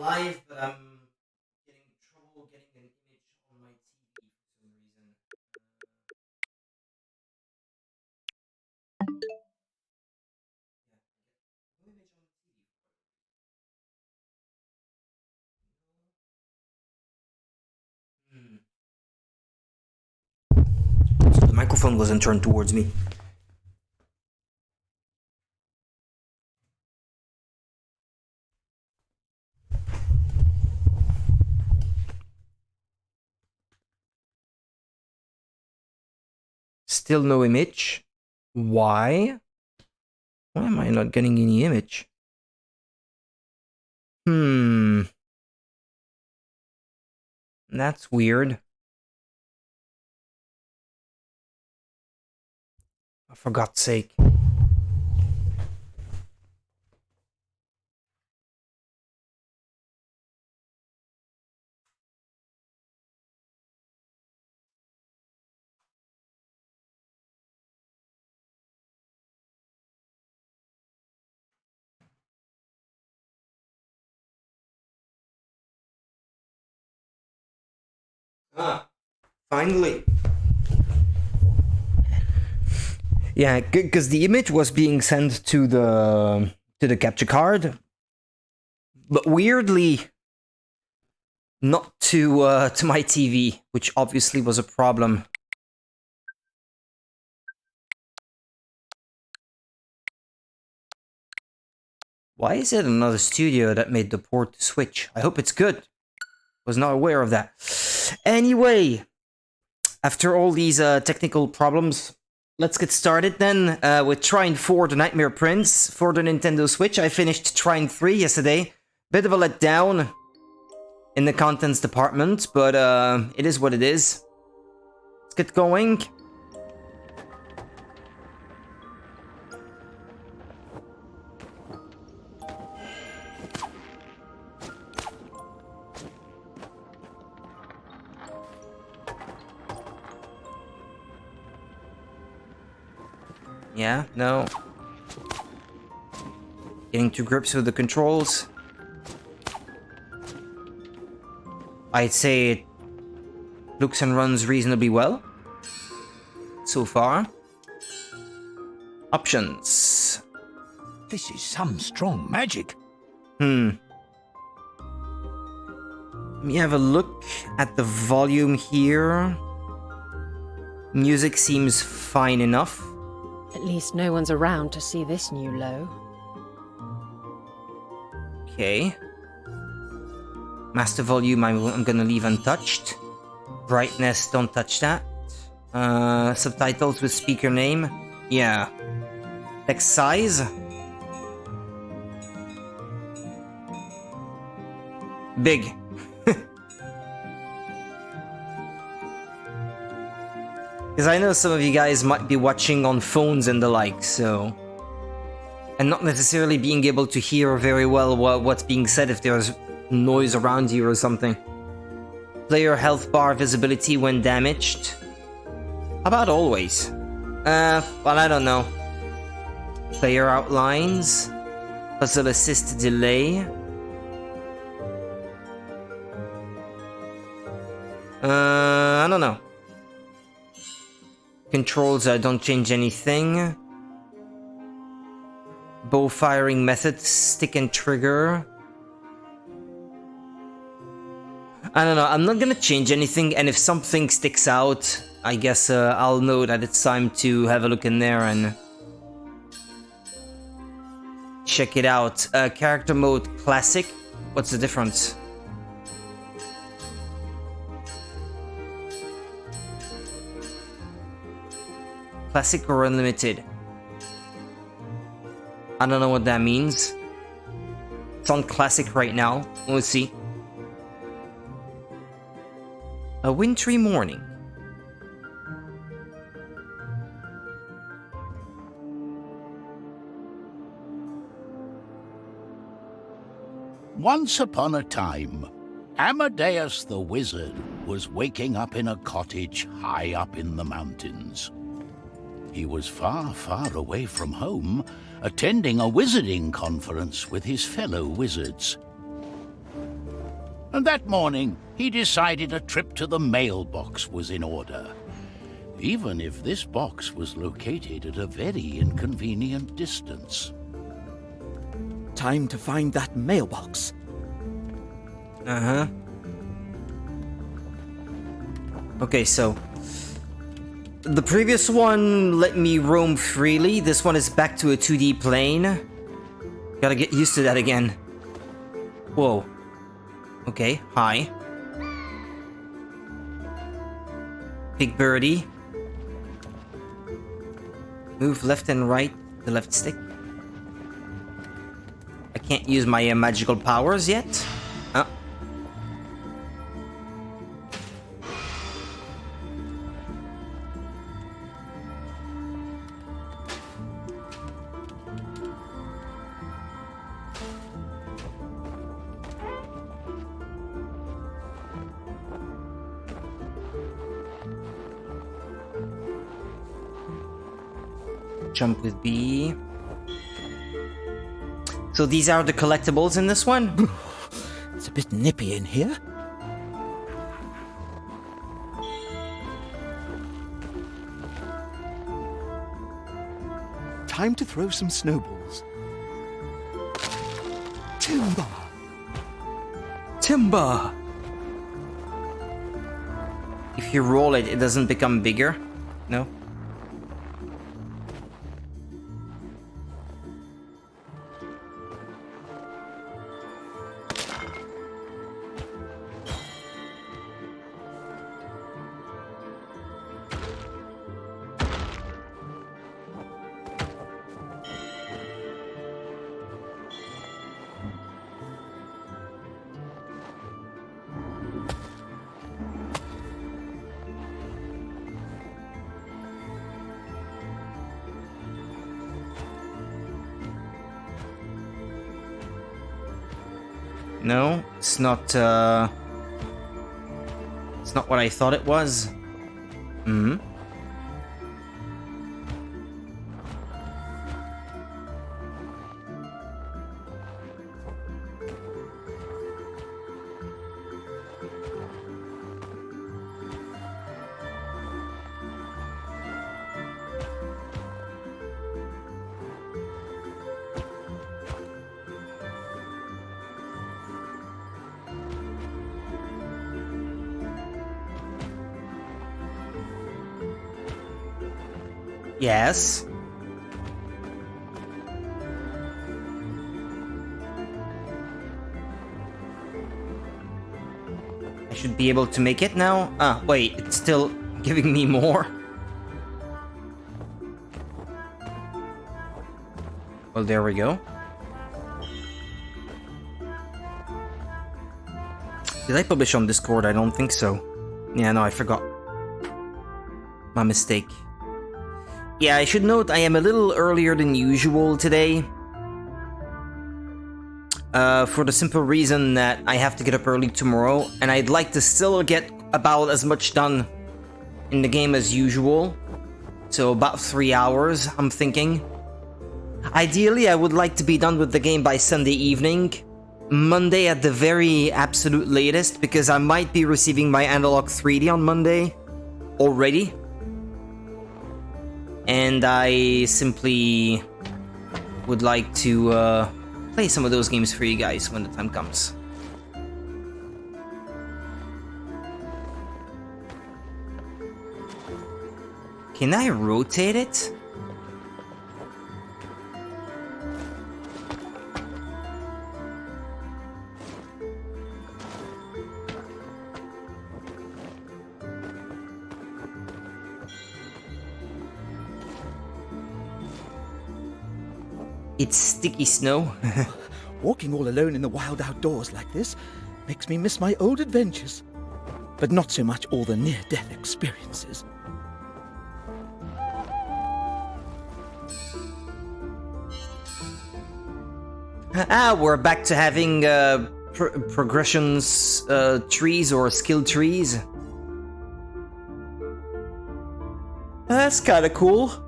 live, but I'm getting trouble getting an image on my TV for some reason. No image on the TV. So the microphone wasn't turned towards me. Still no image. Why? Why am I not getting any image? That's weird. For God's sake. Ah, finally. Yeah, because the image was being sent to the capture card, but weirdly not to my TV, which obviously was a problem. Why is it another studio that made the port to Switch? I hope it's good. Was not aware of that. Anyway, after all these technical problems, let's get started then with Trine 4, The Nightmare Prince for the Nintendo Switch. I finished Trine 3 yesterday. Bit of a letdown in the contents department, but it is what it is. Let's get going. Yeah, no. Getting to grips with the controls. I'd say it looks and runs reasonably well so far. Options. This is some strong magic. Let me have a look at the volume here. Music seems fine enough. At least no one's around to see this new low. Okay. Master volume I'm gonna leave untouched. Brightness, don't touch that. Subtitles with speaker name. Yeah. Text size. Big. Because I know some of you guys might be watching on phones and the like, so... And not necessarily being able to hear very well what's being said if there's noise around you or something. Player health bar visibility when damaged. How about always? Well, I don't know. Player outlines. Puzzle assist delay. I don't know. Controls don't change anything. Bow firing method, stick and trigger. I don't know, I'm not gonna change anything, and if something sticks out, I guess I'll know that it's time to have a look in there and check it out. Character mode classic. What's the difference? Classic or unlimited? I don't know what that means. It's on classic right now. We'll see. A wintry morning. Once upon a time, Amadeus the wizard was waking up in a cottage high up in the mountains. He was far, far away from home, attending a wizarding conference with his fellow wizards. and that morning he decided a trip to the mailbox was in order, even if this box was located at a very inconvenient distance. Time to find that mailbox. Uh-huh. Okay, so the previous one let me roam freely. This one is back to a 2D plane. Gotta get used to that again. Whoa. Okay, hi. Big birdie. Move left and right, the left stick. I can't use my magical powers yet. Jump with B. So these are the collectibles in this one? It's a bit nippy in here. Time to throw some snowballs. Timber! Timber! If you roll it, it doesn't become bigger? No? No, it's not what I thought it was. Hmm. Yes. I should be able to make it now. Ah, wait, it's still giving me more. Well, there we go. Did I publish on Discord? I don't think so. Yeah, no, I forgot. My mistake. Yeah, I should note I am a little earlier than usual today. For the simple reason that I have to get up early tomorrow, and I'd like to still get about as much done in the game as usual. So about 3 hours, I'm thinking. Ideally, I would like to be done with the game by Sunday evening. Monday at the very absolute latest, because I might be receiving my Analog 3D on Monday already. And I simply would like to play some of those games for you guys when the time comes. Can I rotate it? It's sticky snow. Walking all alone in the wild outdoors like this makes me miss my old adventures. But not so much all the near-death experiences. Ah, we're back to having progressions trees or skill trees. That's kinda cool.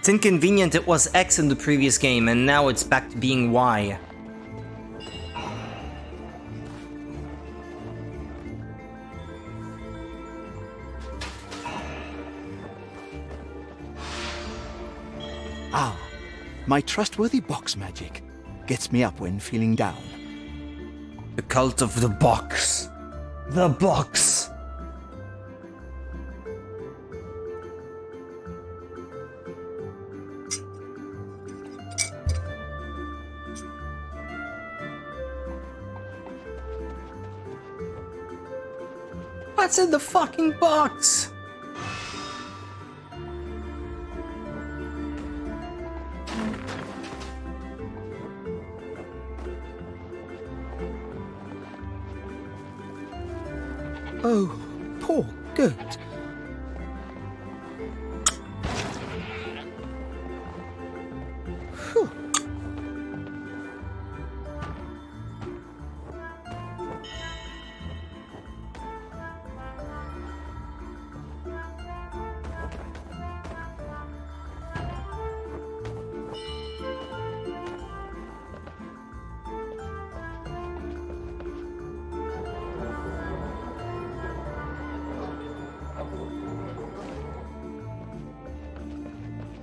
It's inconvenient it was X in the previous game, and now it's back to being Y. Ah, my trustworthy box magic gets me up when feeling down. The cult of the box. The box. What's in the fucking box? Oh, poor goat. Phew.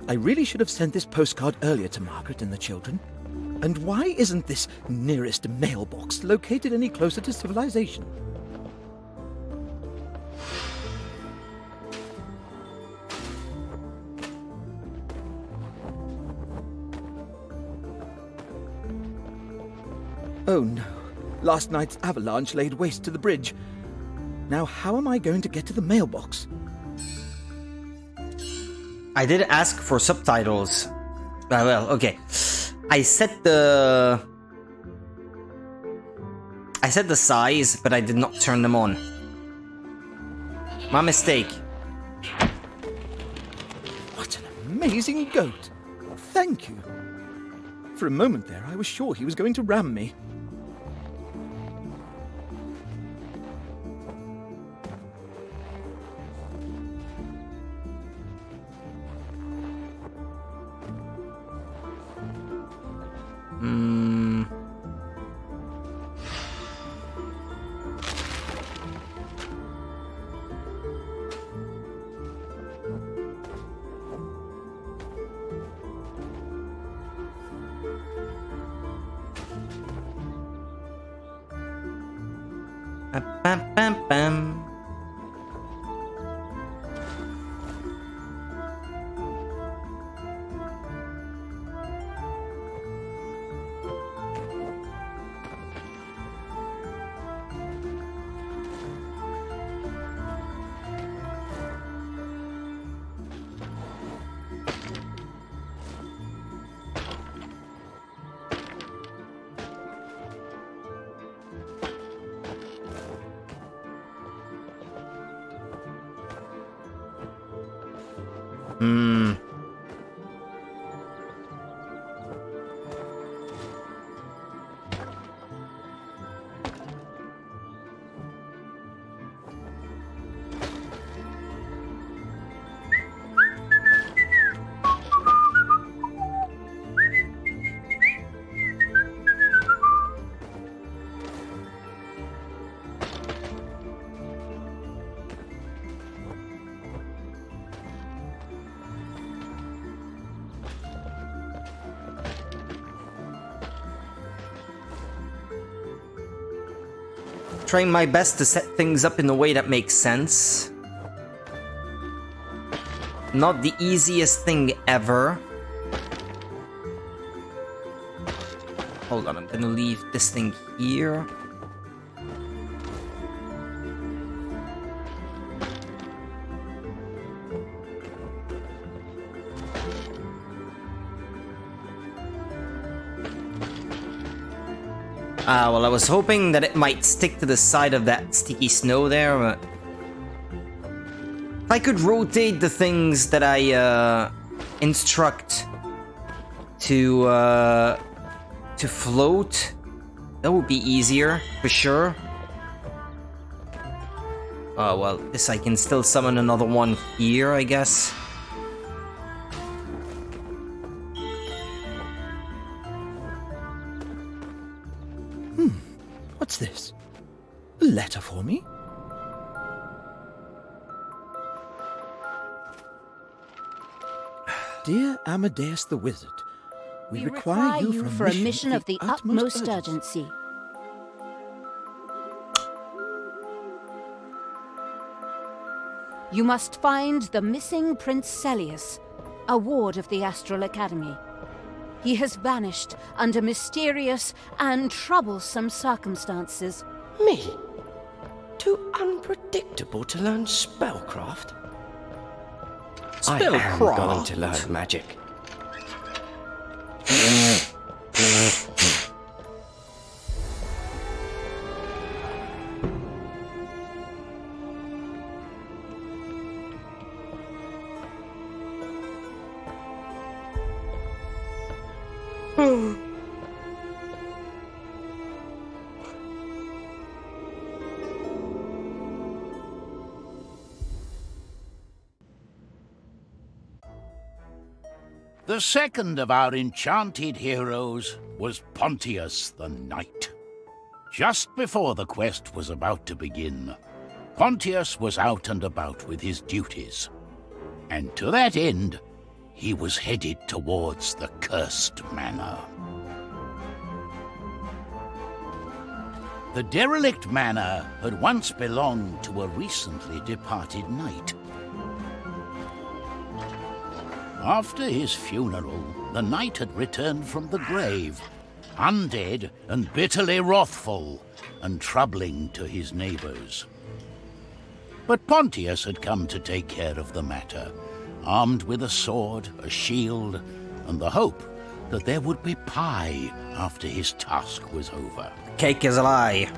I really should have sent this postcard earlier to Margaret and the children. And why isn't this nearest mailbox located any closer to civilization? Oh no. Last night's avalanche laid waste to the bridge. Now how am I going to get to the mailbox? I did ask for subtitles. Well, okay. I set the size, but I did not turn them on. My mistake. What an amazing goat! Thank you. For a moment there, I was sure he was going to ram me. Bam, bam, bam. Trying my best to set things up in a way that makes sense. Not the easiest thing ever. Hold on, I'm gonna leave this thing here. Well, I was hoping that it might stick to the side of that sticky snow there, but... if I could rotate the things that I, instruct to float, that would be easier, for sure. Oh, well, this I can still summon another one here, I guess. What's this? A letter for me? Dear Amadeus the Wizard, we require you for a mission of the utmost urgency. You must find the missing Prince Celius, a ward of the Astral Academy. He has vanished under mysterious and troublesome circumstances. Me? Too unpredictable to learn spellcraft? I am going to learn magic. The second of our enchanted heroes was Pontius the Knight. Just before the quest was about to begin, Pontius was out and about with his duties. And to that end, he was headed towards the Cursed Manor. The derelict manor had once belonged to a recently departed knight. After his funeral, the knight had returned from the grave, undead and bitterly wrathful, and troubling to his neighbors. But Pontius had come to take care of the matter, armed with a sword, a shield, and the hope that there would be pie after his task was over. Cake is a lie.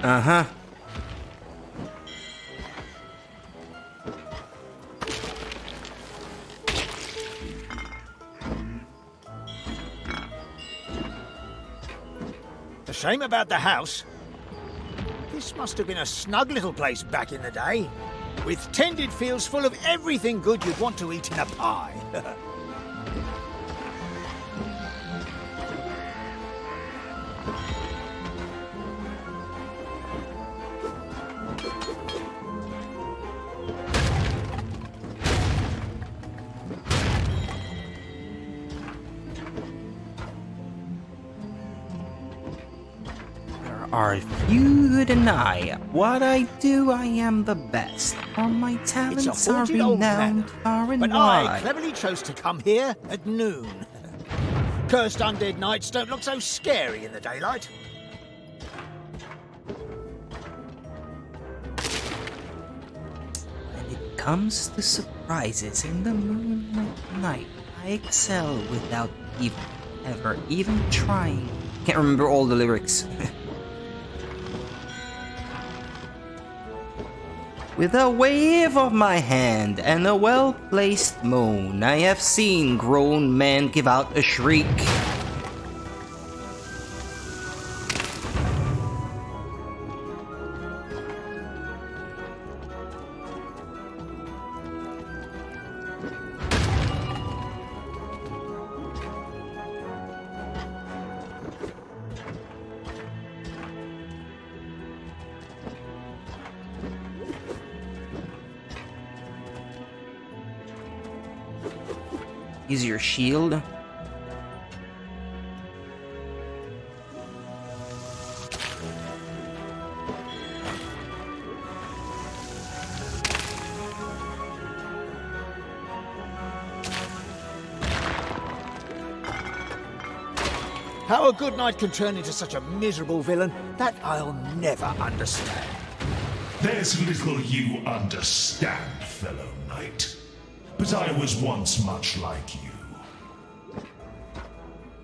Uh-huh. A shame about the house. This must have been a snug little place back in the day, with tended fields full of everything good you'd want to eat in a pie. Are few who deny what I do, I am the best. All my talents It's a are haunted old renowned manor, far and but I wide. cleverly chose to come here at noon. Cursed undead knights don't look so scary in the daylight. When it comes to surprises in the moonlit night, I excel without even trying. Can't remember all the lyrics. With a wave of my hand and a well-placed moan, I have seen grown men give out a shriek. Use your shield. How a good knight can turn into such a miserable villain, that I'll never understand. There's little you understand, fellow knight. But I was once much like you.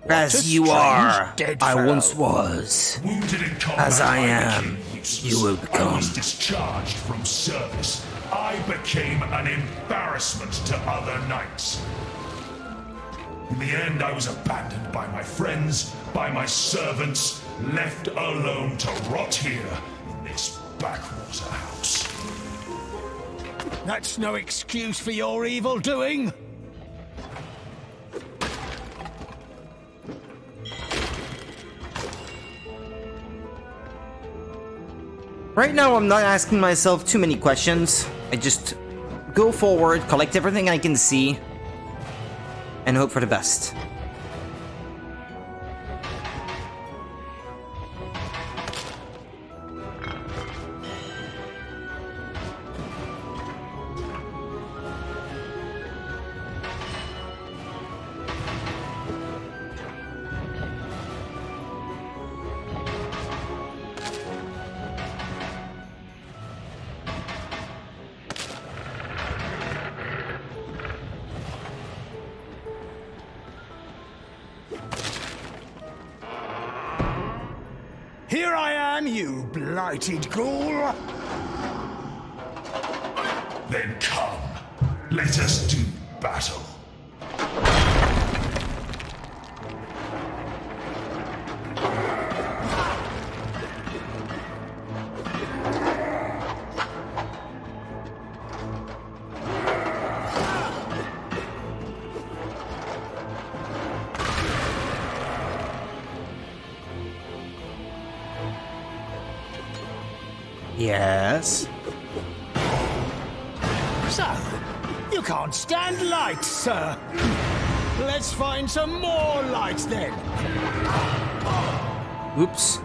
As you strange are, dead I fellow. once was. Wounded in combat, As I am, became useless. you will I become. was discharged from service. I I became an embarrassment to other knights. In the end, I was abandoned by my friends, by my servants, left alone to rot here in this backwater house. That's no excuse for your evil doing. Right now, I'm not asking myself too many questions. I just go forward, collect everything I can see, and hope for the best. Here I am, you blighted ghoul. Then come, let us do battle. Yes. So, you can't stand light, sir. Let's find some more light then. Oops.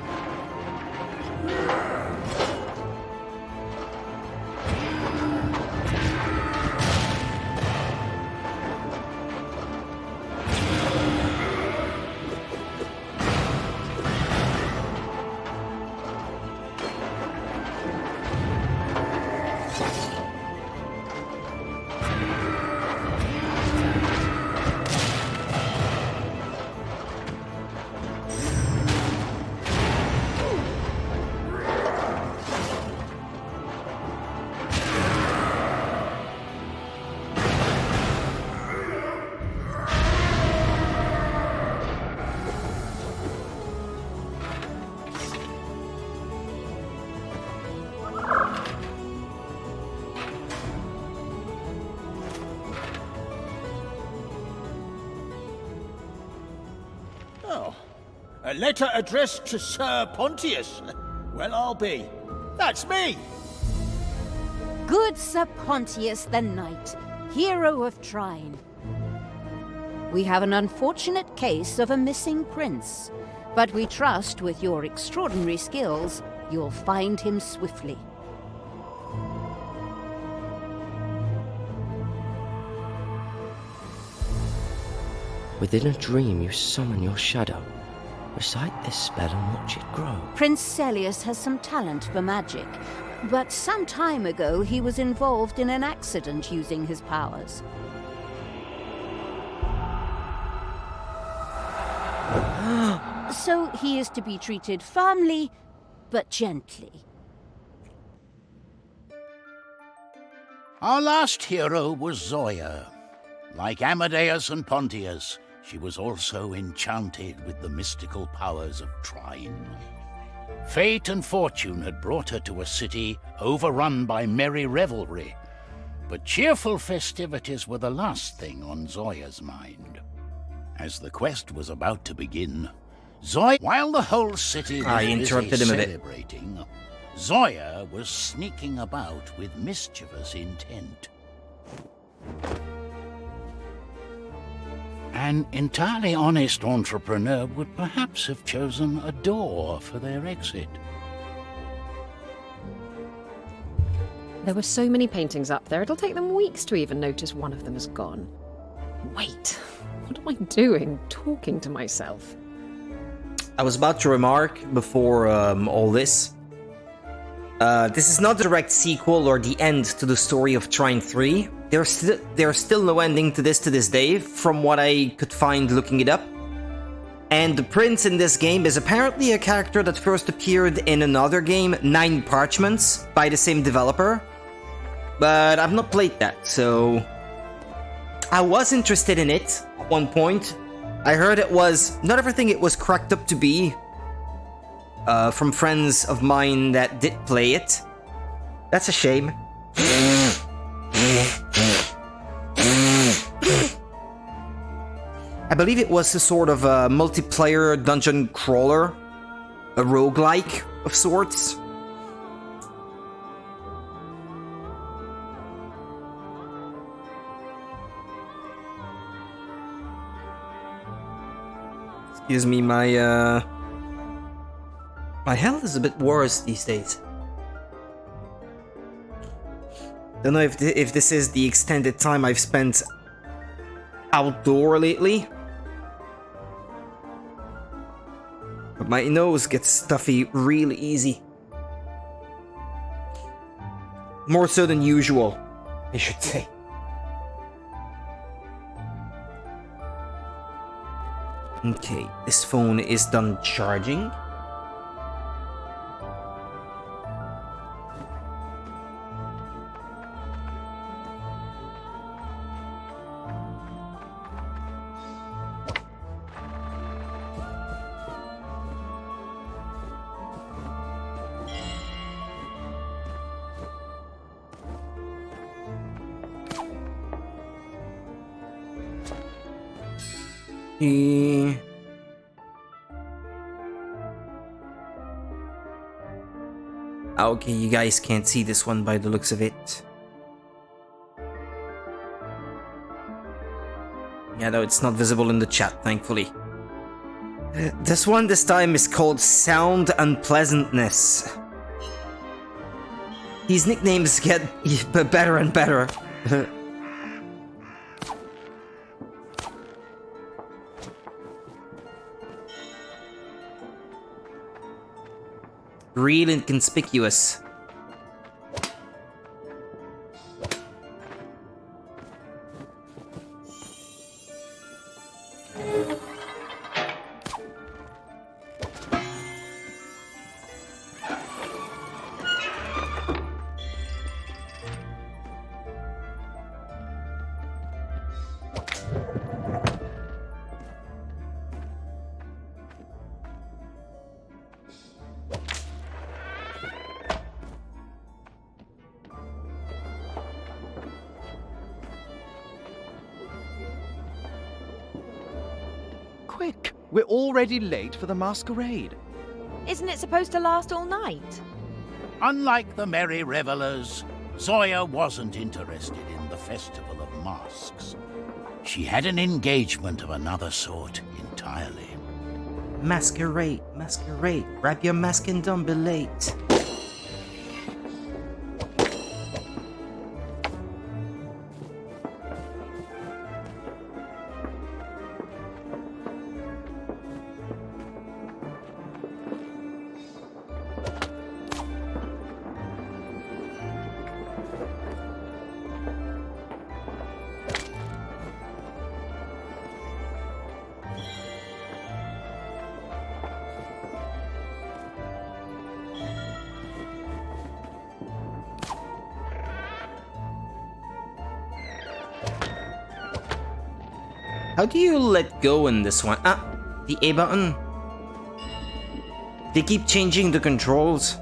A letter addressed to Sir Pontius. Well, I'll be. That's me. Good Sir Pontius the Knight, hero of Trine. We have an unfortunate case of a missing prince, but we trust with your extraordinary skills, you'll find him swiftly. Within a dream, you summon your shadow. Recite this spell and watch it grow. Prince Celius has some talent for magic, but some time ago he was involved in an accident using his powers. So he is to be treated firmly, but gently. Our last hero was Zoya. Like Amadeus and Pontius, she was also enchanted with the mystical powers of Trine. Fate and fortune had brought her to a city overrun by merry revelry, but cheerful festivities were the last thing on Zoya's mind. As the quest was about to begin, while the whole city was interrupted him a bit. celebrating, Zoya was sneaking about with mischievous intent. An entirely honest entrepreneur would perhaps have chosen a door for their exit. There were so many paintings up there, it'll take them weeks to even notice one of them is gone. Wait, what am I doing? Talking to myself. I was about to remark before all this. This is not a direct sequel or the end to the story of Trine 3. There's still no ending to this day, from what I could find looking it up. And the prince in this game is apparently a character that first appeared in another game, 9 Parchments, by the same developer. but I've not played that, so I was interested in it at one point. I heard it was not everything it was cracked up to be, from friends of mine that did play it. That's a shame. I believe it was a sort of a multiplayer dungeon crawler, a roguelike of sorts. Excuse me, my health is a bit worse these days. Don't know if this is the extended time I've spent outdoor lately. But my nose gets stuffy really easy. More so than usual, I should say. Okay, this phone is done charging. Okay, you guys can't see this one by the looks of it. Yeah, no, it's not visible in the chat, thankfully. This one this time is called Sound Unpleasantness. These nicknames get better and better. Real inconspicuous. Quick! We're already late for the masquerade. Isn't it supposed to last all night? Unlike the merry revelers, Zoya wasn't interested in the Festival of Masks. She had an engagement of another sort entirely. Masquerade, masquerade. Grab your mask and don't be late. How do you let go in this one? Ah, the A button. They keep changing the controls.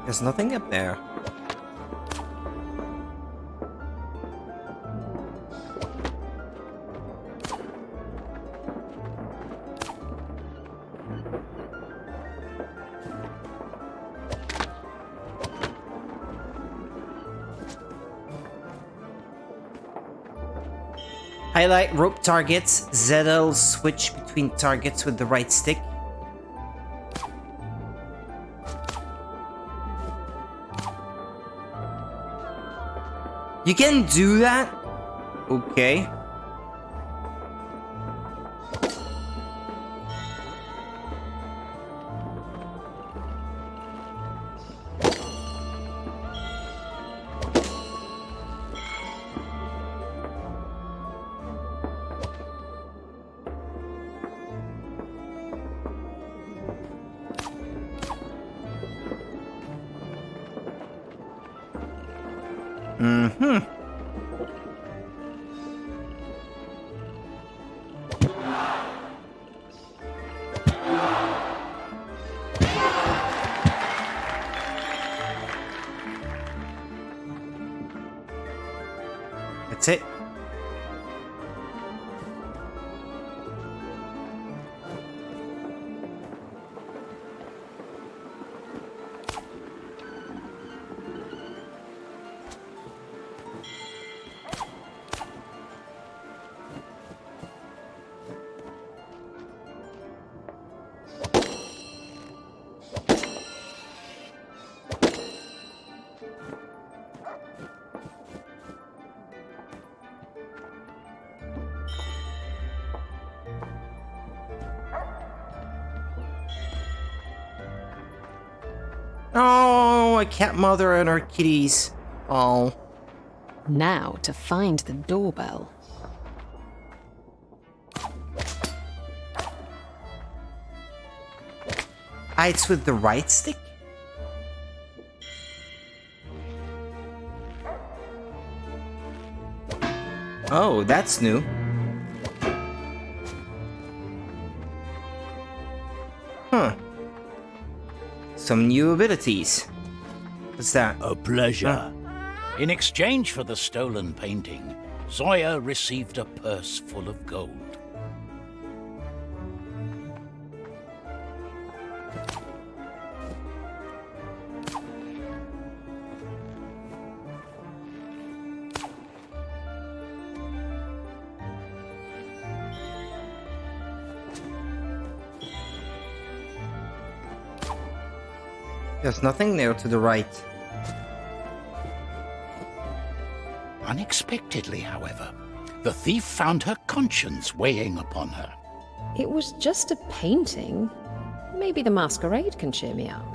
There's nothing up there. Highlight rope targets. ZL switch between targets with the right stick. You can do that? Okay. Mm-hmm. That's it. Oh, a cat mother and her kitties. Oh. Now to find the doorbell. Ah, it's with the right stick? Oh, that's new. Huh. Some new abilities. What's that? A pleasure. In exchange for the stolen painting, Zoya received a purse full of gold. There's nothing there to the right. Unexpectedly, however, the thief found her conscience weighing upon her. It was just a painting. Maybe the masquerade can cheer me up.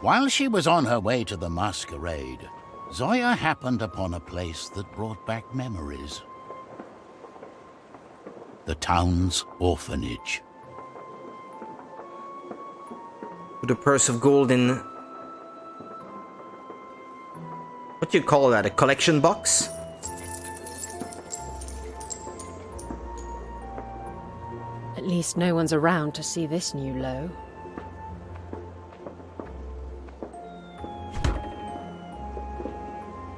While she was on her way to the masquerade, Zoya happened upon a place that brought back memories. The town's orphanage. With a purse of gold in... What do you call that? A collection box? At least no one's around to see this new low.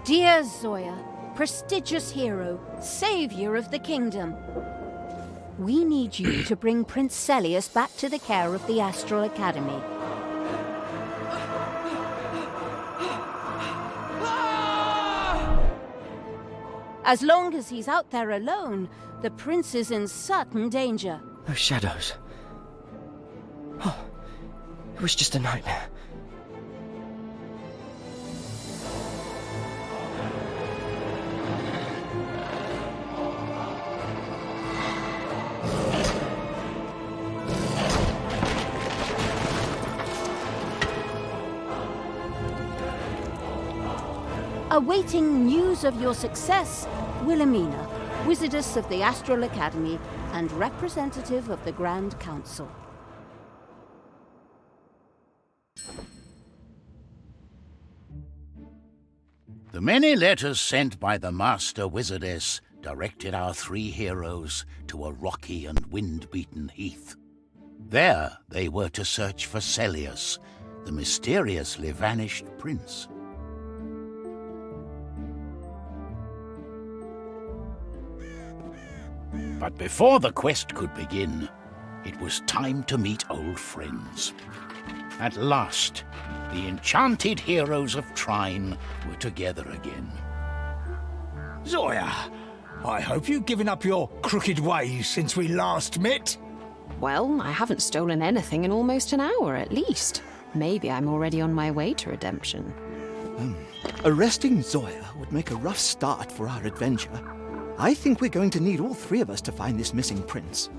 Dear Zoya, prestigious hero, savior of the kingdom. We need you to bring Prince Celius back to the care of the Astral Academy. As long as he's out there alone, the prince is in certain danger. Those shadows. Oh, it was just a nightmare. Awaiting news of your success, Wilhelmina, Wizardess of the Astral Academy and representative of the Grand Council. The many letters sent by the Master Wizardess directed our three heroes to a rocky and wind-beaten heath. There they were to search for Celius, the mysteriously vanished prince. But before the quest could begin, it was time to meet old friends. At last, the enchanted heroes of Trine were together again. Zoya, I hope you've given up your crooked ways since we last met. Well, I haven't stolen anything in almost an hour at least. Maybe I'm already on my way to redemption. Arresting Zoya would make a rough start for our adventure. I think we're going to need all three of us to find this missing prince.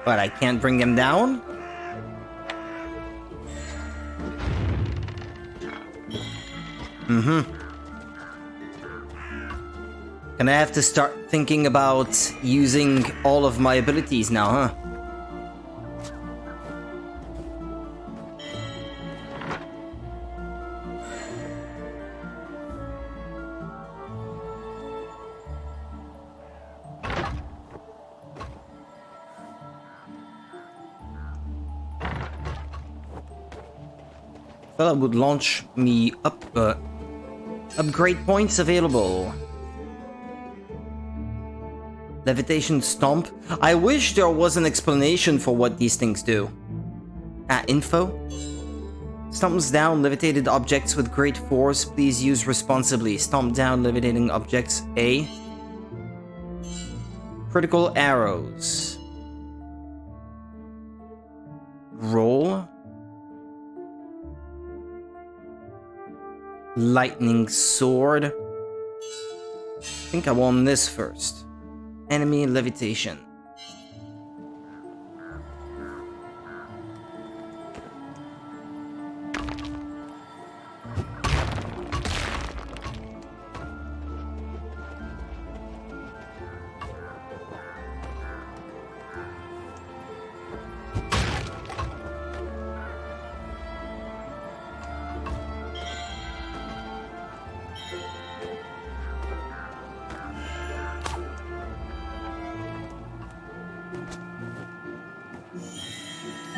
But I can't bring him down? Gonna have to start thinking about using all of my abilities now, huh? Thought it would launch me up, but upgrade points available. Levitation stomp. I wish there was an explanation for what these things do. Info. Stomps down levitated objects with great force. Please use responsibly. Stomp down levitating objects. A. Critical arrows. Roll. Lightning sword. I think I want this first. Enemy levitation.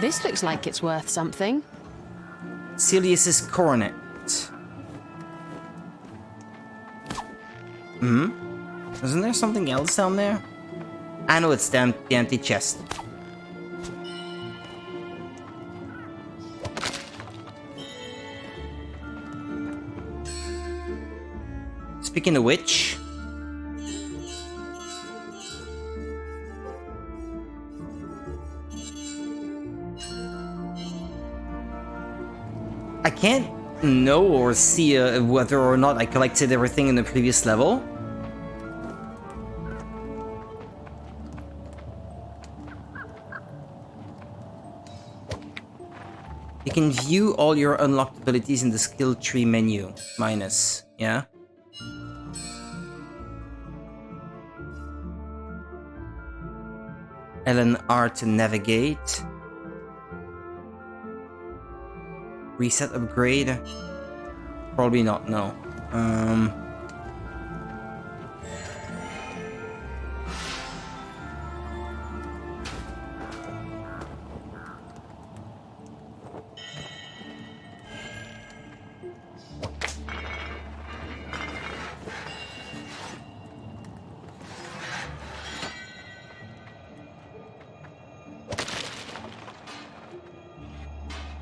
This looks like it's worth something. Celius's coronet. Isn't there something else down there? I know it's the empty chest. Speaking of which... I can't know or see whether or not I collected everything in the previous level. You can view all your unlocked abilities in the skill tree menu. Minus, yeah? LNR to navigate. Reset upgrade? Probably not, no.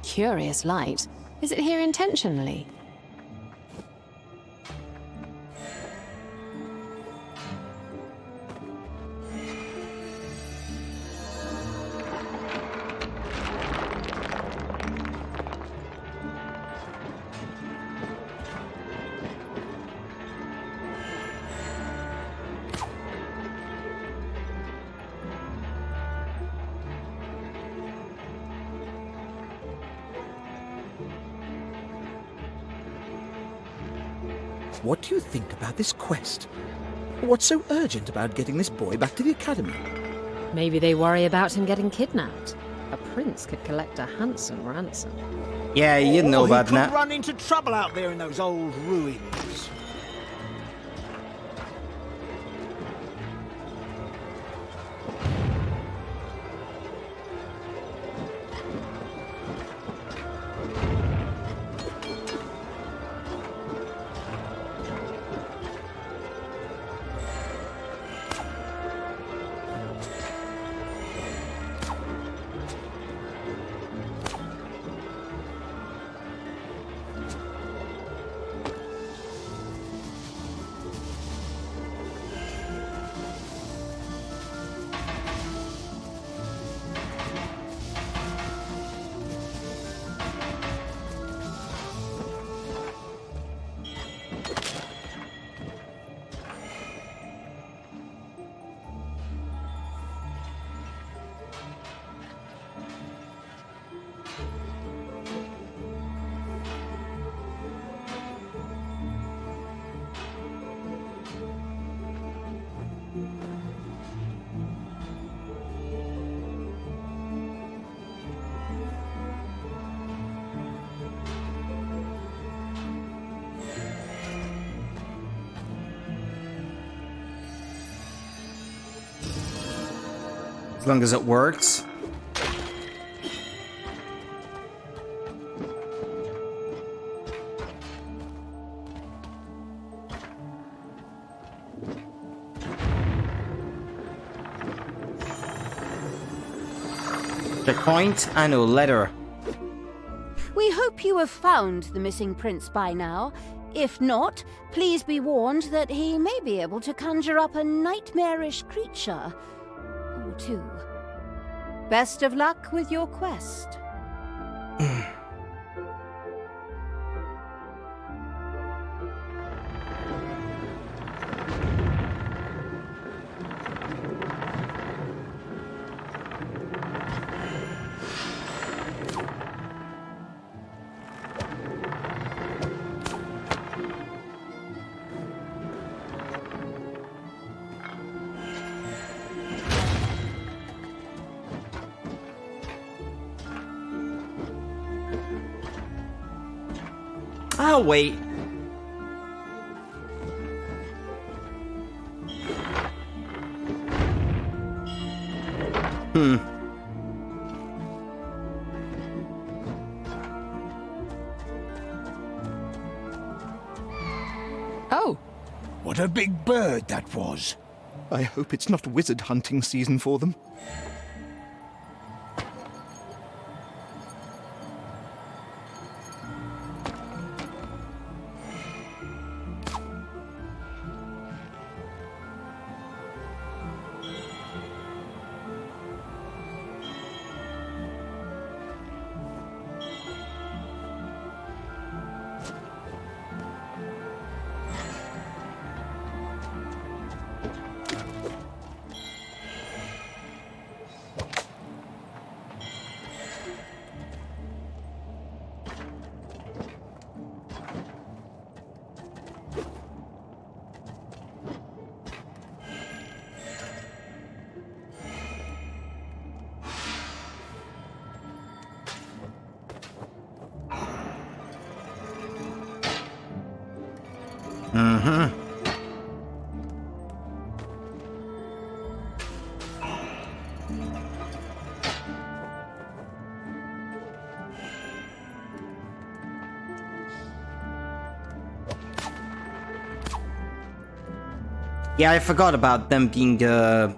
Curious light. Is it here intentionally? What do you think about this quest? What's so urgent about getting this boy back to the academy? Maybe they worry about him getting kidnapped. A prince could collect a handsome ransom. Yeah, you know he about could that. run into trouble out there in those old ruins. long as it works. Checkpoint and a letter. We hope you have found the missing prince by now. If not, please be warned that he may be able to conjure up a nightmarish creature or two. Best of luck with your quest. I'll wait. Oh, What a big bird that was. I hope it's not wizard hunting season for them. Yeah, I forgot about them being, I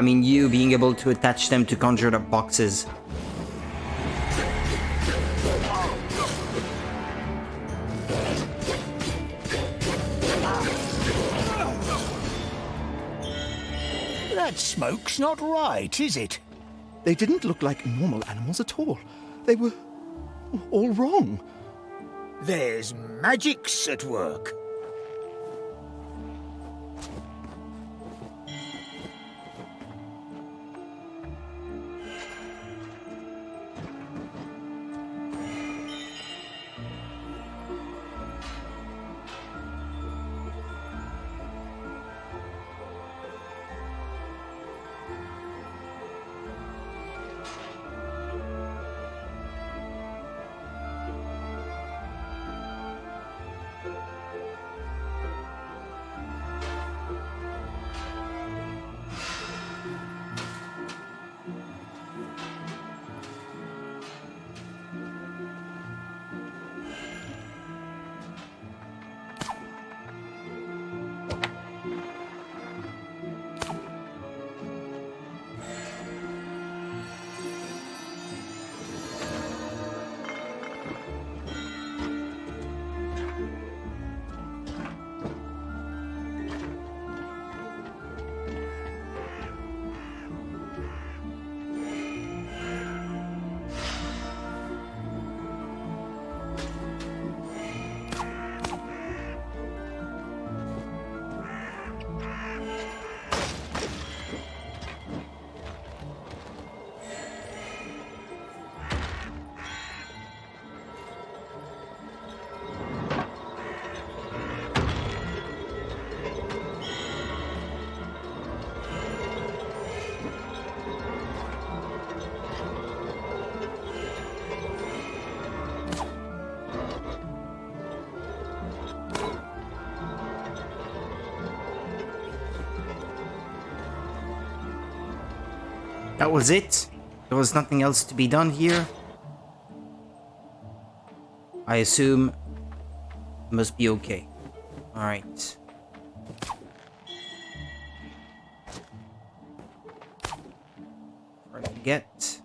mean, you being able to attach them to conjured up boxes. That smoke's not right, is it? They didn't look like normal animals at all. They were all wrong. There's magics at work. That was it? There was nothing else to be done here? I assume it must be okay. Alright. Right, get.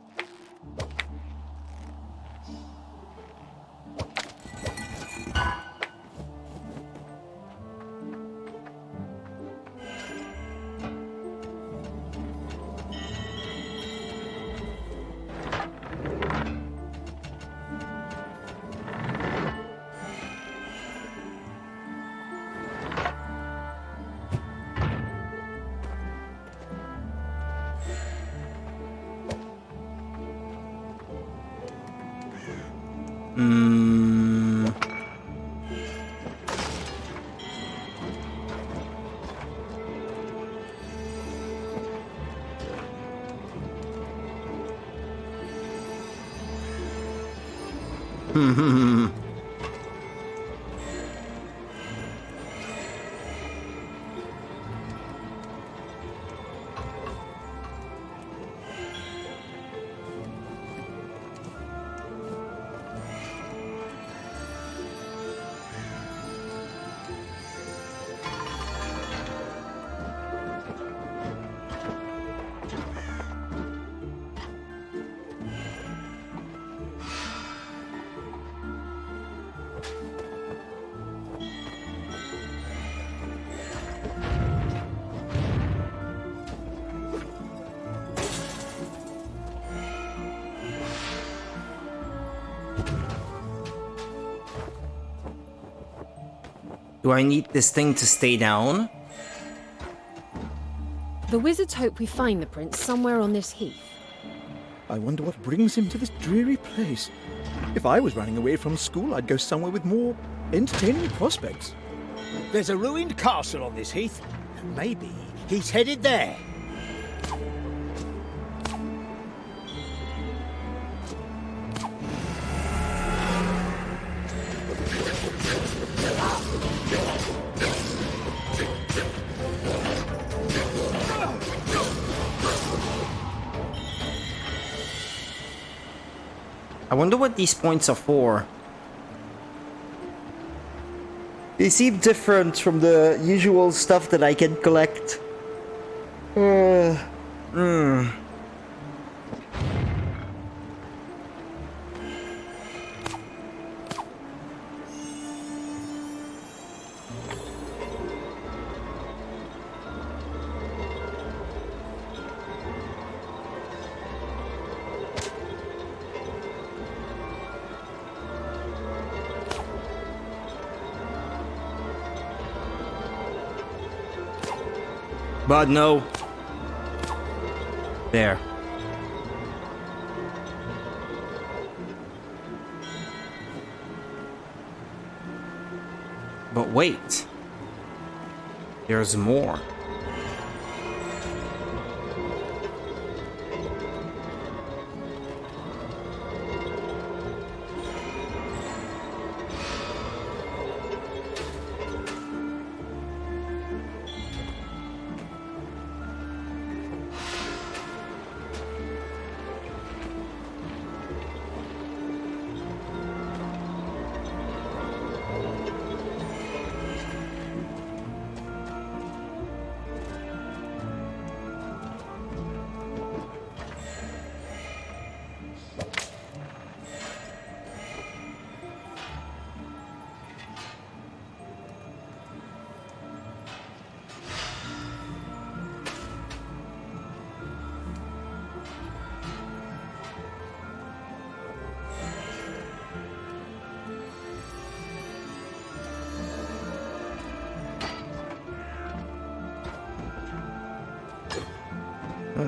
Do I need this thing to stay down? The wizards hope we find the prince somewhere on this heath. I wonder what brings him to this dreary place. If I was running away from school, I'd go somewhere with more entertaining prospects. There's a ruined castle on this heath. Maybe he's headed there. I wonder what these points are for. They seem different from the usual stuff that I can collect. But no. There. But wait. There's more.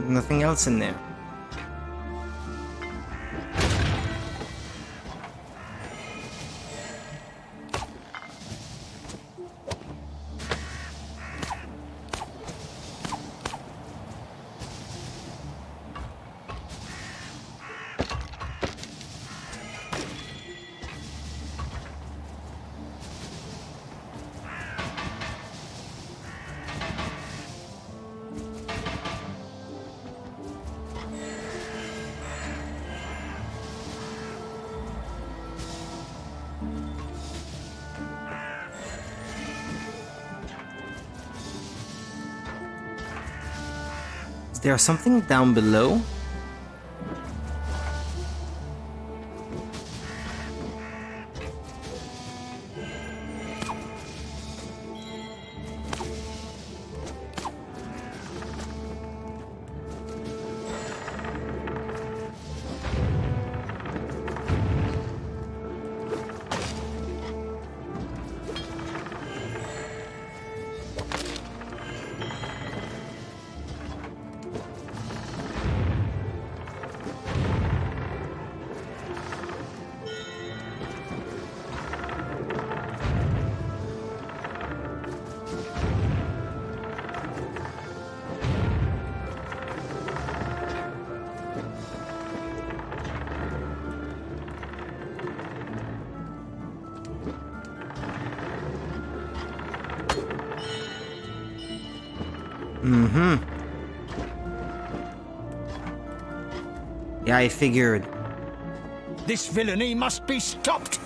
Nothing else in there. Is there something down below? Yeah, I figured. This villainy must be stopped!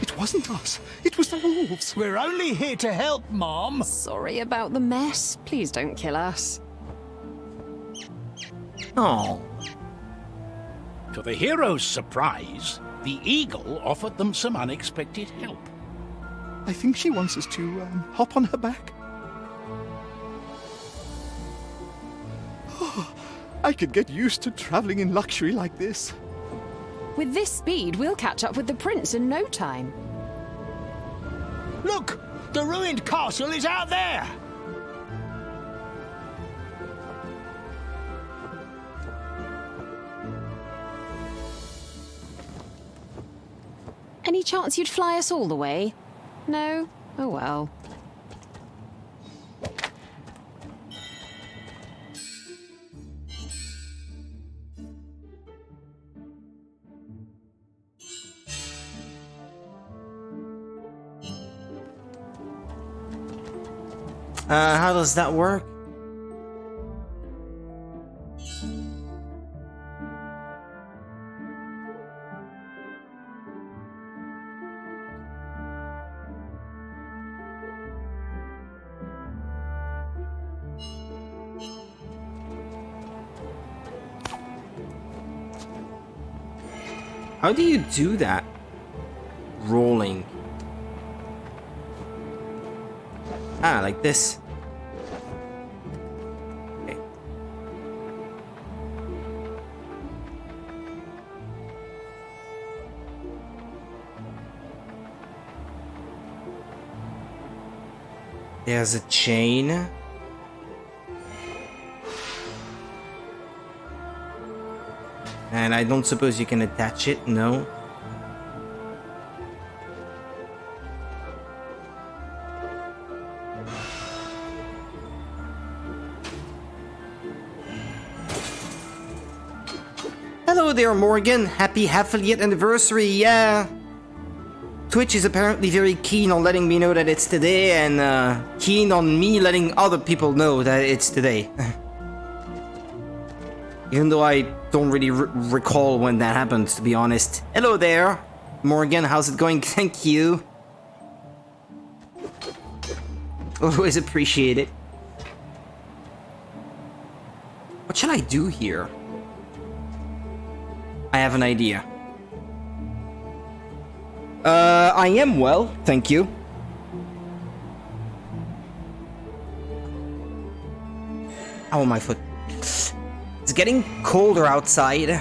It wasn't us. It was the wolves. We're only here to help, Mom. Sorry about the mess. Please don't kill us. Oh. To the heroes' surprise, the eagle offered them some unexpected help. I think she wants us to hop on her back. Oh, I could get used to traveling in luxury like this. With this speed, we'll catch up with the prince in no time. Look! The ruined castle is out there! Any chance you'd fly us all the way? No? Oh well. How does that work? How do you do that? Rolling. Ah, like this. Okay. There's a chain. And I don't suppose you can attach it, no? Hello there, Morgan. Happy affiliate anniversary, yeah. Twitch is apparently very keen on letting me know that it's today and keen on me letting other people know that it's today. Even though I don't really recall when that happened, to be honest. Hello there, Morgan. How's it going? Thank you. Always appreciate it. What shall I do here? I have an idea. I am well, thank you. Ow, my foot. It's getting colder outside.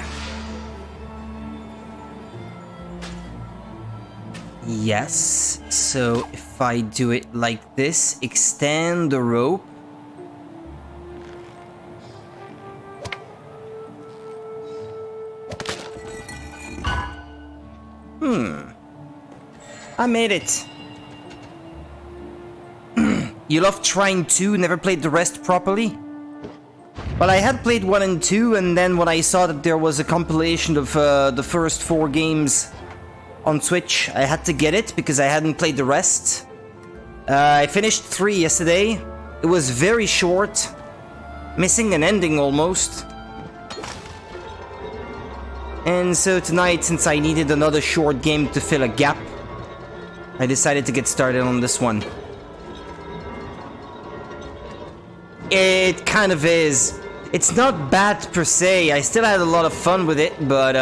Yes, so if I do it like this, extend the rope. I made it. You love Trine 2, never played the rest properly? Well, I had played 1 and 2, and then when I saw that there was a compilation of the first 4 games on Switch, I had to get it because I hadn't played the rest. I finished 3 yesterday. It was very short. missing an ending almost. And so tonight, since I needed another short game to fill a gap, I decided to get started on this one. It kind of is. It's not bad per se. I still had a lot of fun with it, but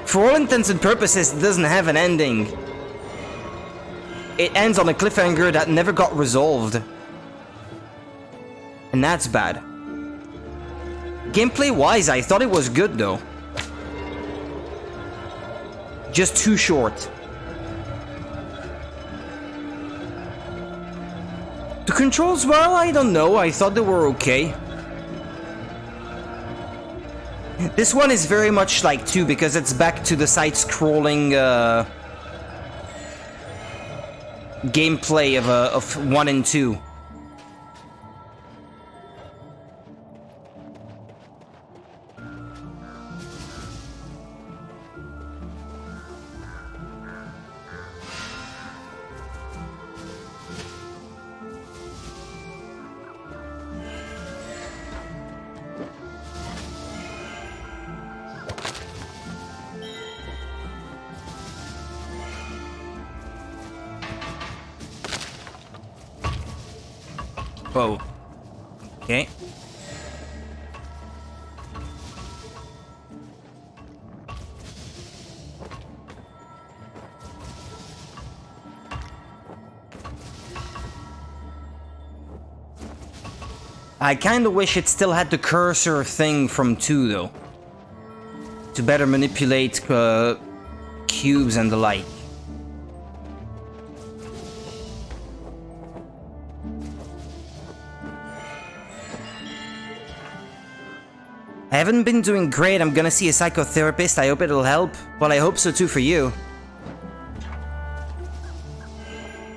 for all intents and purposes, it doesn't have an ending. It ends on a cliffhanger that never got resolved. And that's bad. Gameplay-wise, I thought it was good, though. Just too short. The controls, well, I don't know. I thought they were okay. This one is very much like 2 because it's back to the side-scrolling gameplay of 1 and 2. Whoa. Okay. I kinda wish it still had the cursor thing from 2, though. To better manipulate cubes and the like. I haven't been doing great. I'm gonna see a psychotherapist. I hope it'll help. Well, I hope so too for you.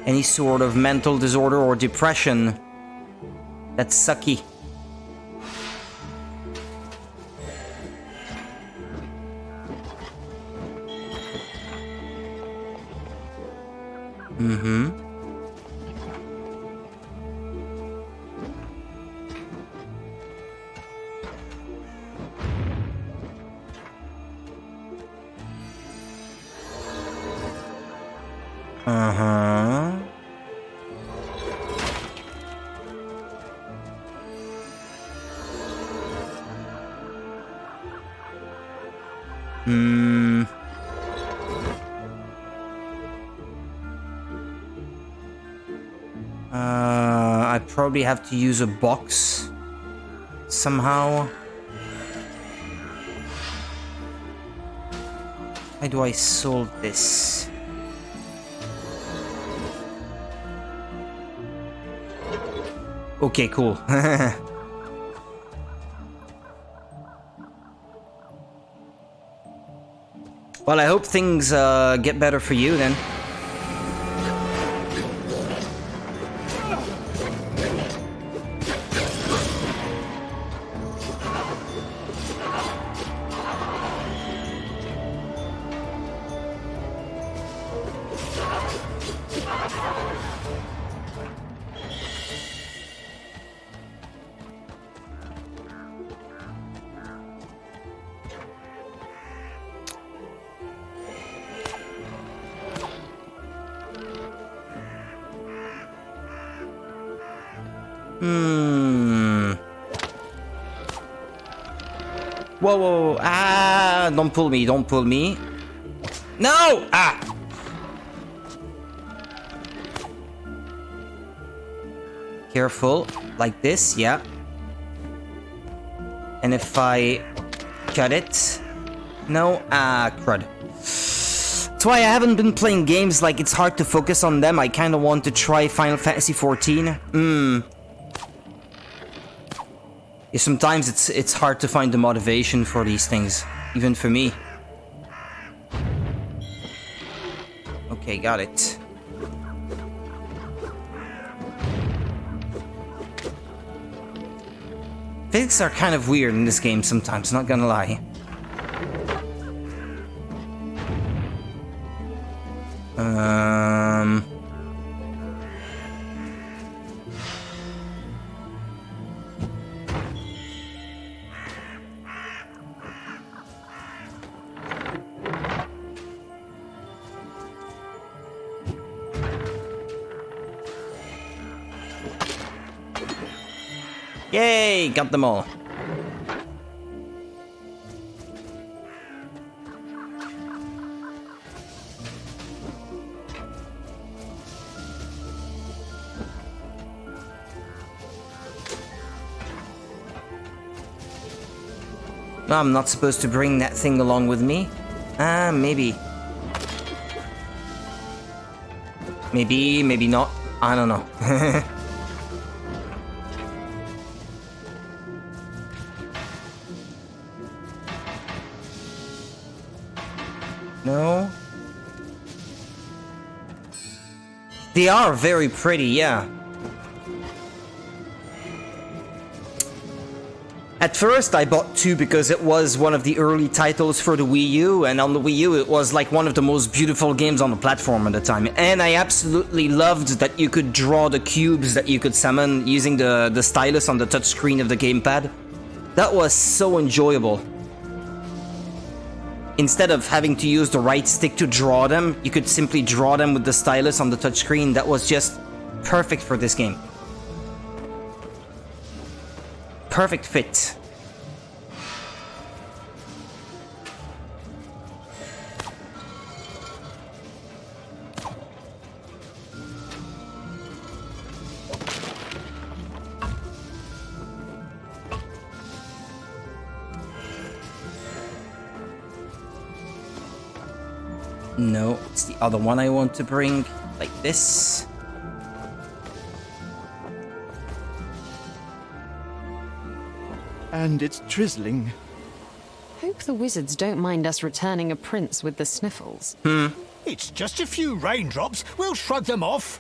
Any sort of mental disorder or depression. That's sucky. Mm-hmm. Uh-huh. Hmm. I probably have to use a box somehow. How do I solve this? Okay, cool. Well, I hope things get better for you then. Whoa, whoa, ah, don't pull me, don't pull me. No! Ah! Careful, like this, yeah. And if I cut it... No? Ah, crud. That's why I haven't been playing games, like it's hard to focus on them. I kinda want to try Final Fantasy XIV. Yeah, sometimes it's hard to find the motivation for these things, even for me. Okay, got it. Physics are kind of weird in this game sometimes, not gonna lie. Yay, got them all. No, I'm not supposed to bring that thing along with me. Maybe. Maybe not. I don't know. No. They are very pretty, yeah. At first I bought 2 because it was one of the early titles for the Wii U, and on the Wii U it was like one of the most beautiful games on the platform at the time. And I absolutely loved that you could draw the cubes that you could summon using the stylus on the touchscreen of the gamepad. That was so enjoyable. Instead of having to use the right stick to draw them, you could simply draw them with the stylus on the touchscreen. That was just perfect for this game. Perfect fit. No, it's the other one I want to bring, like this. And it's drizzling. Hope the wizards don't mind us returning a prince with the sniffles. It's just a few raindrops. We'll shrug them off.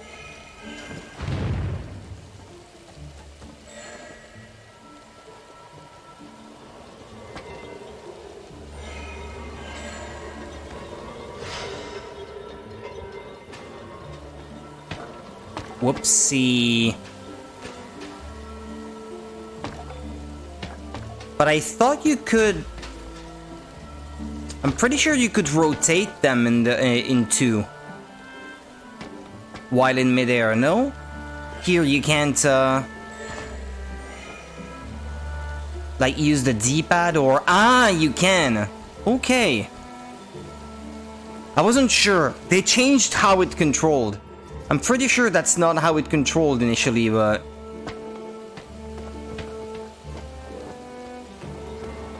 Whoopsie. But I thought you could... I'm pretty sure you could rotate them in 2. While in midair, no? Here you can't, like, use the D-pad or... Ah, you can! Okay. I wasn't sure. They changed how it controlled. I'm pretty sure that's not how it controlled initially, but...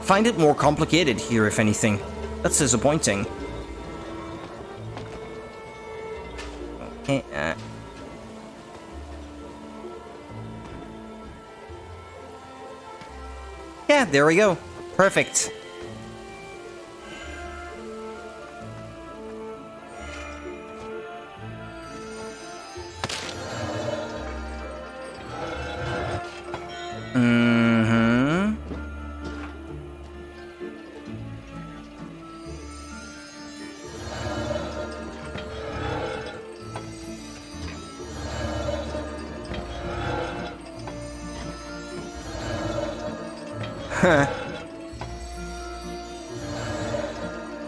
Find it more complicated here, if anything. That's disappointing. Okay, yeah, there we go. Perfect.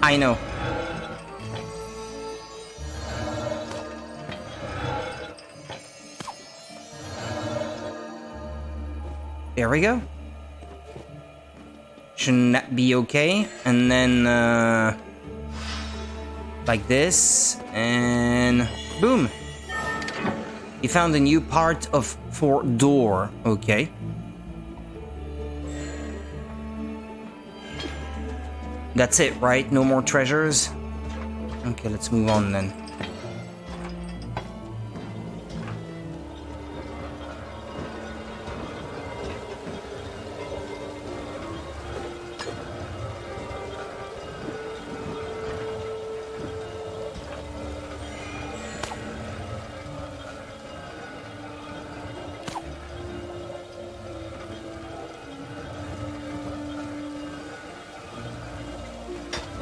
I know. There we go. Shouldn't that be okay? And then, like this, and boom. You found a new part of for door. Okay. That's it, right? No more treasures? Okay, let's move on then.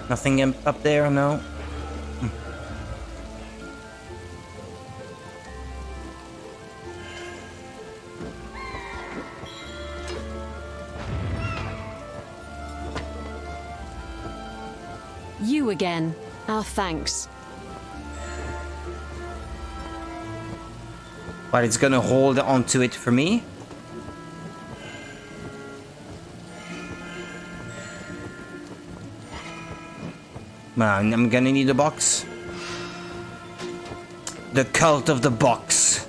Nothing up there, no? You again. Our thanks. But it's gonna hold onto it for me? I'm gonna need a box. The cult of the box.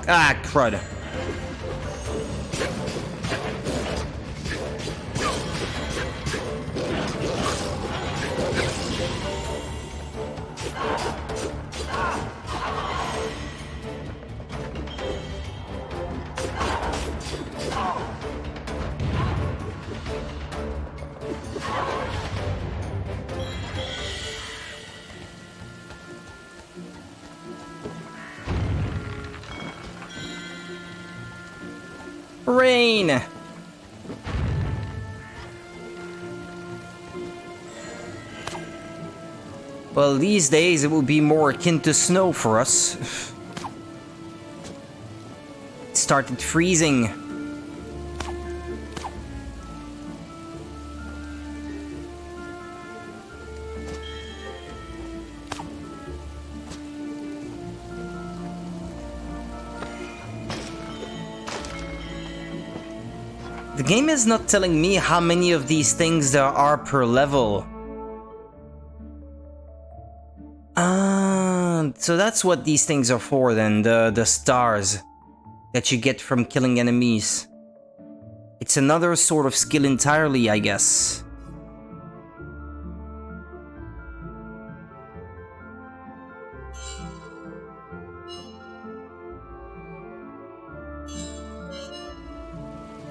Ah, crud. Rain. Well, these days it would be more akin to snow for us. It started freezing. The game is not telling me how many of these things there are per level. So that's what these things are for then, the stars that you get from killing enemies. It's another sort of skill entirely, I guess.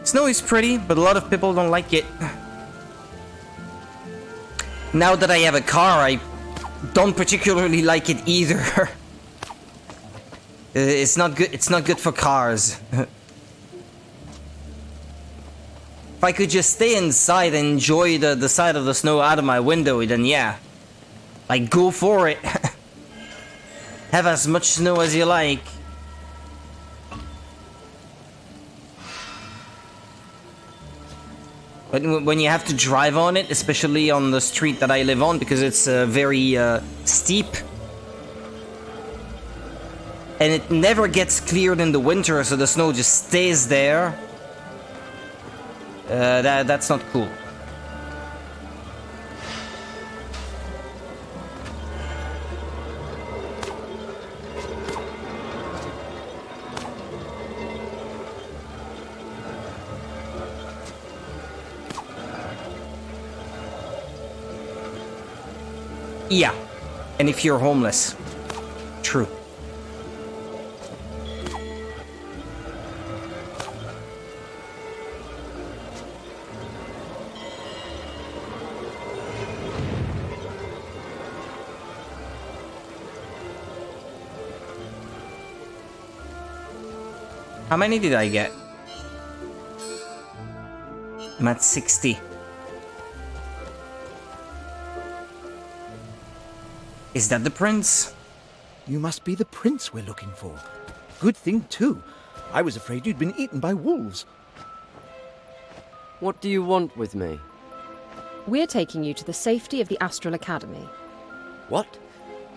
Snow is pretty, but a lot of people don't like it. Now that I have a car, I don't particularly like it either. It's not good. It's not good for cars. If I could just stay inside and enjoy the sight of the snow out of my window, then yeah, like go for it. Have as much snow as you like. But when you have to drive on it, especially on the street that I live on, because it's very steep, and it never gets cleared in the winter, so the snow just stays there. That's not cool. Yeah, and if you're homeless. True. How many did I get? I'm at 60. Is that the prince? You must be the prince we're looking for. Good thing, too. I was afraid you'd been eaten by wolves. What do you want with me? We're taking you to the safety of the Astral Academy. What?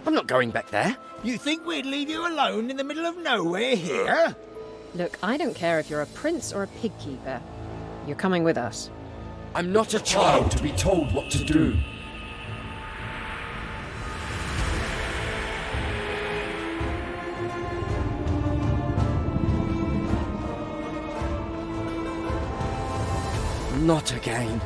I'm not going back there. You think we'd leave you alone in the middle of nowhere here? Look, I don't care if you're a prince or a pig keeper. You're coming with us. I'm not a child to be told what to do. Not again.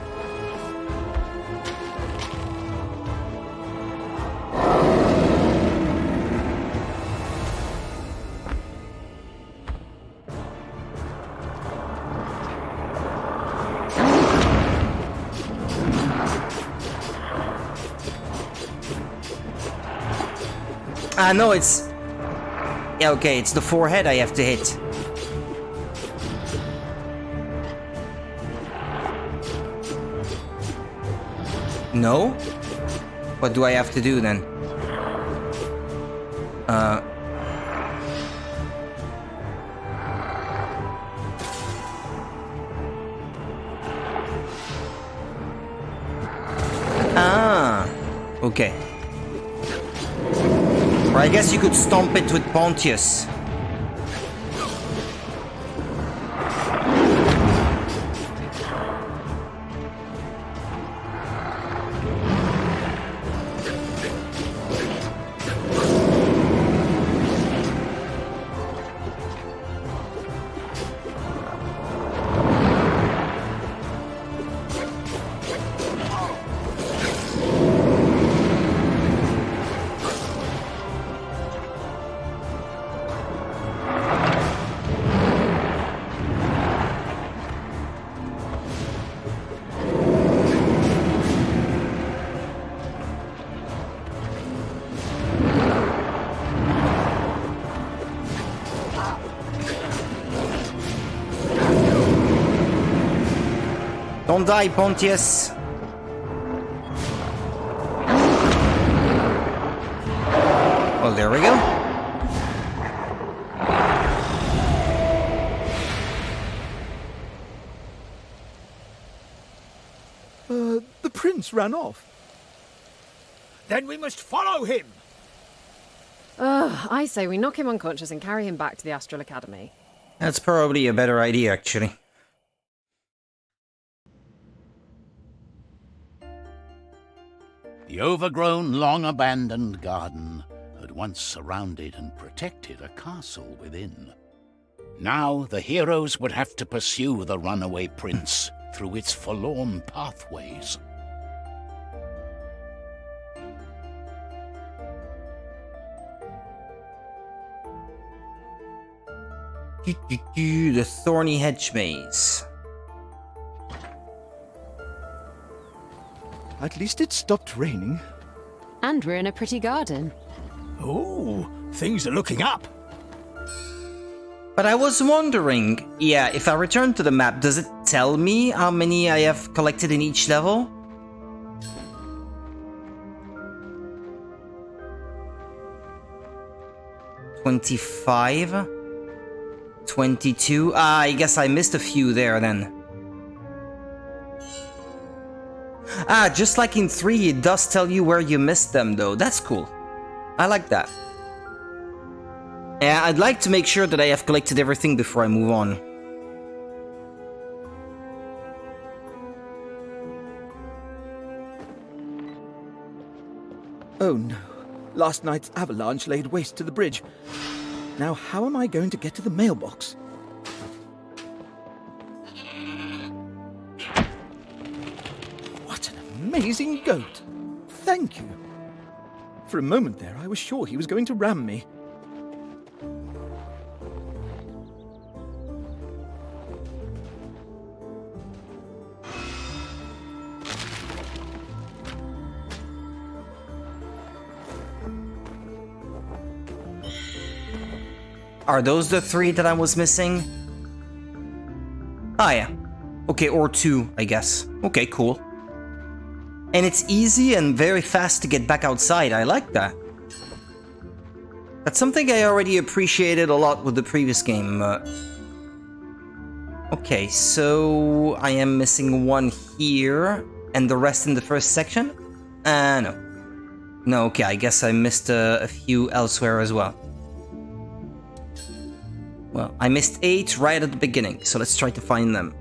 No, it's... Yeah, okay, it's the forehead I have to hit. No? What do I have to do then? Okay. Or I guess you could stomp it with Pontius. Don't die, Pontius. Well, there we go. The prince ran off. Then we must follow him. I say we knock him unconscious and carry him back to the Astral Academy. That's probably a better idea, actually. The overgrown, long-abandoned garden had once surrounded and protected a castle within. Now the heroes would have to pursue the runaway prince through its forlorn pathways. The Thorny Hedge Maze. At least it stopped raining. And we're in a pretty garden. Ooh, things are looking up. But I was wondering, yeah, if I return to the map, does it tell me how many I have collected in each level? $25? 22? I guess I missed a few there then. Just like in 3, it does tell you where you missed them though. That's cool. I like that. Yeah, I'd like to make sure that I have collected everything before I move on. Oh no. Last night's avalanche laid waste to the bridge. Now how am I going to get to the mailbox? What an amazing goat! Thank you. For a moment there, I was sure he was going to ram me. Are those the 3 that I was missing? Ah, yeah. Okay, or 2, I guess. Okay, cool. And it's easy and very fast to get back outside. I like that. That's something I already appreciated a lot with the previous game. Okay, so I am missing 1 here, and the rest in the first section? No. No, okay, I guess I missed a few elsewhere as well. Well, I missed 8 right at the beginning, so let's try to find them.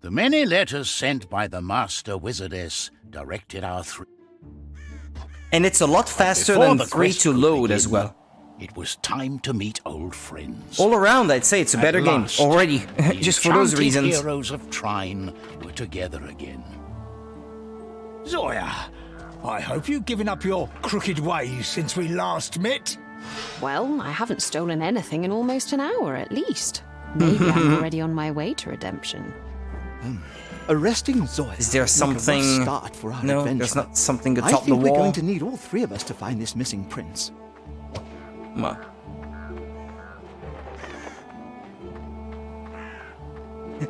The many letters sent by the Master Wizardess directed our three. And it's a lot faster Before than the 3 quest to could load begin, as well. It was time to meet old friends. All around, I'd say it's a At better game last, already, the just for those enchanted reasons. heroes of Trine were together again. Zoya, I hope you've given up your crooked ways since we last met. Well, I haven't stolen anything in almost an hour, at least. Maybe I'm already on my way to redemption. Arresting Zoya. Is there like a rough something? start for our No, adventure. there's not something I atop the think we're wall. going to need all 3 of us to find this missing prince. Well.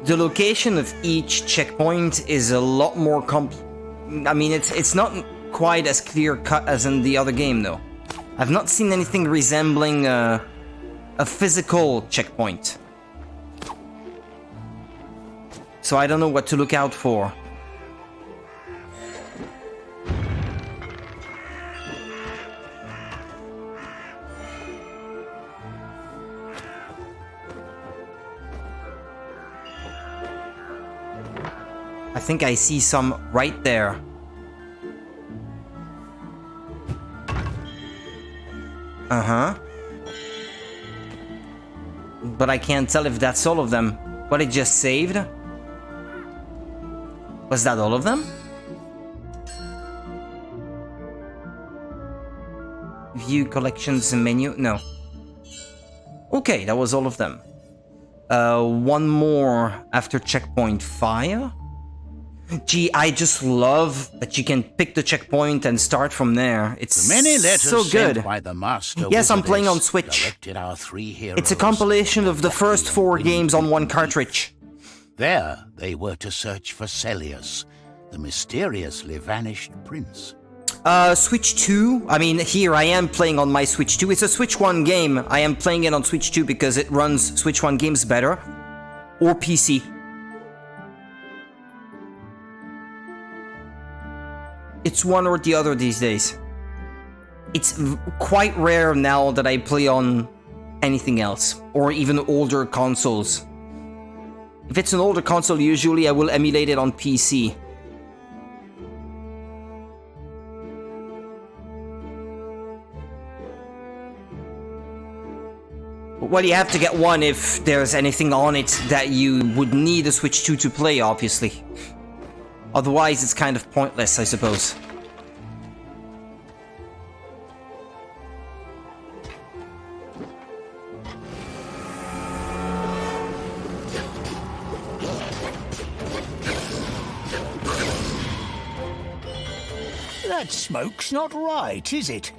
The location of each checkpoint is a lot more I mean, it's not quite as clear cut as in the other game, though. I've not seen anything resembling a physical checkpoint. So I don't know what to look out for. I think I see some right there. Uh-huh. But I can't tell if that's all of them. What it just saved? Was that all of them? View collections menu? No. Okay, that was all of them. One more after checkpoint 5. Gee, I just love that you can pick the checkpoint and start from there. It's The many letters so good. sent by the Master Yes, I'm playing on Wizardess Switch. directed our 3 heroes It's a compilation of the first 4 in games on one cartridge. There they were to search for Celius, the mysteriously vanished prince. Switch 2. I mean, here I am playing on my Switch 2. It's a Switch 1 game. I am playing it on Switch 2 because it runs Switch 1 games better. Or PC. It's one or the other these days. It's quite rare now that I play on anything else. Or even older consoles. If it's an older console, usually I will emulate it on PC. Well, you have to get one if there's anything on it that you would need a Switch 2 to play, obviously. Otherwise, it's kind of pointless, I suppose. That smoke's not right, is it?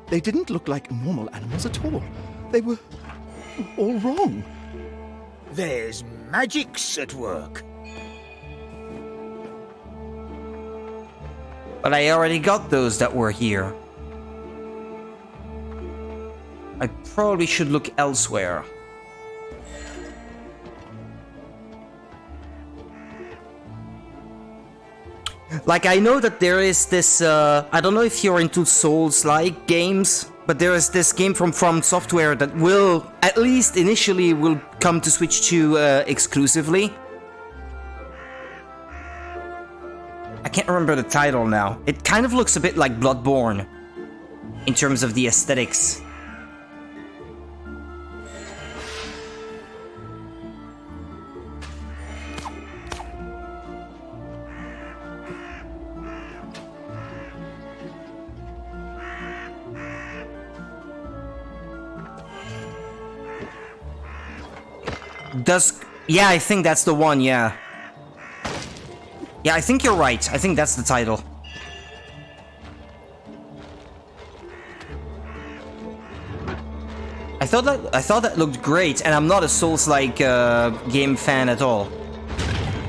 They didn't look like normal animals at all. They were all wrong. There's magics at work. But I already got those that were here. I probably should look elsewhere. Like, I know that there is this, I don't know if you're into Souls-like games, but there is this game from Software that will, at least initially, will come to Switch 2 exclusively. I can't remember the title now. It kind of looks a bit like Bloodborne in terms of the aesthetics. Yeah, I think that's the one, yeah. Yeah, I think you're right. I think that's the title. I thought that looked great, and I'm not a Souls-like game fan at all.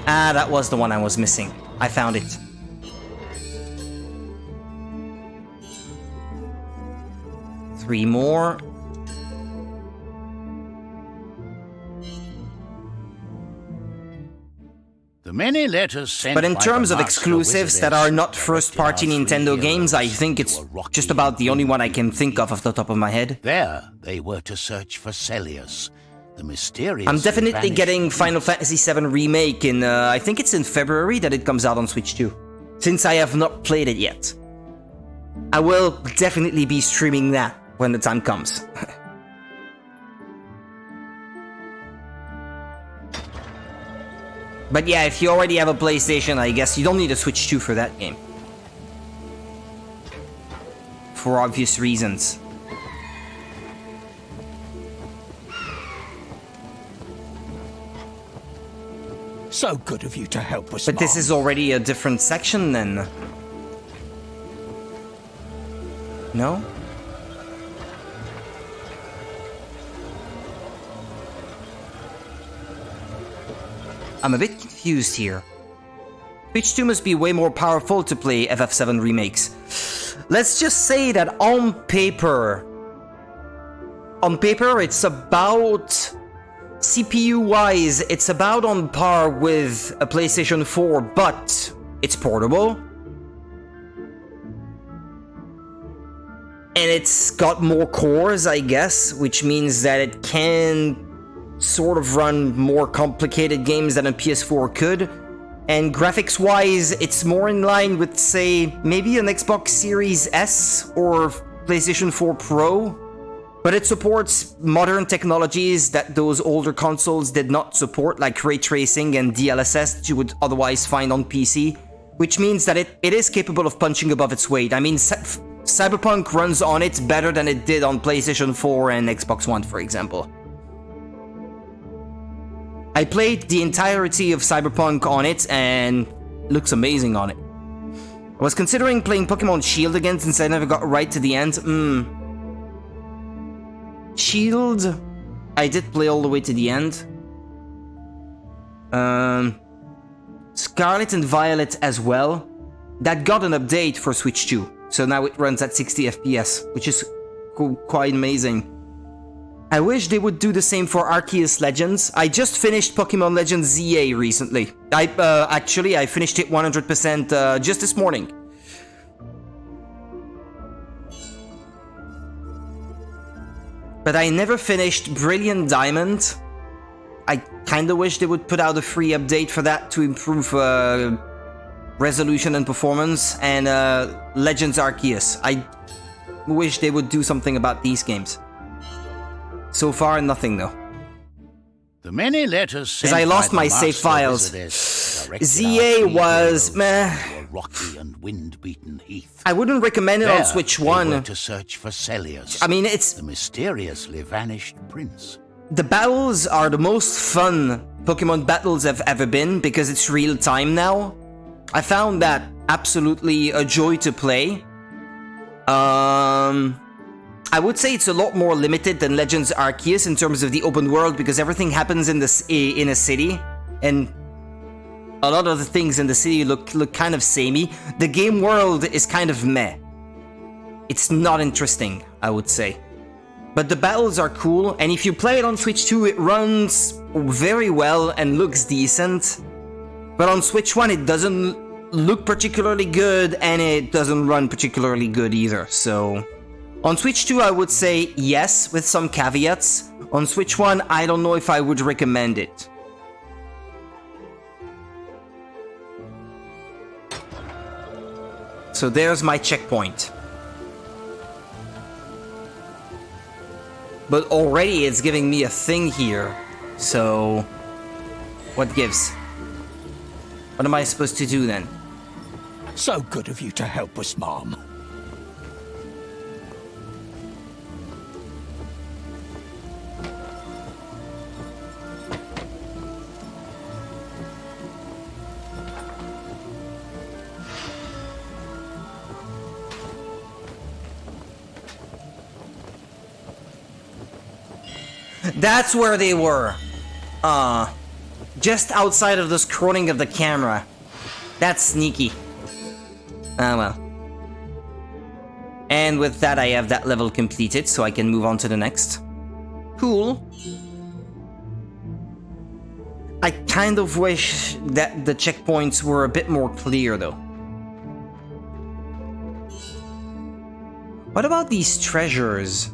Ah, that was the one I was missing. I found it. Three more. The many letters sent But in by terms the of Master exclusives that are not Wizardess first-party directed our Nintendo three games, I heroes think it's to a rocky just about the only one I can think of off the top of my head. There they were to search for Celius, the mysterious. I'm definitely getting Final Fantasy VII Remake in, I think it's in February that it comes out on Switch 2. Since I have not played it yet. I will definitely be streaming that when the time comes. But yeah, if you already have a PlayStation, I guess you don't need a Switch 2 for that game. For obvious reasons. So good of you to help us, But this Mom. is already a different section then. No? I'm a bit confused here. Switch 2 must be way more powerful to play FF7 remakes. Let's just say that on paper, it's about, CPU-wise, it's about on par with a PlayStation 4, but it's portable. And it's got more cores, I guess, which means that it can sort of run more complicated games than a PS4 could. And graphics-wise, it's more in line with, say, maybe an Xbox Series S or PlayStation 4 Pro. But it supports modern technologies that those older consoles did not support, like ray tracing and DLSS that you would otherwise find on PC. Which means that it is capable of punching above its weight. I mean, Cyberpunk runs on it better than it did on PlayStation 4 and Xbox One, for example. I played the entirety of Cyberpunk on it, and it looks amazing on it. I was considering playing Pokemon Shield again since I never got right to the end. Shield, I did play all the way to the end. Scarlet and Violet as well. That got an update for Switch 2. So now it runs at 60 FPS, which is quite amazing. I wish they would do the same for Arceus Legends. I just finished Pokemon Legends ZA recently. I finished it 100% just this morning. But I never finished Brilliant Diamond. I kinda wish they would put out a free update for that to improve resolution and performance. And Legends Arceus. I wish they would do something about these games. So far, nothing though. The many letters because I lost my save files. ZA was meh. Rocky and wind-beaten heath. I wouldn't recommend it on Switch 1. To search for Celius. I mean, it's the mysteriously vanished prince. The battles are the most fun Pokemon battles have ever been because it's real time now. I found that absolutely a joy to play. I would say it's a lot more limited than Legends Arceus in terms of the open world because everything happens in a city, and a lot of the things in the city look kind of samey. The game world is kind of meh. It's not interesting, I would say. But the battles are cool, and if you play it on Switch 2, it runs very well and looks decent. But on Switch 1, it doesn't look particularly good, and it doesn't run particularly good either, so... On Switch 2, I would say yes, with some caveats. On Switch 1, I don't know if I would recommend it. So there's my checkpoint. But already it's giving me a thing here. So... what gives? What am I supposed to do then? So good of you to help us, Mom. That's where they were. Just outside of the scrolling of the camera. That's sneaky. Ah, well. And with that, I have that level completed, so I can move on to the next. Cool. I kind of wish that the checkpoints were a bit more clear, though. What about these treasures?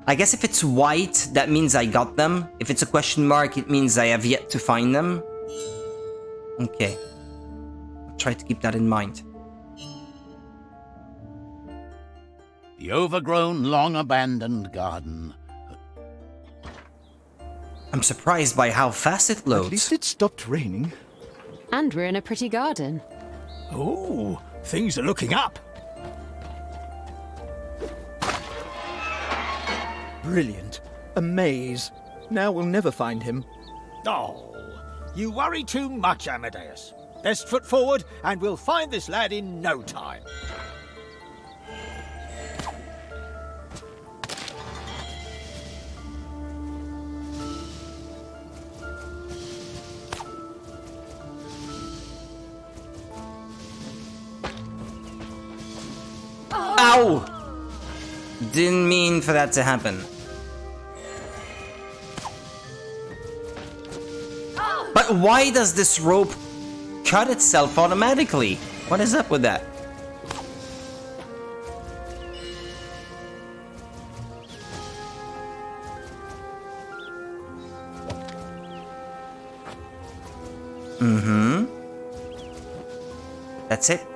I guess if it's white, that means I got them. If it's a question mark, it means I have yet to find them. Okay. I'll try to keep that in mind. The overgrown, long-abandoned garden. I'm surprised by how fast it loads. At least it stopped raining. And we're in a pretty garden. Oh, things are looking up. Brilliant. A maze. Now we'll never find him. Oh, you worry too much, Amadeus. Best foot forward, and we'll find this lad in no time. Ow! Didn't mean for that to happen. But why does this rope cut itself automatically? What is up with that? Mm-hmm. That's it.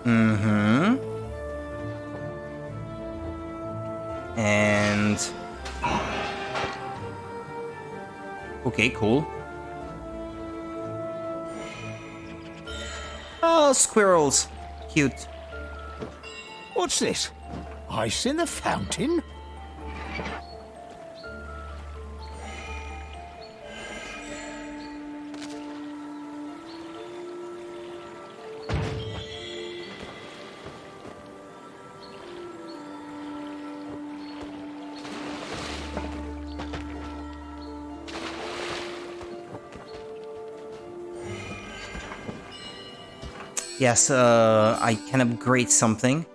Mm-hmm. And... okay, cool. Oh, squirrels. Cute. What's this? Ice in the fountain? Yes, I can upgrade something.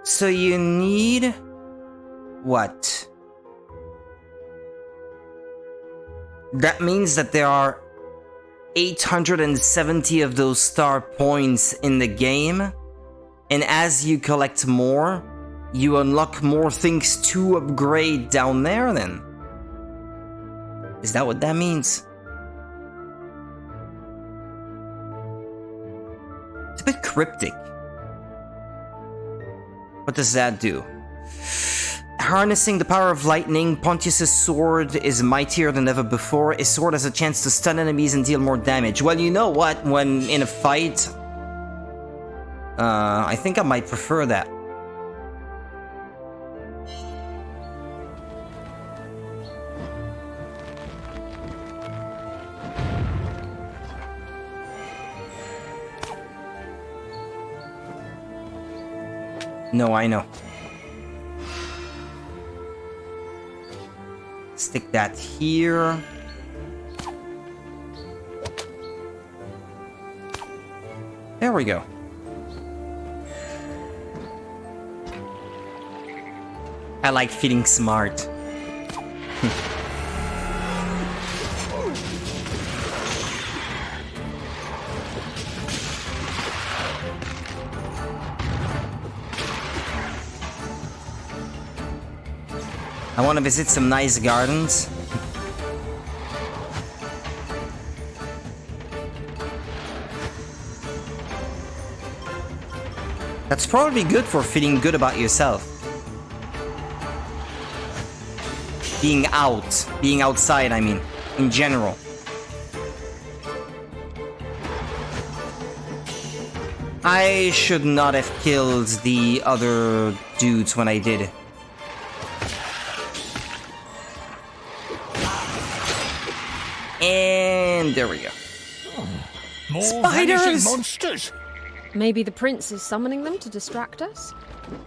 So you need... what? That means that there are 870 of those star points in the game, and as you collect more, you unlock more things to upgrade down there, then? Is that what that means? It's a bit cryptic. What does that do? Harnessing the power of lightning, Pontius's sword is mightier than ever before. His sword has a chance to stun enemies and deal more damage. Well, you know what? When in a fight... I think I might prefer that. No, I know. Stick that here. There we go. I like feeling smart. I want to visit some nice gardens. That's probably good for feeling good about yourself. Being outside, I mean, in general. I should not have killed the other dudes when I did. And there we go. More Spiders! vanishing monsters! Maybe the prince is summoning them to distract us?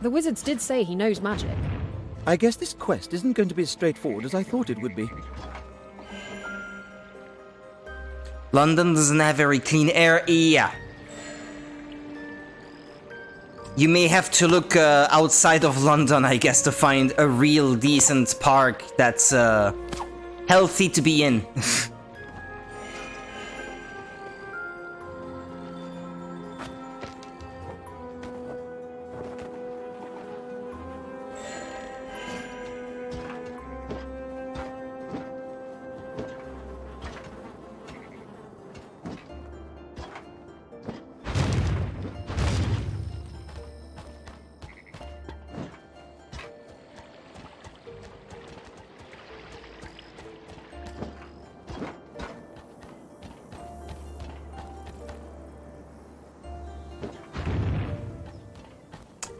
The wizards did say he knows magic. I guess this quest isn't going to be as straightforward as I thought it would be. London doesn't have very clean air. Yeah. You may have to look outside of London, I guess, to find a real decent park that's healthy to be in.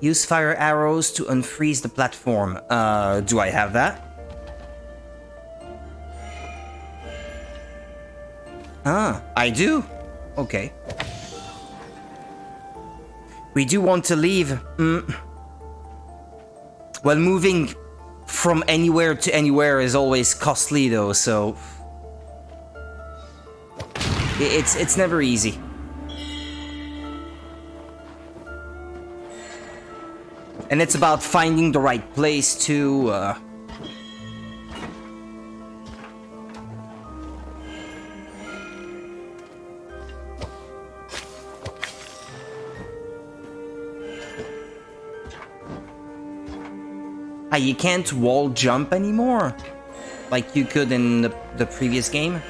Use fire arrows to unfreeze the platform. Do I have that? Ah, I do. Okay. We do want to leave. Well, moving from anywhere to anywhere is always costly, though, so... It's never easy. And it's about finding the right place to... you can't wall jump anymore? like you could in the previous game.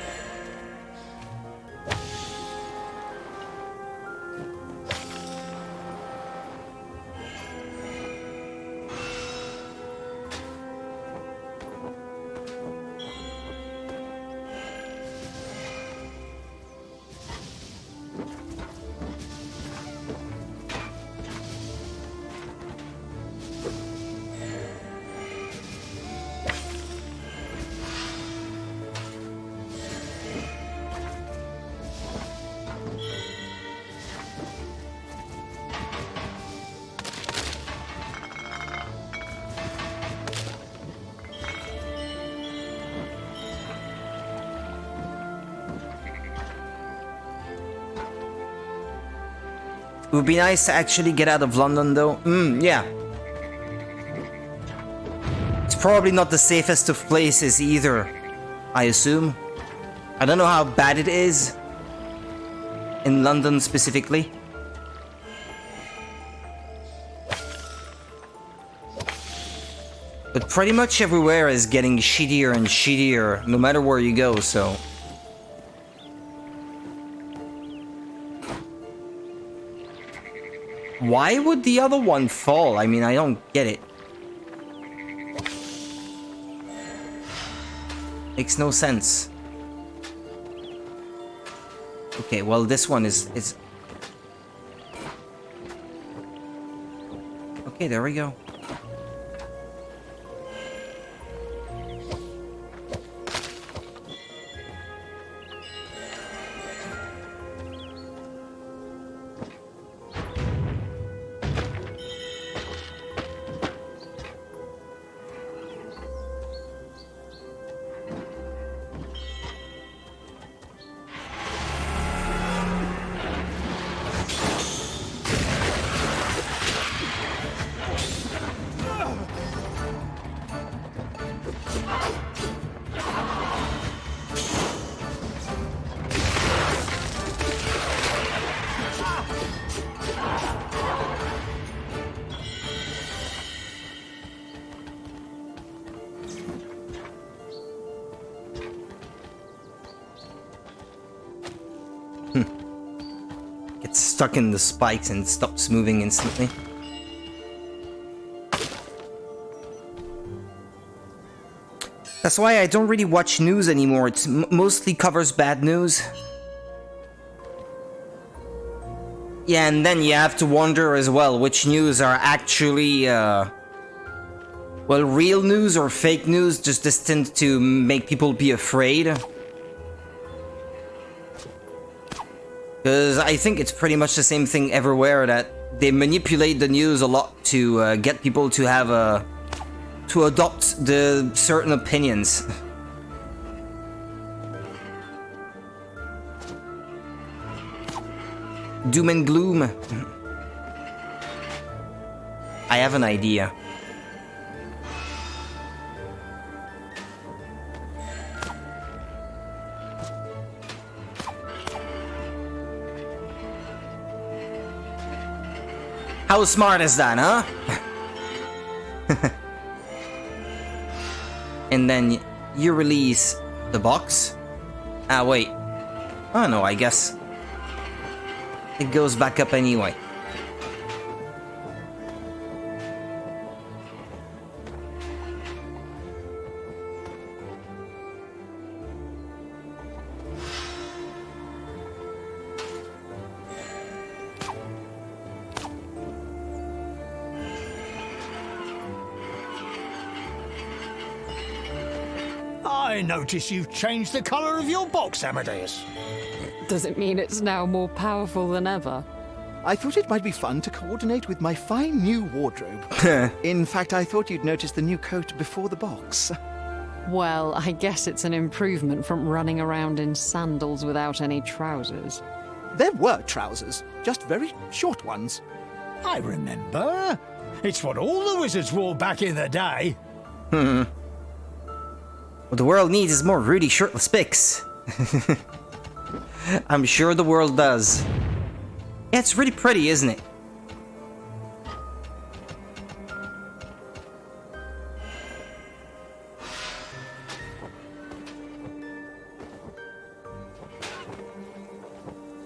It would be nice to actually get out of London, though. Yeah. It's probably not the safest of places either, I assume. I don't know how bad it is in London specifically. But pretty much everywhere is getting shittier and shittier, no matter where you go, so... Why would the other one fall? I mean, I don't get it. Makes no sense. Okay, well, this one is... Okay, there we go. Gets stuck in the spikes and stops moving instantly. That's why I don't really watch news anymore. It mostly covers bad news. Yeah, and then you have to wonder as well which news are actually, well, real news or fake news, just destined to make people be afraid. Because I think it's pretty much the same thing everywhere, that they manipulate the news a lot to get people to have to adopt the certain opinions. Doom and gloom. I have an idea. How smart is that, huh? And then you release the box. Ah, wait. Oh no, I guess it goes back up anyway. I notice you've changed the colour of your box, Amadeus. Does it mean it's now more powerful than ever? I thought it might be fun to coordinate with my fine new wardrobe. In fact, I thought you'd notice the new coat before the box. Well, I guess it's an improvement from running around in sandals without any trousers. There were trousers, just very short ones. I remember. It's what all the wizards wore back in the day. What the world needs is more Rudy shirtless pics. I'm sure the world does. Yeah, it's really pretty, isn't it?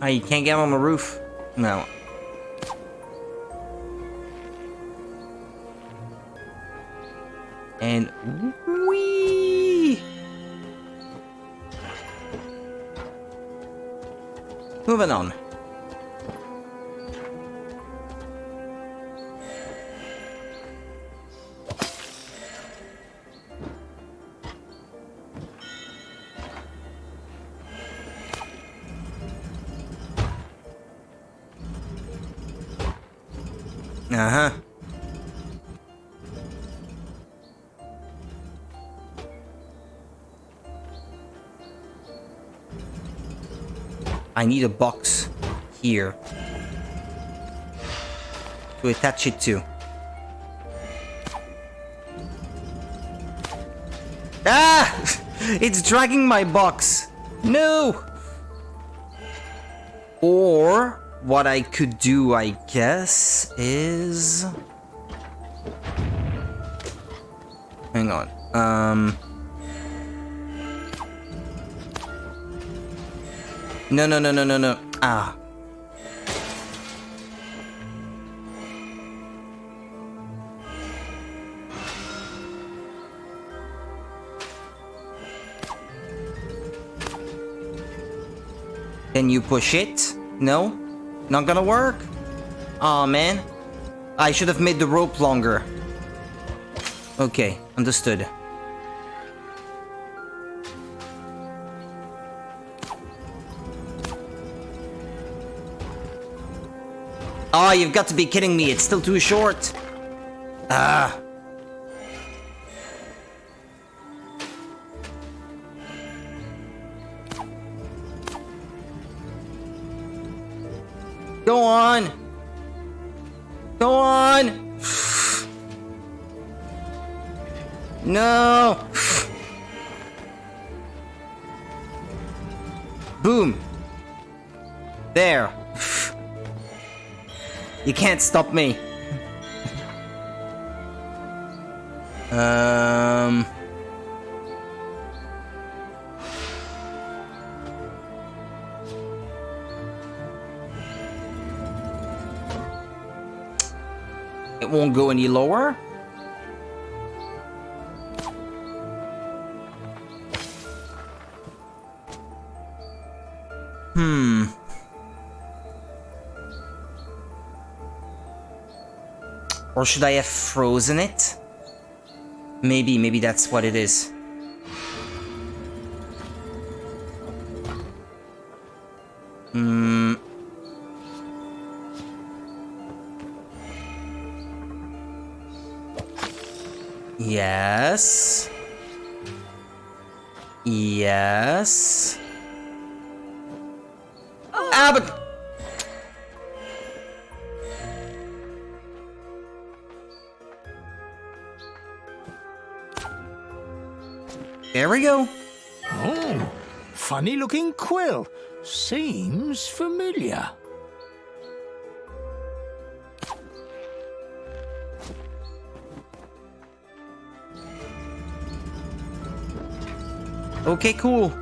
You can't get on the roof? No. And whee! Moving on. Uh-huh. I need a box here to attach it to. Ah! It's dragging my box. No! Or what I could do, I guess, is... Hang on. No. Ah. Can you push it? No? Not gonna work? Aw, man. I should have made the rope longer. Okay, understood. Oh, you've got to be kidding me. It's still too short. Ah. Go on. Go on. No. Boom. There. You can't stop me. It won't go any lower. Or should I have frozen it? Maybe that's what it is. Yes. Yes. Ah, but... There we go. Oh, funny looking quill. Seems familiar. Okay, cool.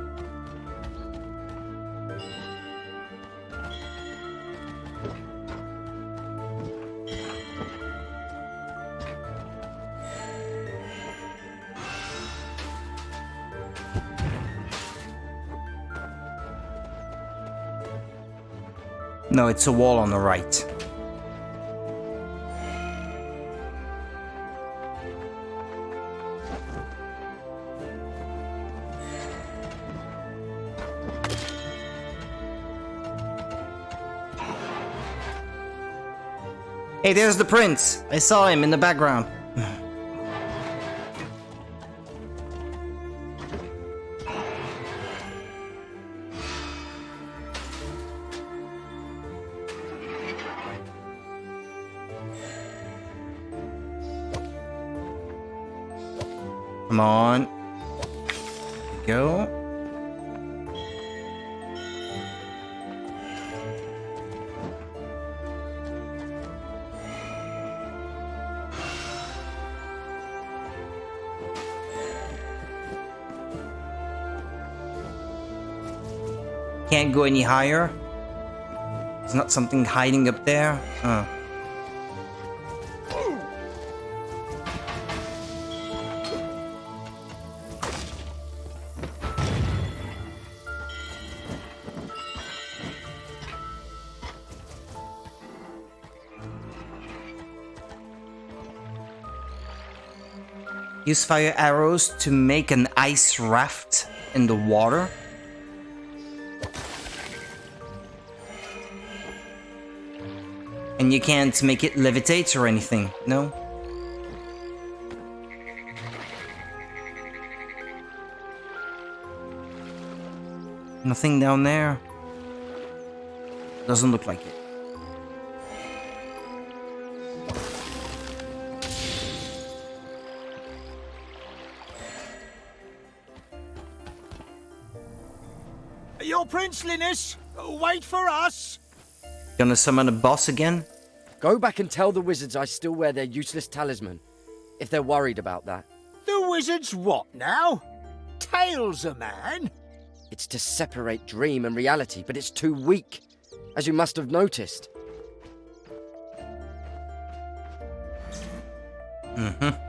No, it's a wall on the right. Hey, there's the prince. I saw him in the background. Come on. Go. Can't go any higher. There's not something hiding up there? Use fire arrows to make an ice raft in the water. And you can't make it levitate or anything, no? Nothing down there? Doesn't look like it. Your princeliness, wait for us. Gonna summon a boss again? Go back and tell the wizards I still wear their useless talisman, if they're worried about that. The wizard's what now? Tails a man? It's to separate dream and reality, but it's too weak, as you must have noticed. Mm-hmm.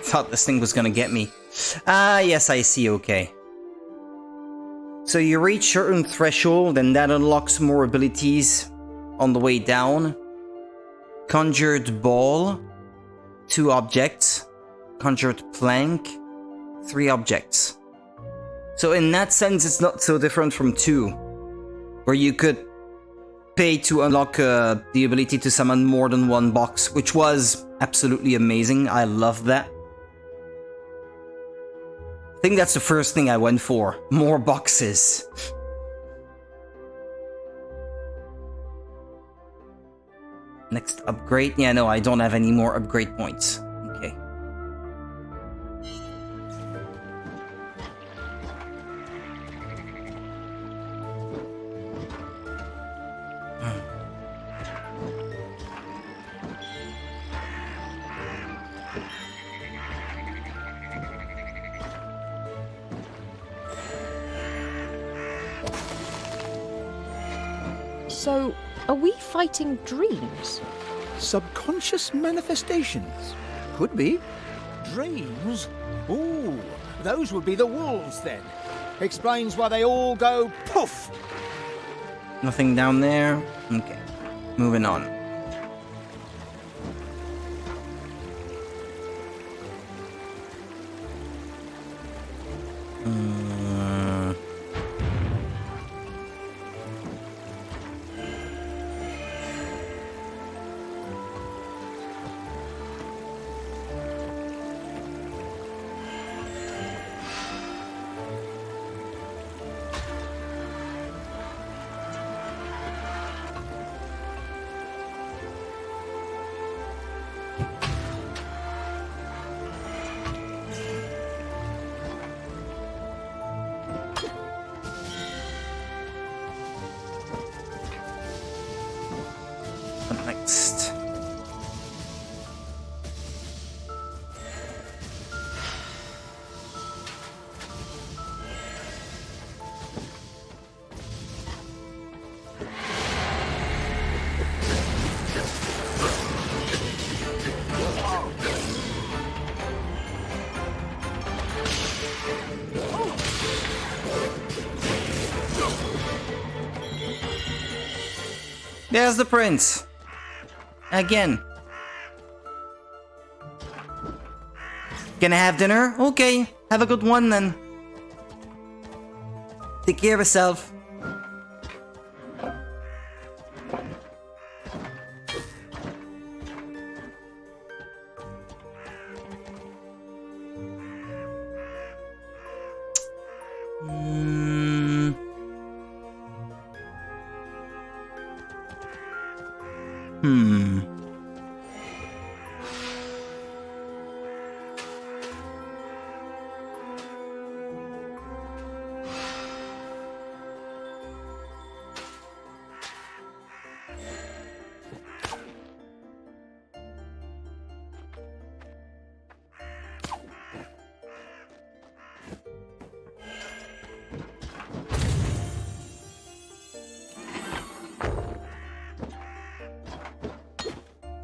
Thought this thing was gonna get me. Ah, yes, I see, okay. So you reach certain threshold and that unlocks more abilities on the way down. Conjured ball, 2 objects. Conjured plank, 3 objects. So in that sense, it's not so different from 2, where you could pay to unlock the ability to summon more than 1 box, which was absolutely amazing. I love that. I think that's the first thing I went for. More boxes. Next upgrade. Yeah, no, I don't have any more upgrade points. Okay. So, are we fighting dreams? Subconscious manifestations. Could be. Dreams? Ooh, those would be the wolves then. Explains why they all go poof. Nothing down there. Okay. Moving on. Next. There's the prince. Again. Gonna have dinner? Okay, have a good one then. Take care of yourself.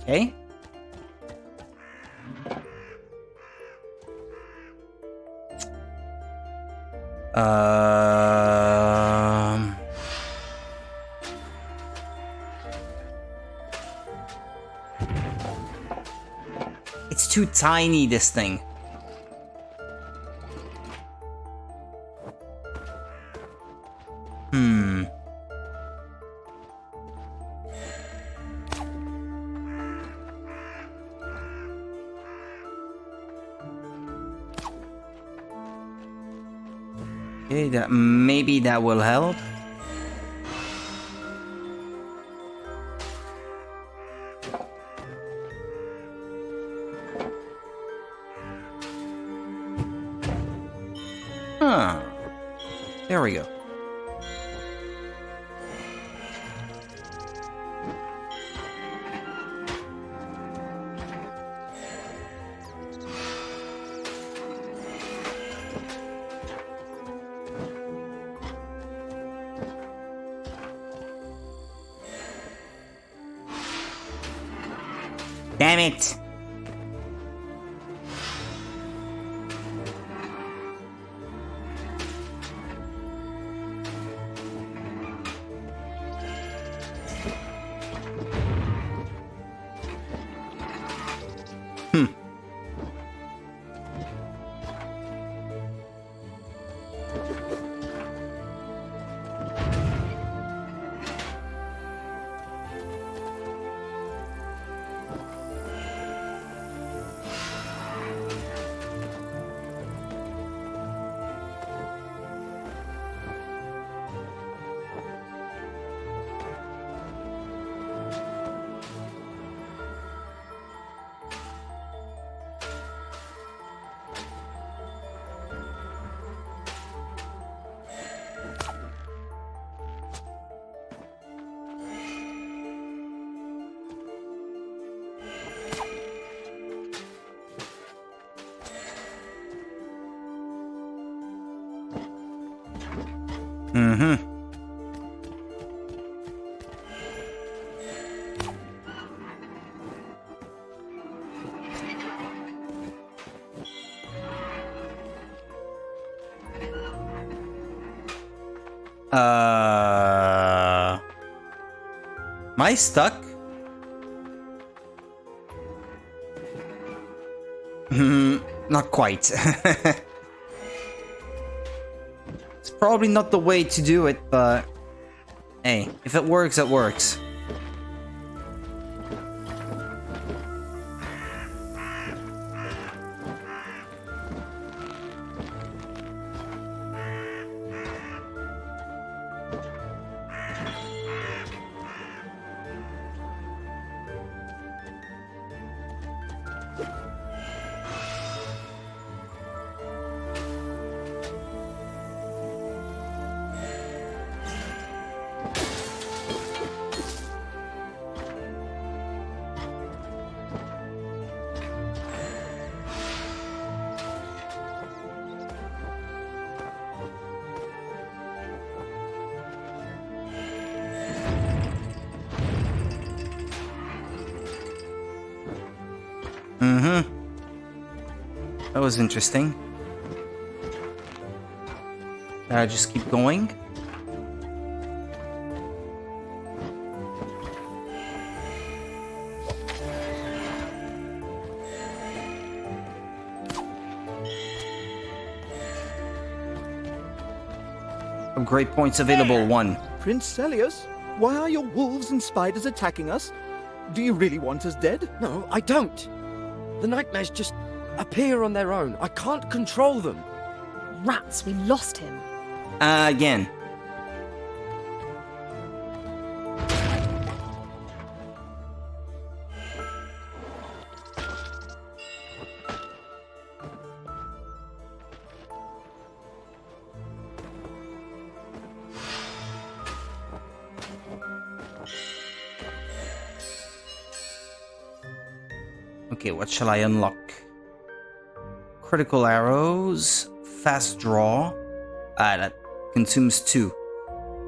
Okay. Um... It's too tiny, this thing. Okay, maybe that will help. Huh. There we go. Damn it! Mm-hmm. Am I stuck? Not quite. It's probably not the way to do it, but hey, if it works, it works. That was interesting. Just keep going. Great points available, 1. Prince Celius, why are your wolves and spiders attacking us? Do you really want us dead? No, I don't. The nightmares just appear on their own. I can't control them. Rats, we lost him. Again. Okay, what shall I unlock? Critical arrows, fast draw. That consumes 2.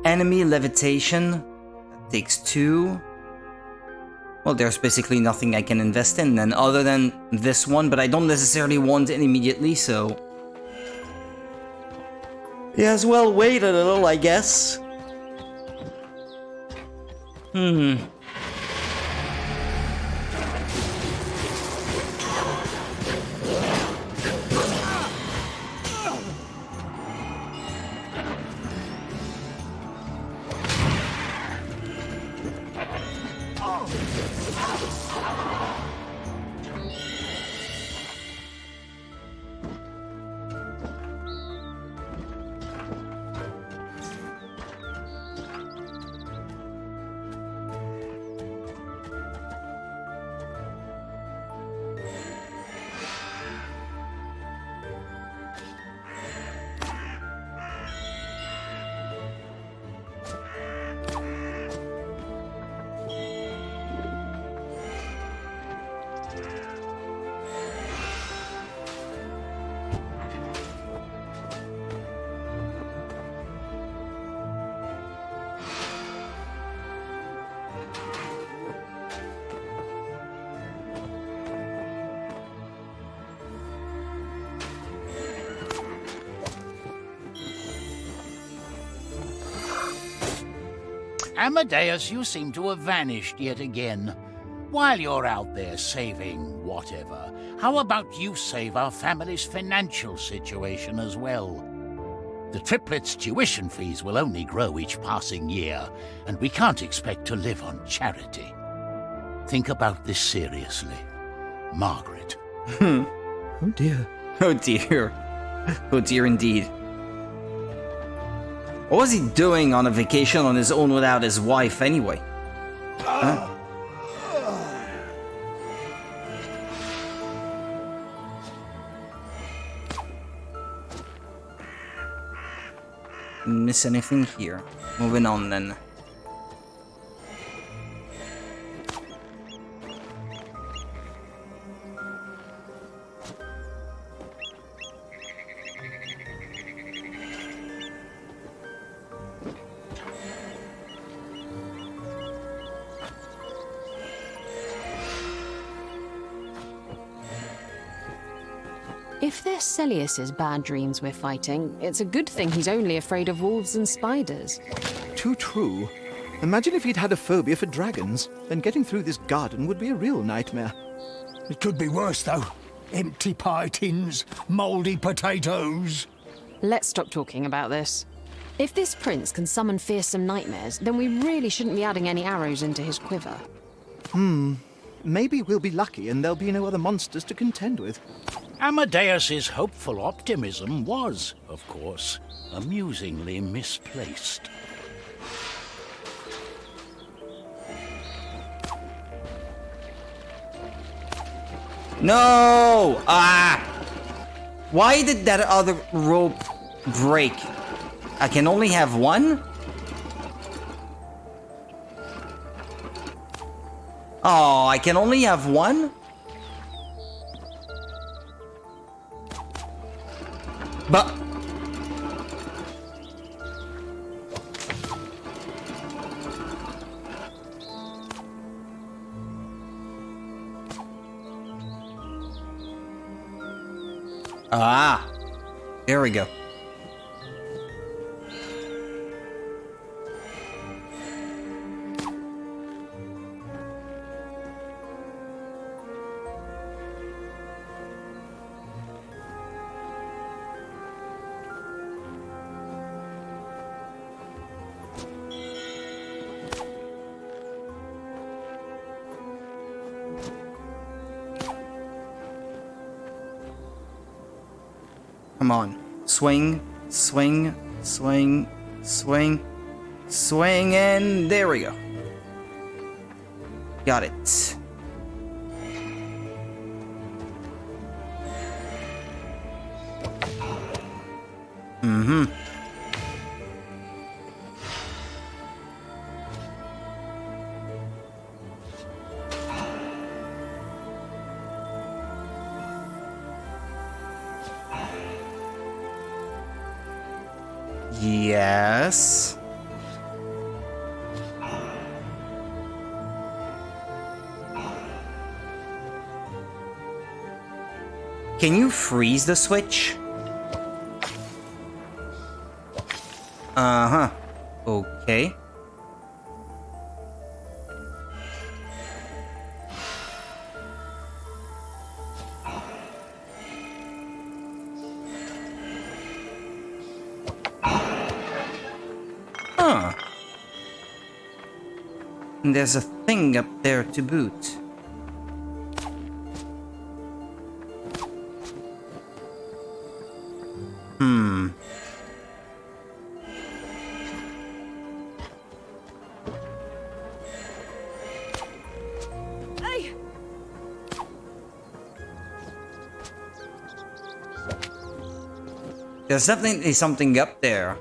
Enemy levitation, that takes 2. Well, there's basically nothing I can invest in then, other than this one, but I don't necessarily want it immediately, so... Yeah, as well wait a little, I guess. Amadeus, you seem to have vanished yet again. While you're out there saving whatever, how about you save our family's financial situation as well? The triplets' tuition fees will only grow each passing year, and we can't expect to live on charity. Think about this seriously, Margaret. Oh dear. Oh dear. Oh dear indeed. What was he doing on a vacation on his own without his wife anyway? Huh? Miss anything here? Moving on then. If they're Celius's bad dreams we're fighting, it's a good thing he's only afraid of wolves and spiders. Too true. Imagine if he'd had a phobia for dragons. Then getting through this garden would be a real nightmare. It could be worse, though. Empty pie tins, mouldy potatoes. Let's stop talking about this. If this prince can summon fearsome nightmares, then we really shouldn't be adding any arrows into his quiver. Maybe we'll be lucky and there'll be no other monsters to contend with. Amadeus's hopeful optimism was, of course, amusingly misplaced. No! Ah! Why did that other rope break? I can only have one? Oh, I can only have one? But... Ah! There we go. Come on. Swing, swing, swing, swing, swing, and there we go. Got it. Yes. Can you freeze the switch? Uh-huh. Okay. Huh. And there's a thing up there to boot. There's definitely something up there.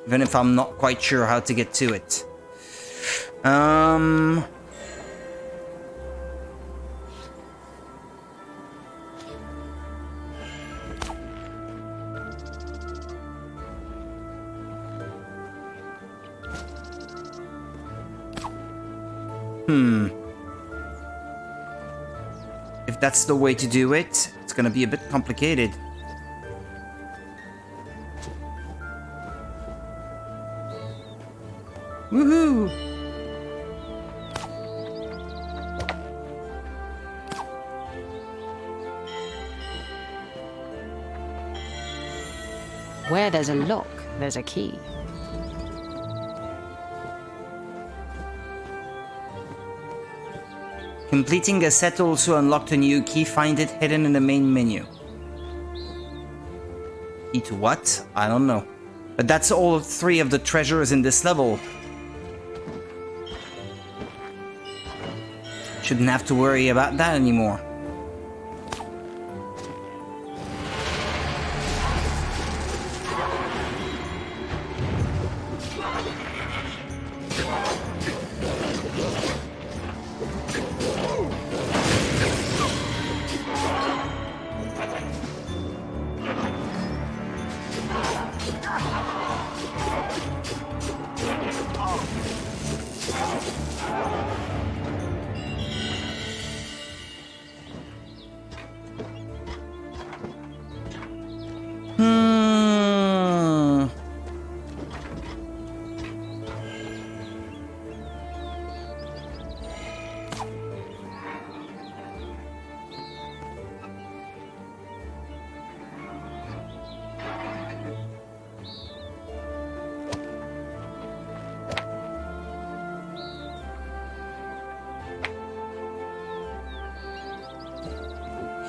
Even if I'm not quite sure how to get to it. If that's the way to do it, it's gonna be a bit complicated. Woohoo! Where there's a lock, there's a key. Completing a set also unlocked a new key. Find it hidden in the main menu. Key to what? I don't know. But that's all 3 of the treasures in this level. Shouldn't have to worry about that anymore.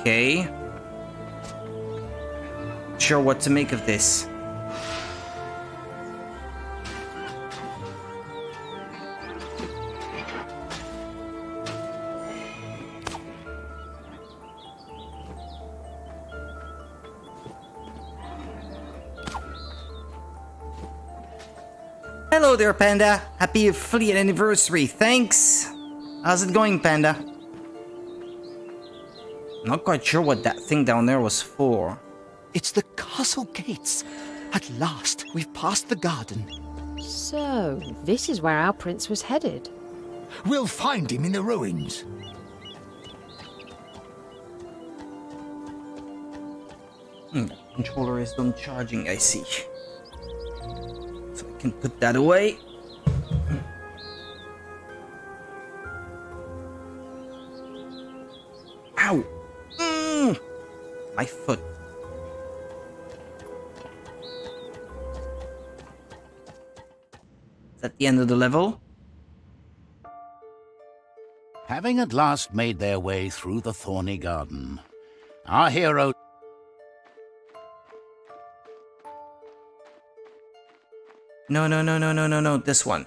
Okay. Sure what to make of this. Hello there, Panda. Happy affiliate anniversary. Thanks. How's it going, Panda? Not quite sure what that thing down there was for. It's the castle gates. At last, we've passed the garden. So, this is where our prince was headed. We'll find him in the ruins. The controller is done charging, I see. So I can put that away. Ow! My foot. Is that the end of the level? Having at last made their way through the thorny garden, our hero... No, this one.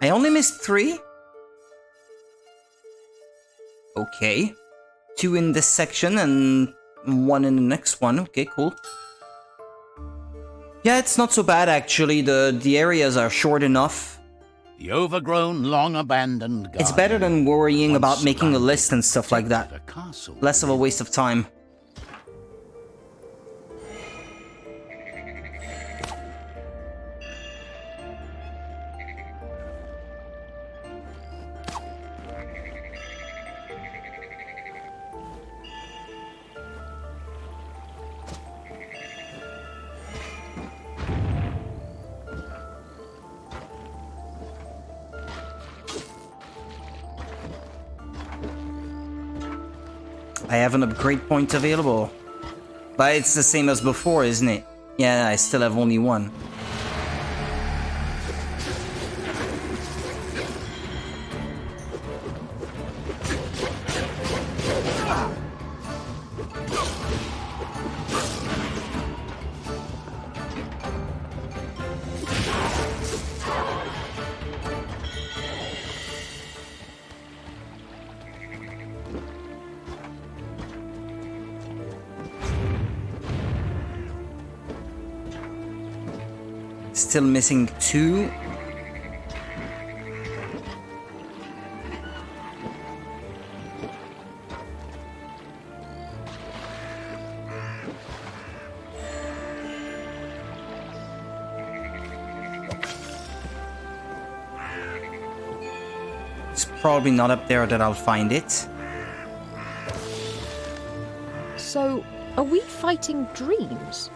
I only missed 3? Okay. 2 in this section and 1 in the next one. Okay, cool. Yeah, it's not so bad actually. The areas are short enough. The overgrown, long-abandoned garden. It's better than worrying once about making a surrounded list and stuff like that. a castle. Less of a waste of time. I have an upgrade point available. But it's the same as before, isn't it? Yeah, I still have only one. Still missing 2. It's probably not up there that I'll find it. So, are we fighting dreams?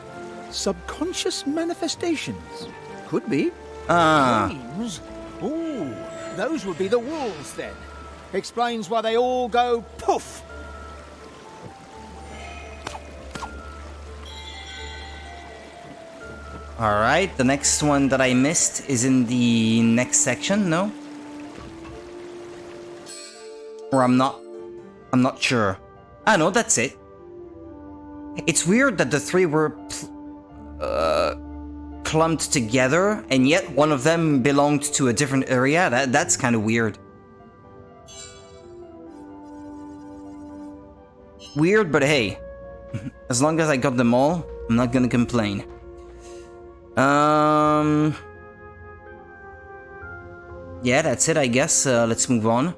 Subconscious manifestations. Could be. Dreams? Ooh, those would be the wolves then. Explains why they all go poof. Alright, the next one that I missed is in the next section, no? Or I'm not sure. Ah no, that's it. It's weird that the 3 were clumped together, and yet one of them belonged to a different area. That's kind of weird. Weird, but hey. As long as I got them all, I'm not gonna complain. Yeah, that's it, I guess. Let's move on.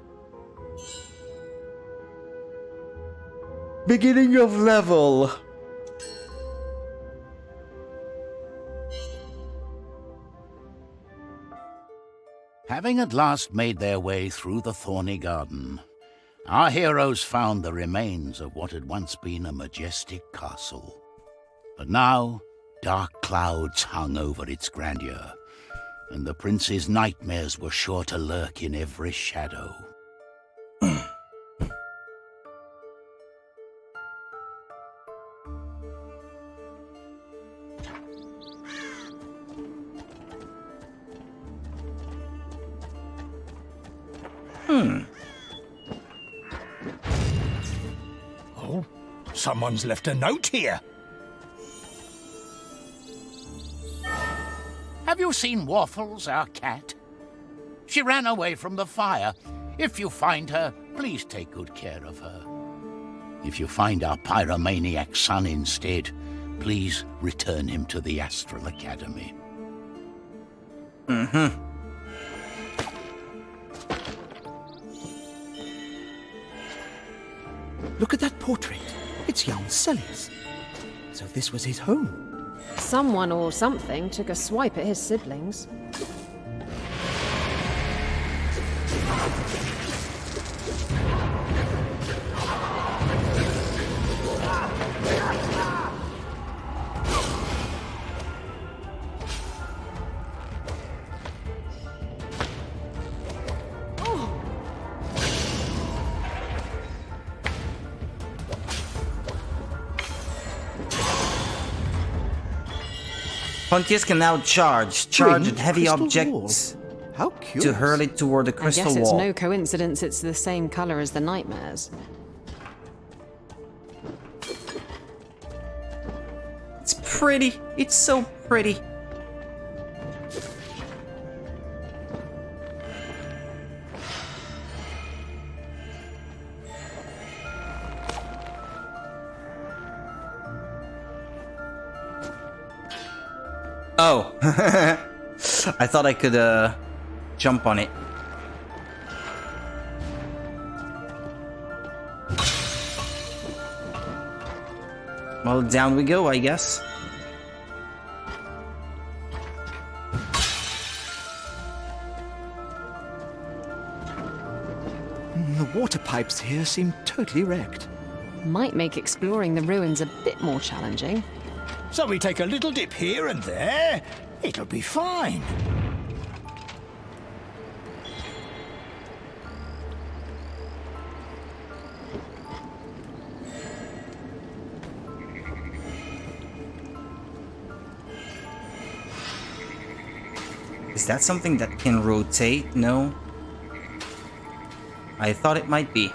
Beginning of level. Having at last made their way through the thorny garden, our heroes found the remains of what had once been a majestic castle. But now, dark clouds hung over its grandeur, and the prince's nightmares were sure to lurk in every shadow. Oh, someone's left a note here. Have you seen Waffles, our cat? She ran away from the fire. If you find her, please take good care of her. If you find our pyromaniac son instead, please return him to the Astral Academy. Look at that portrait. It's young Celius. So this was his home. Someone or something took a swipe at his siblings. Pontius can now charge at heavy crystal objects wall. How curious. to hurl it toward the I crystal guess it's wall. no coincidence it's the same color as the nightmares. It's pretty. It's so pretty. Oh. I thought I could jump on it. Well, down we go, I guess. The water pipes here seem totally wrecked. Might make exploring the ruins a bit more challenging. So we take a little dip here and there. It'll be fine. Is that something that can rotate? No. I thought it might be.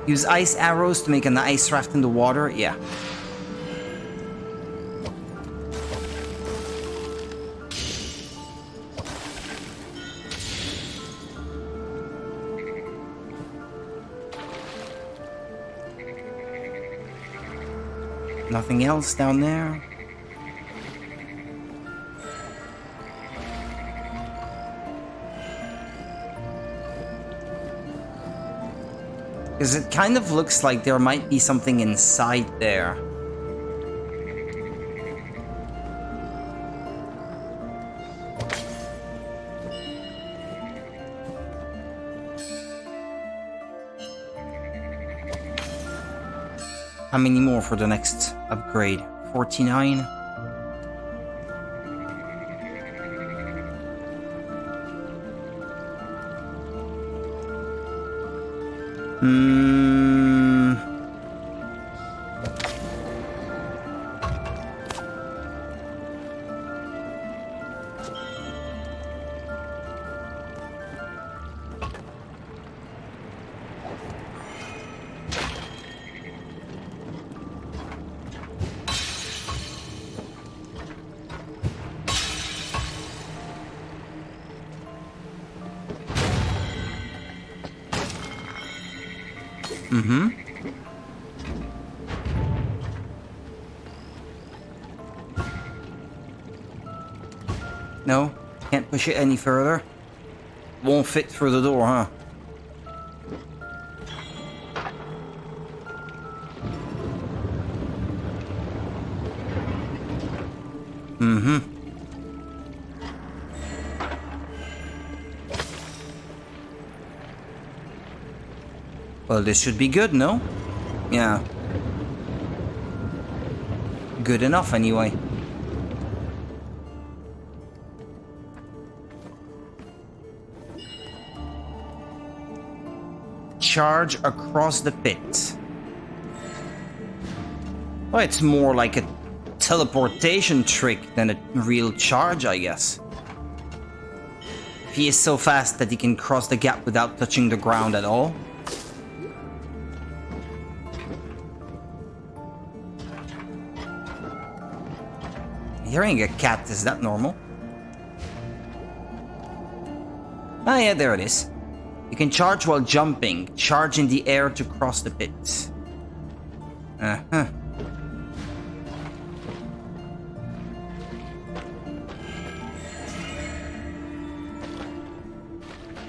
Use ice arrows to make an ice raft in the water? Yeah. Nothing else down there? Because it kind of looks like there might be something inside there. How many more for the next upgrade? 49? No, can't push it any further. Won't fit through the door, huh? Well, this should be good, no? Yeah. Good enough, anyway. Charge across the pit. Well, it's more like a teleportation trick than a real charge, I guess. If he is so fast that he can cross the gap without touching the ground at all. Hearing a cat, is that normal? Ah, yeah, there it is. You can charge while jumping. Charge in the air to cross the pit. Uh-huh.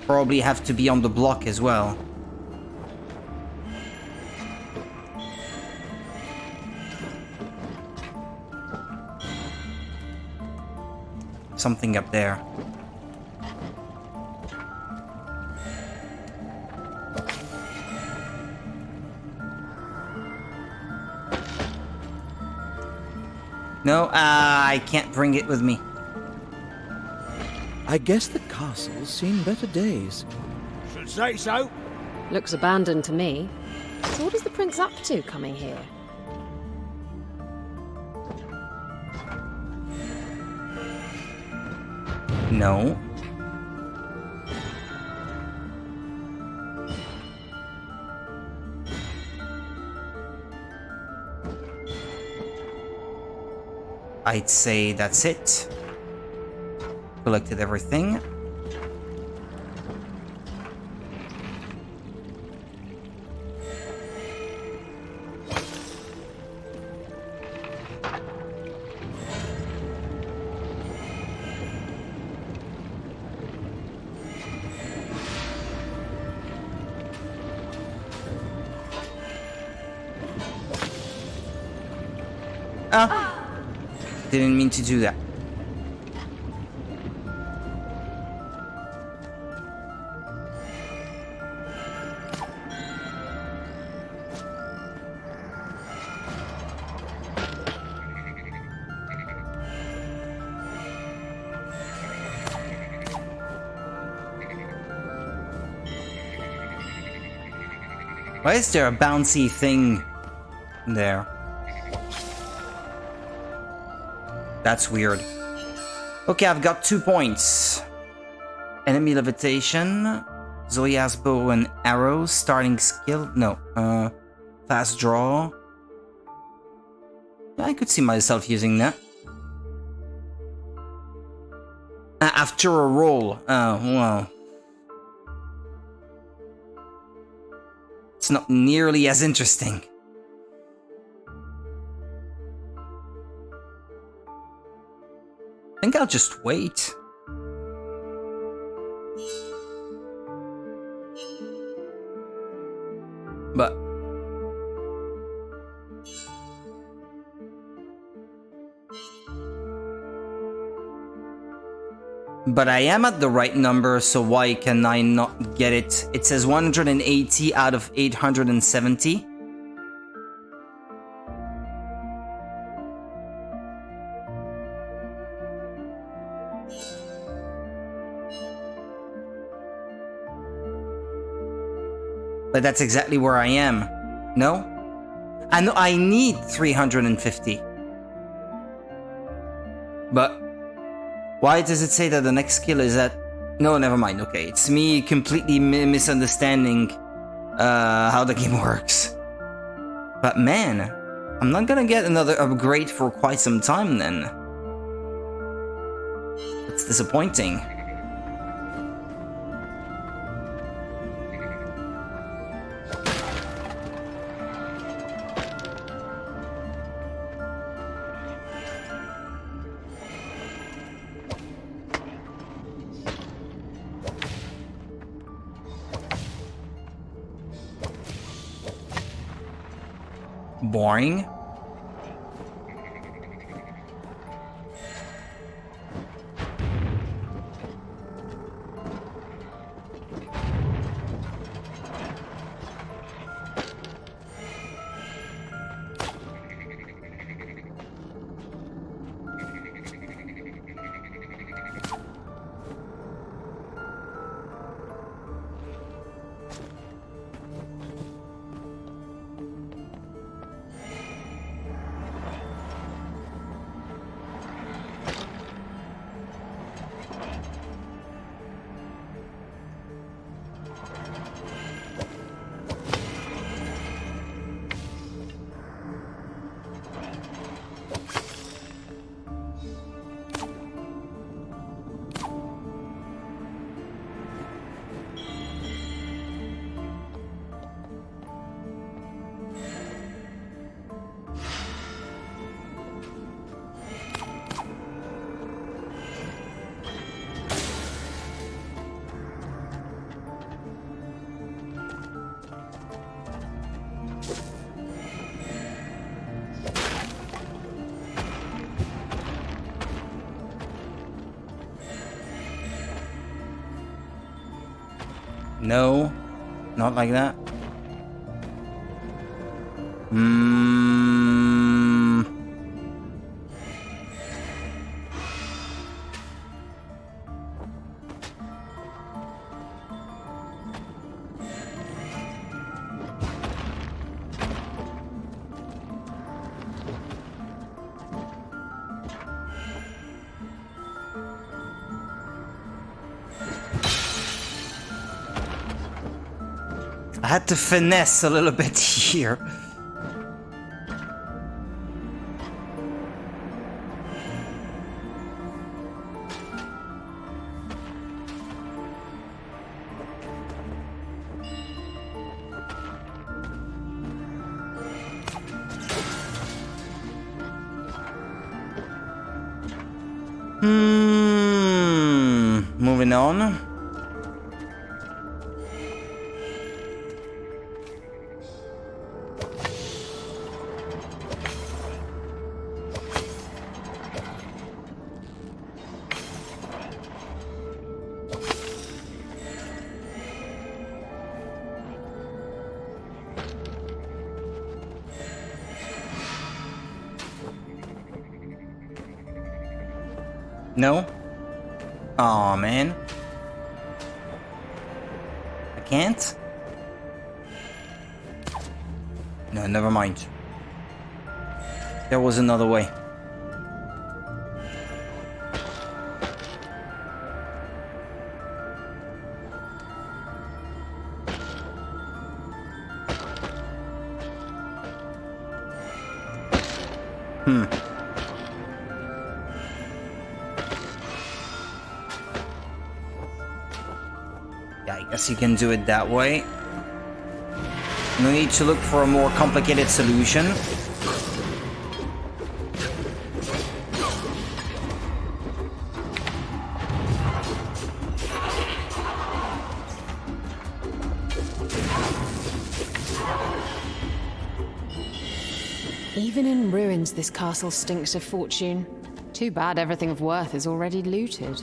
Probably have to be on the block as well. Something up there. No, I can't bring it with me. I guess the castle's seen better days. Should say so. Looks abandoned to me. So what is the prince up to coming here? No. I'd say that's it. Collected everything. Didn't mean to do that. Why is there a bouncy thing there? That's weird. Okay, I've got 2 points. Enemy levitation, Zoya's bow and arrows, starting skill. No, fast draw. I could see myself using that. After a roll. Well. It's not nearly as interesting. I think I'll just wait. But I am at the right number, so why can I not get it? It says 180 out of 870. But that's exactly where I am. No? And I need 350. But why does it say that the next skill is at... No, never mind. Okay, it's me completely misunderstanding how the game works. But man, I'm not gonna get another upgrade for quite some time then. It's disappointing. Boring. No, not like that. I had to finesse a little bit here. Moving on. No? Aw, man. I can't? No, never mind. There was another way. Yeah, I guess you can do it that way. No need to look for a more complicated solution. Even in ruins, this castle stinks of fortune. Too bad everything of worth is already looted.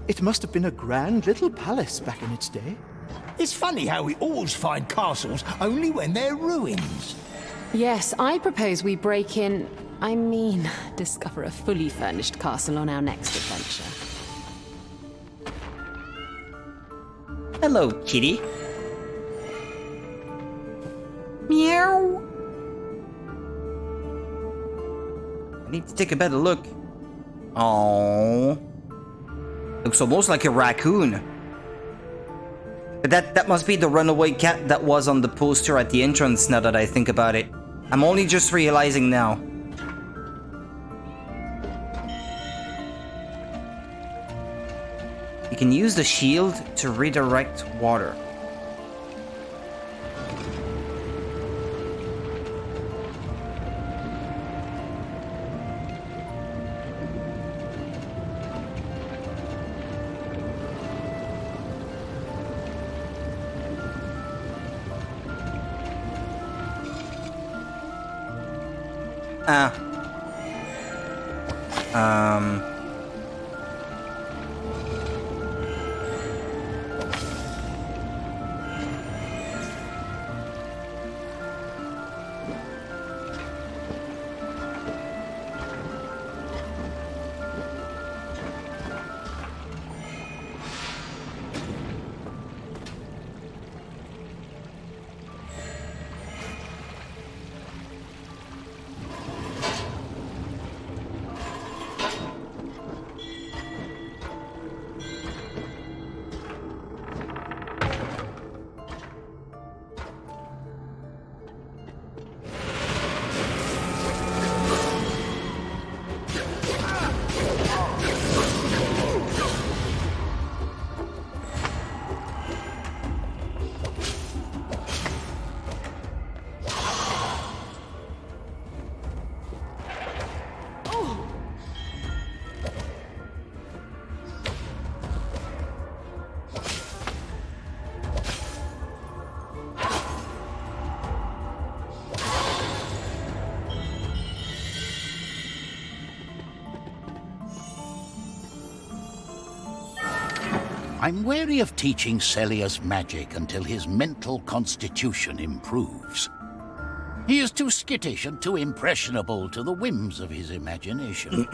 It must have been a grand little palace back in its day. It's funny how we always find castles only when they're ruins. Yes, I propose we break in... discover a fully furnished castle on our next adventure. Hello, kitty. Meow. I need to take a better look. Oh, looks almost like a raccoon. But that must be the runaway cat that was on the poster at the entrance, now that I think about it. I'm only just realizing now. You can use the shield to redirect water. I'm wary of teaching Celius magic until his mental constitution improves. He is too skittish and too impressionable to the whims of his imagination.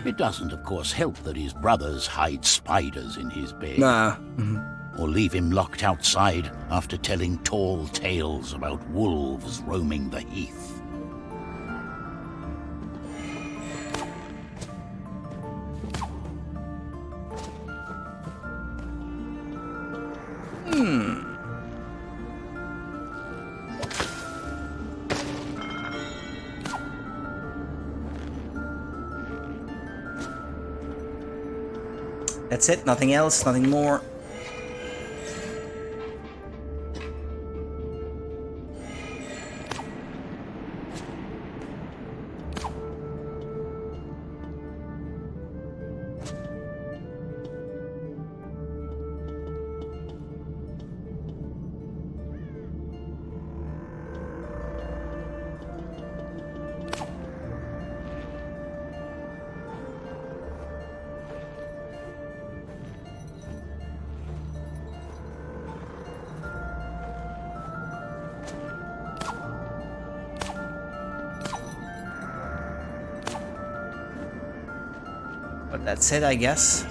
It doesn't, of course, help that his brothers hide spiders in his bed. Or leave him locked outside after telling tall tales about wolves roaming the heath. That's it, nothing else, nothing more. But that's it, I guess.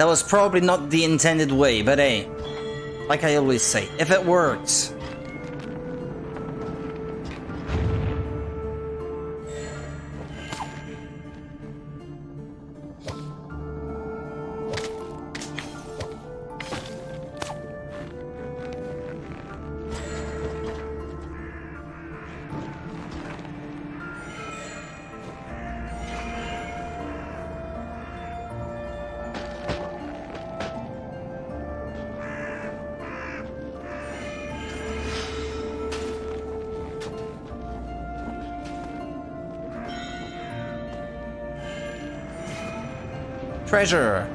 That was probably not the intended way, but hey, like I always say, if it works. Treasure.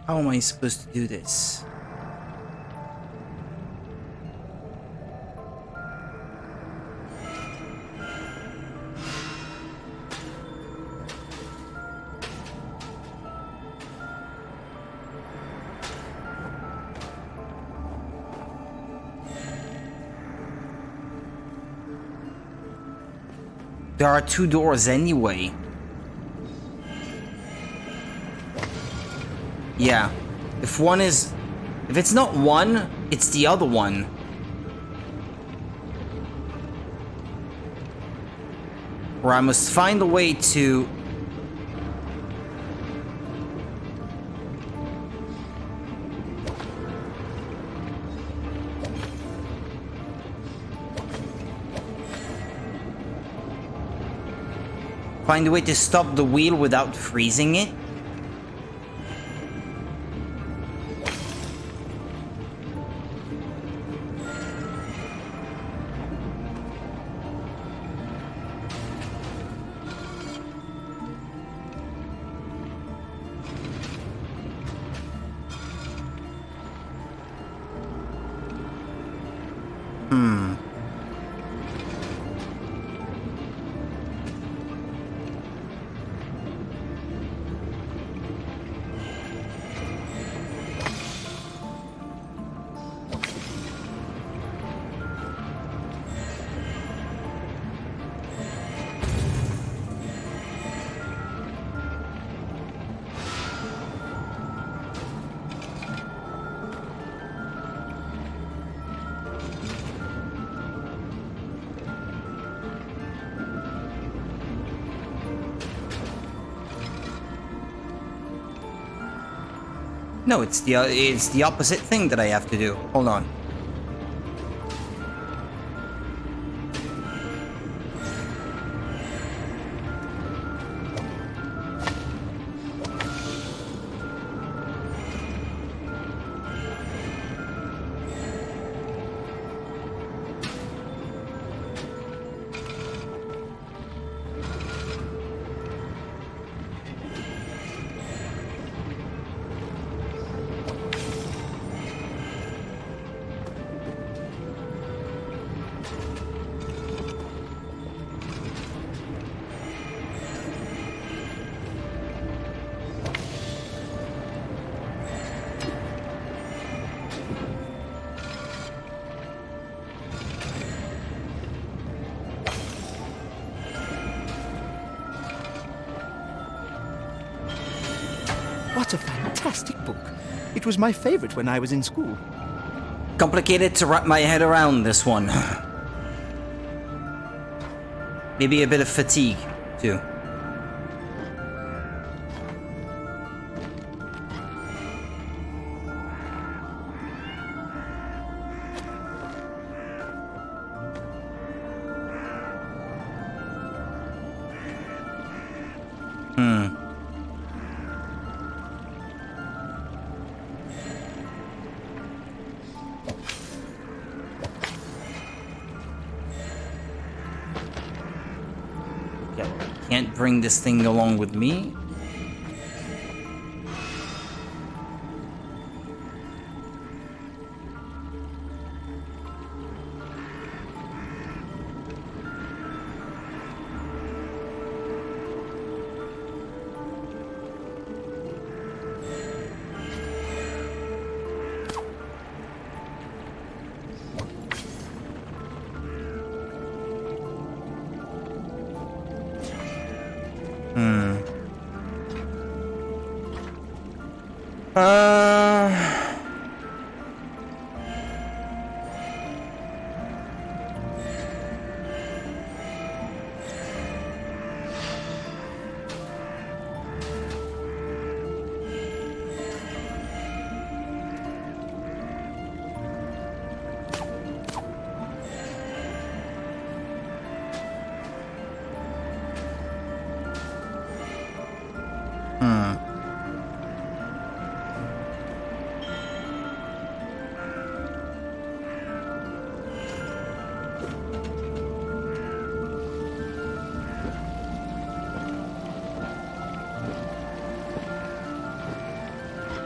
How am I supposed to do this? There are 2 doors anyway. Yeah. If it's not one, it's the other one. Or I must find a way to... Find a way to stop the wheel without freezing it. No, it's the opposite thing that I have to do. Hold on. What a fantastic book. It was my favorite when I was in school. Complicated to wrap my head around this one. Maybe a bit of fatigue, too. Okay, can't bring this thing along with me.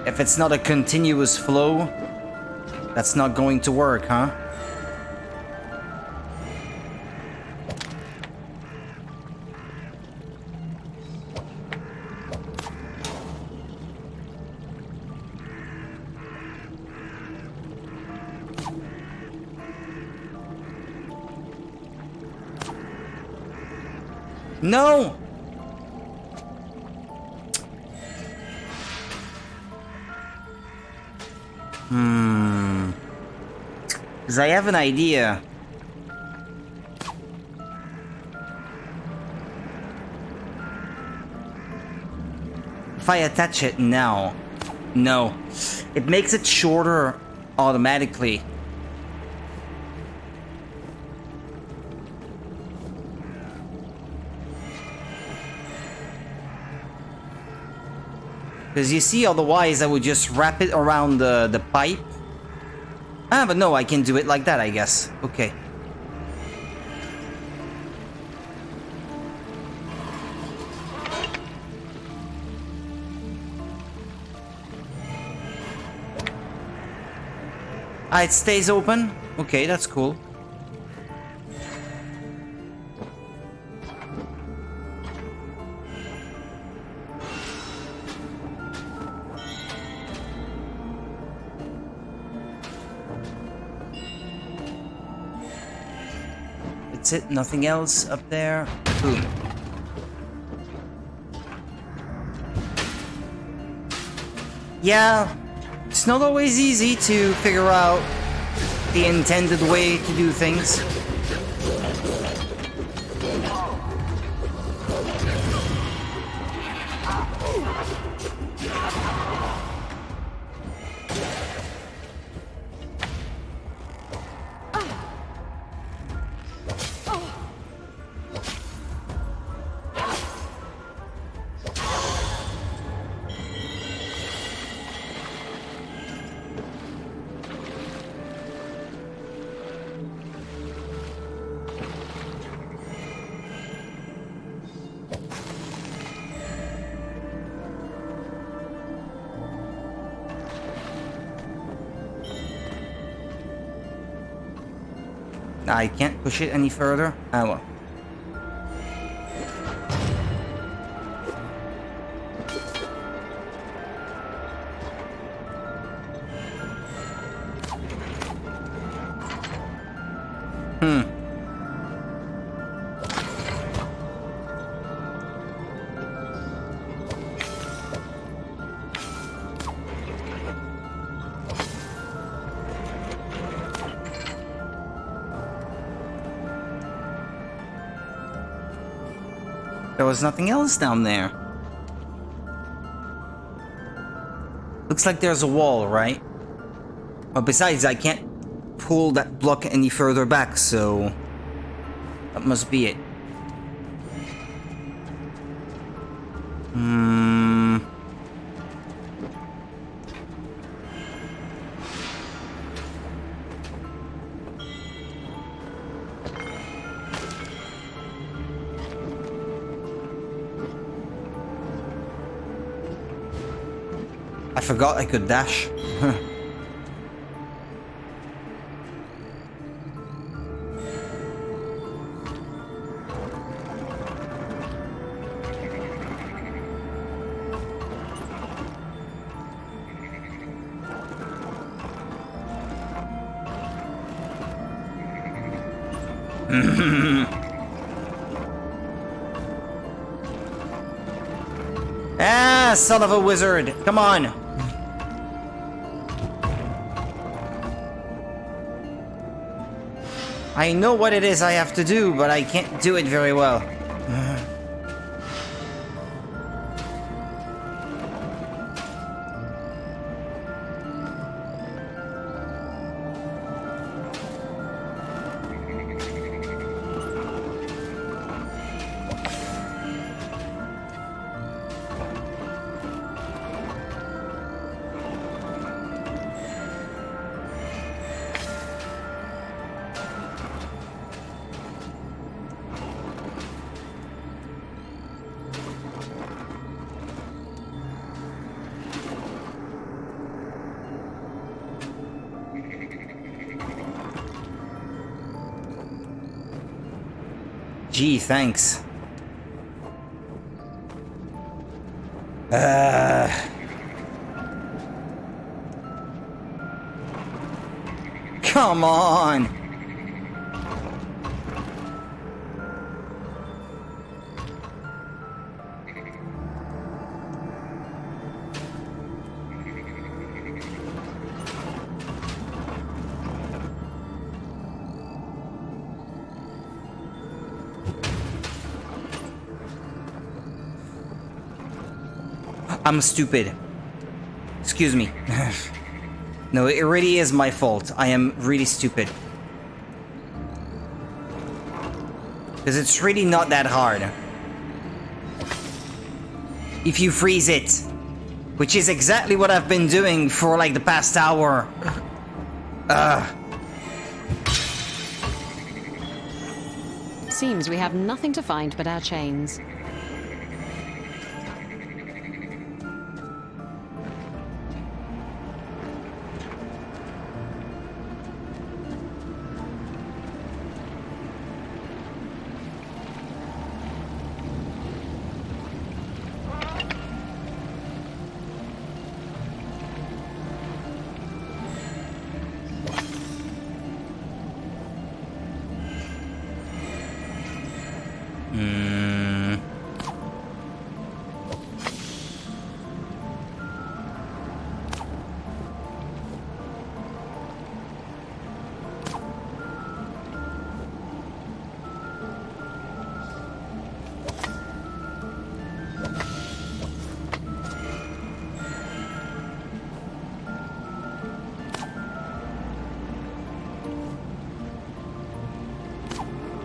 If it's not a continuous flow, that's not going to work, huh? No! Because I have an idea. If I attach it now... No. It makes it shorter automatically. Because you see, otherwise I would just wrap it around the pipe. Ah, but no, I can do it like that, I guess. Okay. Ah, it stays open? Okay, that's cool. That's it, nothing else up there. Boom. Yeah, it's not always easy to figure out the intended way to do things. I can't push it any further. Ah, well. There was nothing else down there. Looks like there's a wall, right? But besides, I can't pull that block any further back, so... that must be it. I forgot I could dash. Ah, son of a wizard. Come on. I know what it is I have to do, but I can't do it very well. Gee, thanks. Come on! I'm stupid. Excuse me. No, it really is my fault. I am really stupid. Because it's really not that hard. If you freeze it. Which is exactly what I've been doing for like the past hour. Seems we have nothing to find but our chains.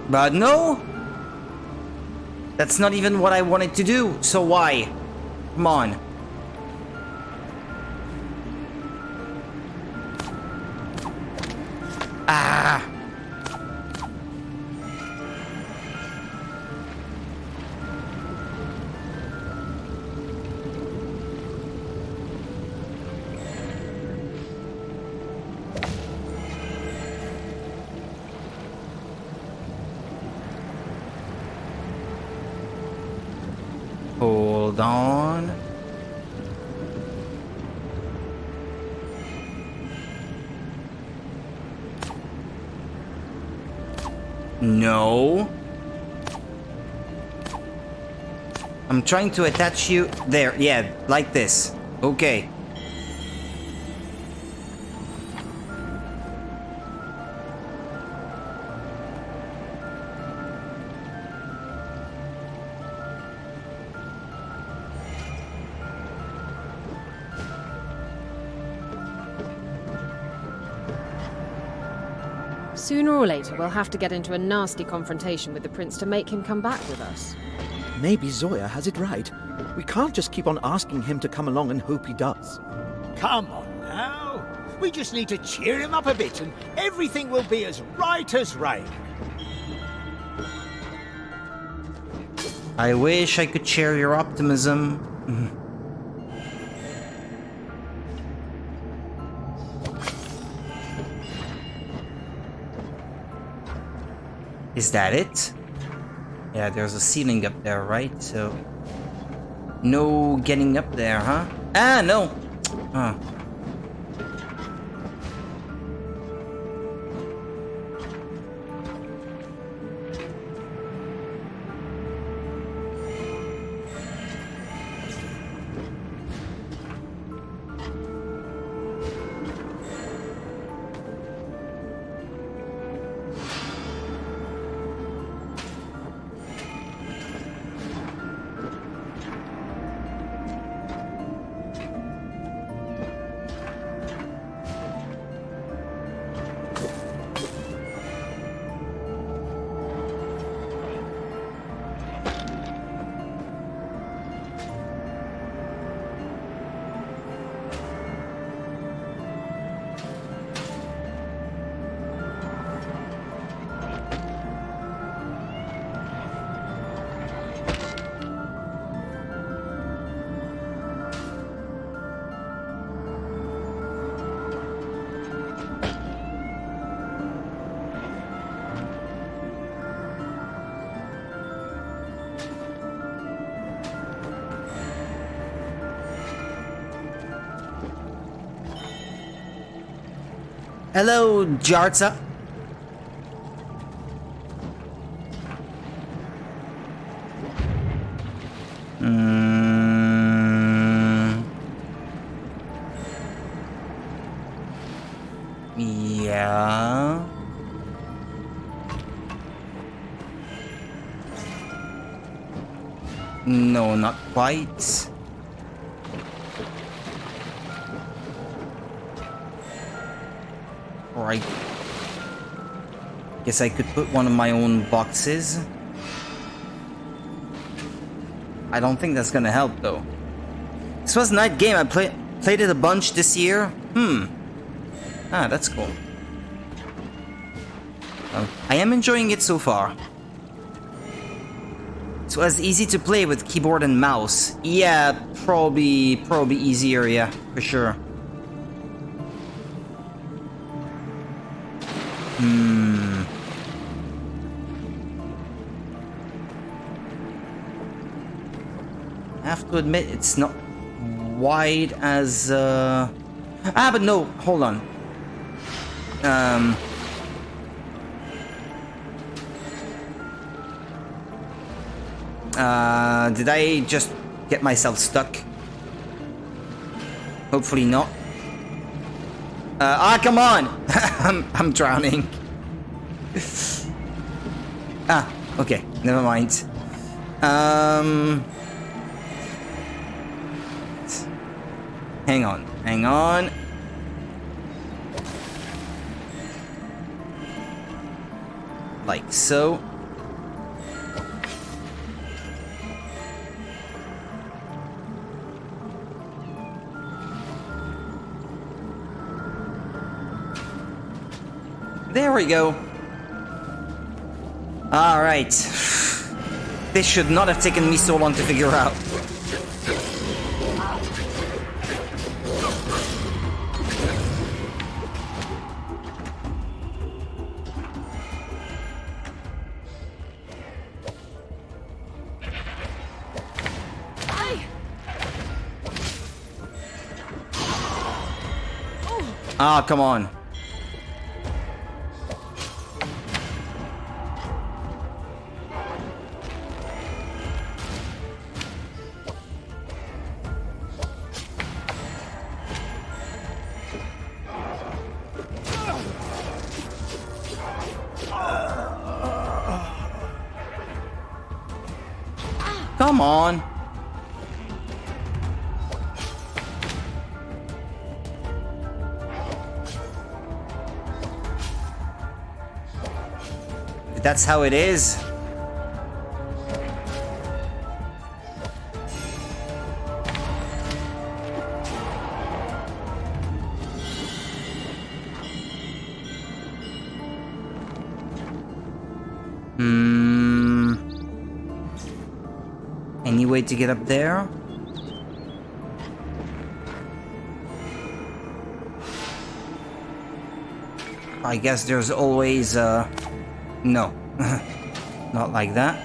But no! That's not even what I wanted to do, so why? Come on. Ah! Hold on. No. I'm trying to attach you there. Yeah, like this. Okay. Sooner or later, we'll have to get into a nasty confrontation with the prince to make him come back with us. Maybe Zoya has it right. We can't just keep on asking him to come along and hope he does. Come on now. We just need to cheer him up a bit and everything will be as right as rain. I wish I could share your optimism. Is that it? Yeah, there's a ceiling up there, right? So... no getting up there, huh? Ah, no! Huh. Hello, Jarza. Yeah. No, not quite. Right. Guess I could put one of my own boxes. I don't think that's gonna help though. This was a nice game. I played it a bunch this year. Ah, that's cool. Well, I am enjoying it so far. It was easy to play with keyboard and mouse. Yeah, probably easier, yeah, for sure. I have to admit, it's not wide as, but no, hold on. Did I just get myself stuck? Hopefully not. Come on! I'm drowning. Okay, never mind. Hang on. Like so. There we go. All right. This should not have taken me so long to figure out. Ah, come on. Come on. That's how it is. Any way to get up there? I guess there's always, no. Not like that.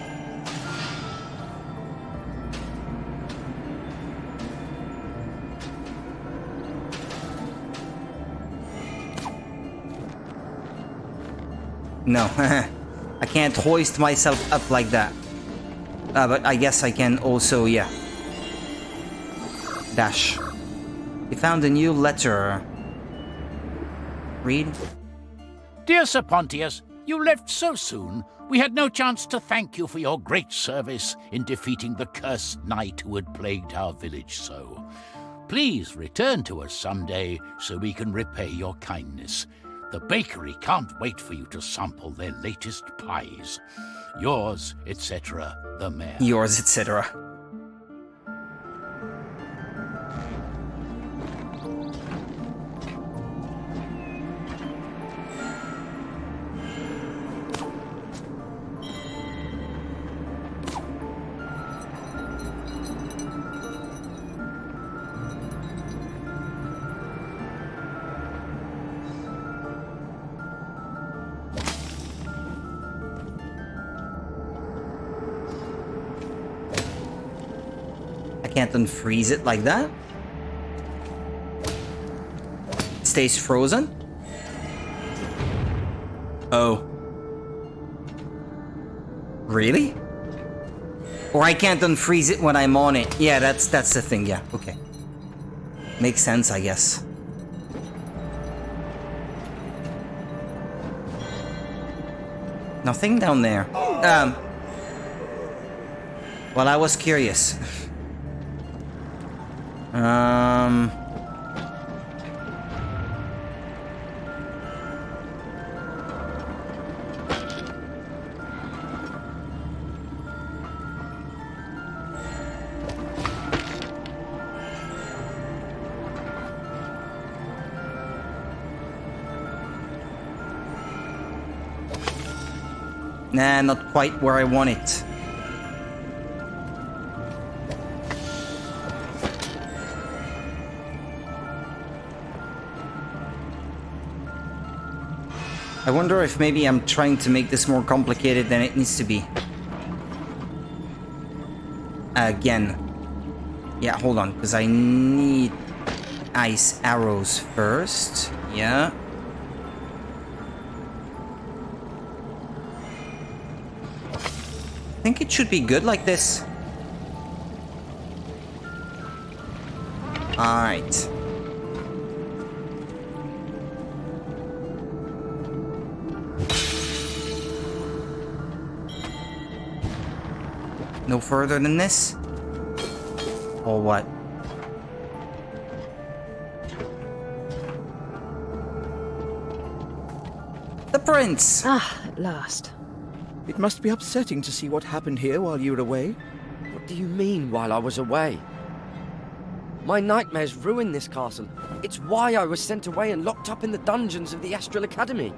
No, I can't hoist myself up like that. But I guess I can also, yeah. Dash. We found a new letter. Read. Dear Sir Pontius, you left so soon. We had no chance to thank you for your great service in defeating the cursed knight who had plagued our village so. Please return to us someday so we can repay your kindness. The bakery can't wait for you to sample their latest pies. Yours, etc., the mayor. Yours, etc. Can't unfreeze it like that. It stays frozen. Oh. Really? Or I can't unfreeze it when I'm on it. Yeah, that's the thing, yeah. Okay. Makes sense, I guess. Nothing down there. Well, I was curious. Nah, not quite where I want it. I wonder if maybe I'm trying to make this more complicated than it needs to be. Again. Yeah, hold on, because I need ice arrows first. Yeah. I think it should be good like this. Alright. No further than this? Or what? The prince! Ah, at last. It must be upsetting to see what happened here while you were away. What do you mean, while I was away? My nightmares ruined this castle. It's why I was sent away and locked up in the dungeons of the Astral Academy.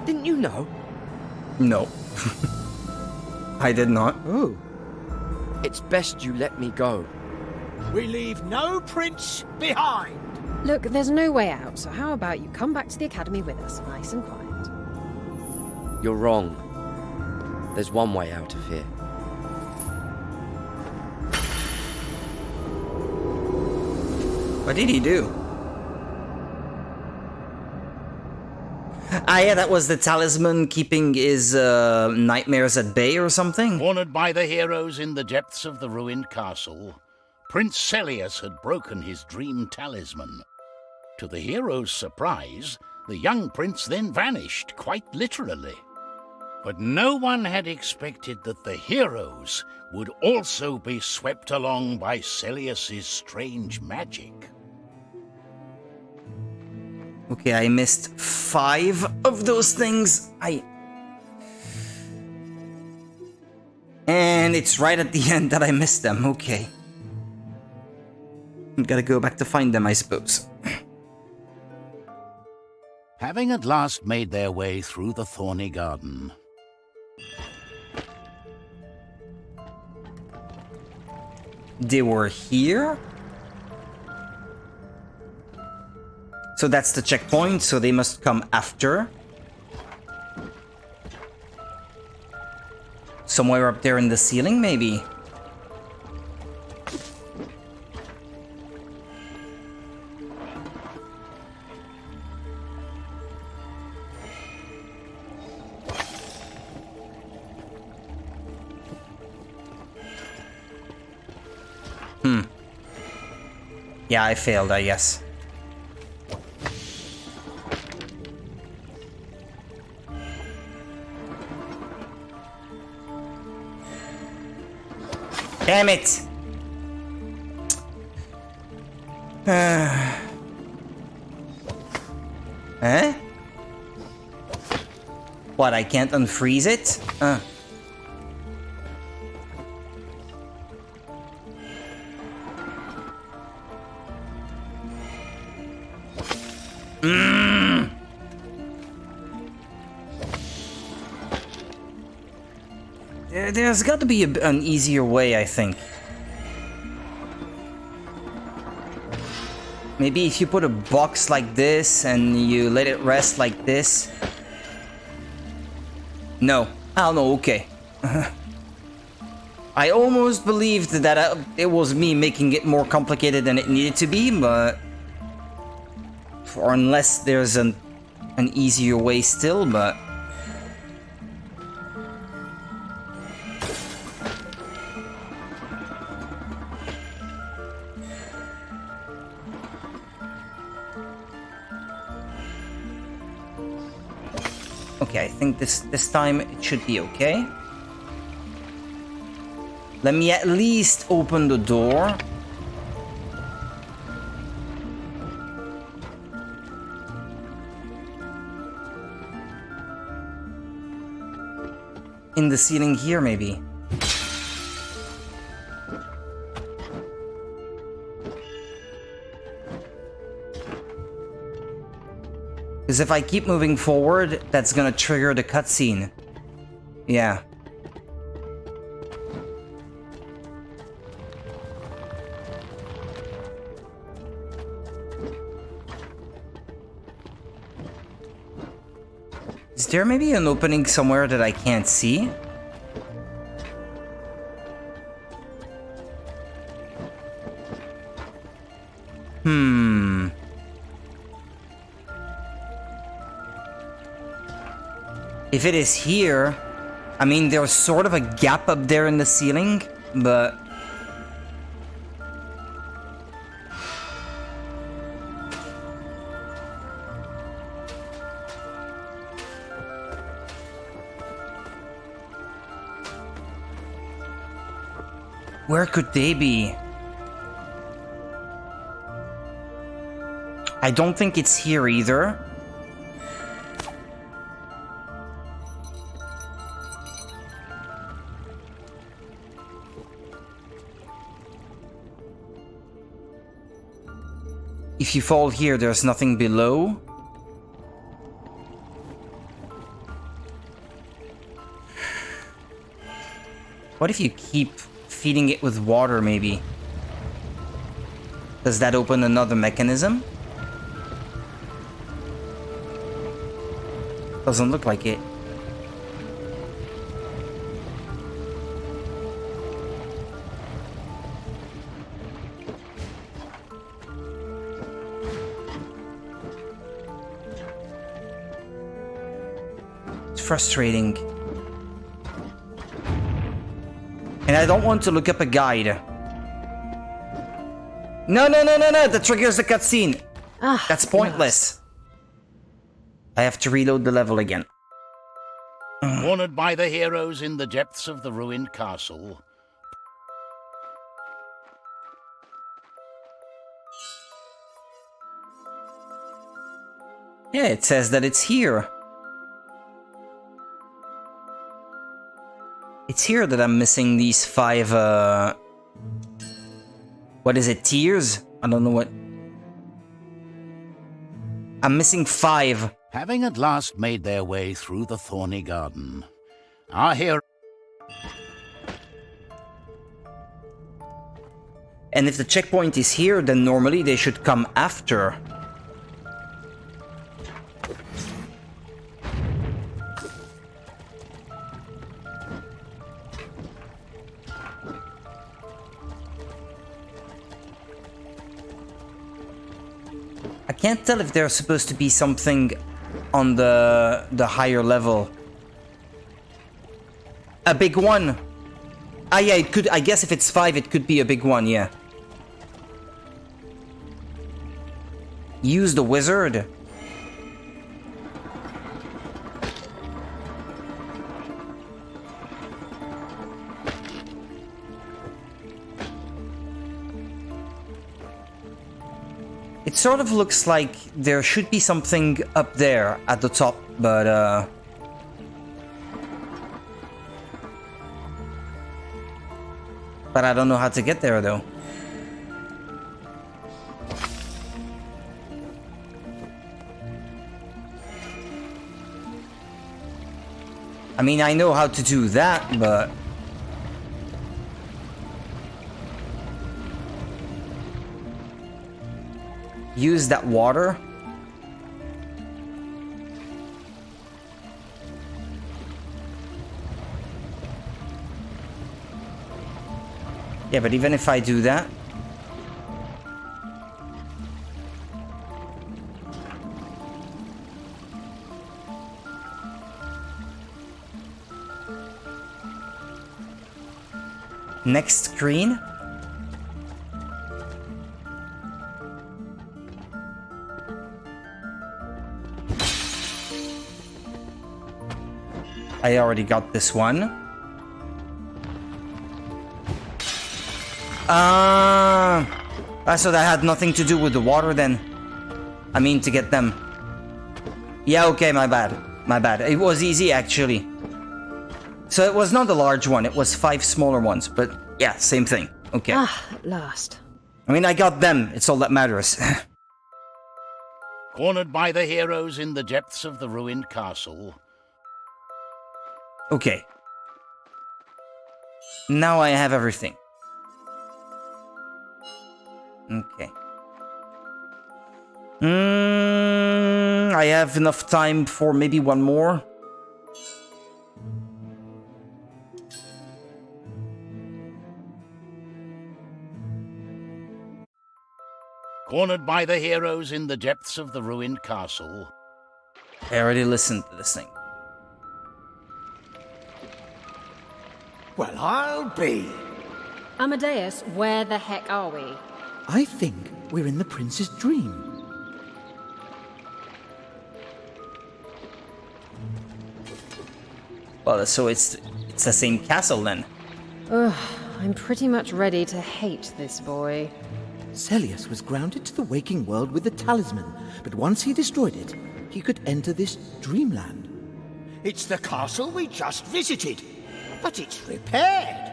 Didn't you know? No. I did not. Oh. It's best you let me go. We leave no prince behind. Look, there's no way out, so how about you come back to the academy with us, nice and quiet? You're wrong. There's one way out of here. What did he do? Ah, yeah, that was the talisman keeping his nightmares at bay or something? Cornered by the heroes in the depths of the ruined castle, Prince Celius had broken his dream talisman. To the heroes' surprise, the young prince then vanished, quite literally. But no one had expected that the heroes would also be swept along by Celius's strange magic. Okay, I missed 5 of those things. And it's right at the end that I missed them. Okay. Gotta go back to find them, I suppose. Having at last made their way through the thorny garden, They were here? So that's the checkpoint, so they must come after. Somewhere up there in the ceiling, maybe? Yeah, I failed, I guess. Damn it! Huh? What, I can't unfreeze it? There's got to be an easier way, I think. Maybe if you put a box like this and you let it rest like this. No. Oh no, okay. I almost believed that it was me making it more complicated than it needed to be, but... Or unless there's an easier way still, but... Okay, I think this time it should be okay. Let me at least open the door. In the ceiling here, maybe. Because if I keep moving forward, that's gonna trigger the cutscene. Yeah. Is there maybe an opening somewhere that I can't see? If it is here, I mean, there's sort of a gap up there in the ceiling, but... Where could they be? I don't think it's here either. If you fall here, there's nothing below. What if you keep feeding it with water, maybe? Does that open another mechanism? Doesn't look like it. Frustrating. And I don't want to look up a guide. No, that triggers the cutscene. That's pointless. I have to reload the level again. Cornered by the heroes in the depths of the ruined castle. Yeah, it says that it's here. It's here that I'm missing these 5, what is it, tears? I don't know what... I'm missing 5. Having at last made their way through the thorny garden, our hero... And if the checkpoint is here, then normally they should come after. can't tell if there's supposed to be something on the higher level. A big one. Ah, yeah, it could. I guess if it's 5, it could be a big one. Yeah. Use the wizard. It sort of looks like there should be something up there at the top, but I don't know how to get there though. I mean, I know how to do that, but use that water. Yeah, but even if I do that, next screen. I already got this one. So that had nothing to do with the water then. I mean, to get them. Yeah, okay, my bad. My bad. It was easy, actually. So it was not a large one, it was 5 smaller ones, but yeah, same thing. Okay. Ah, at last. I mean, I got them, it's all that matters. Cornered by the heroes in the depths of the ruined castle. Okay. Now I have everything. Okay. I have enough time for maybe one more. Cornered by the heroes in the depths of the ruined castle. I already listened to this thing. Well, I'll be. Amadeus, where the heck are we? I think we're in the prince's dream. Well, so it's the same castle then. Ugh, I'm pretty much ready to hate this boy. Celius was grounded to the waking world with the talisman, but once he destroyed it, he could enter this dreamland. It's the castle we just visited, but it's repaired.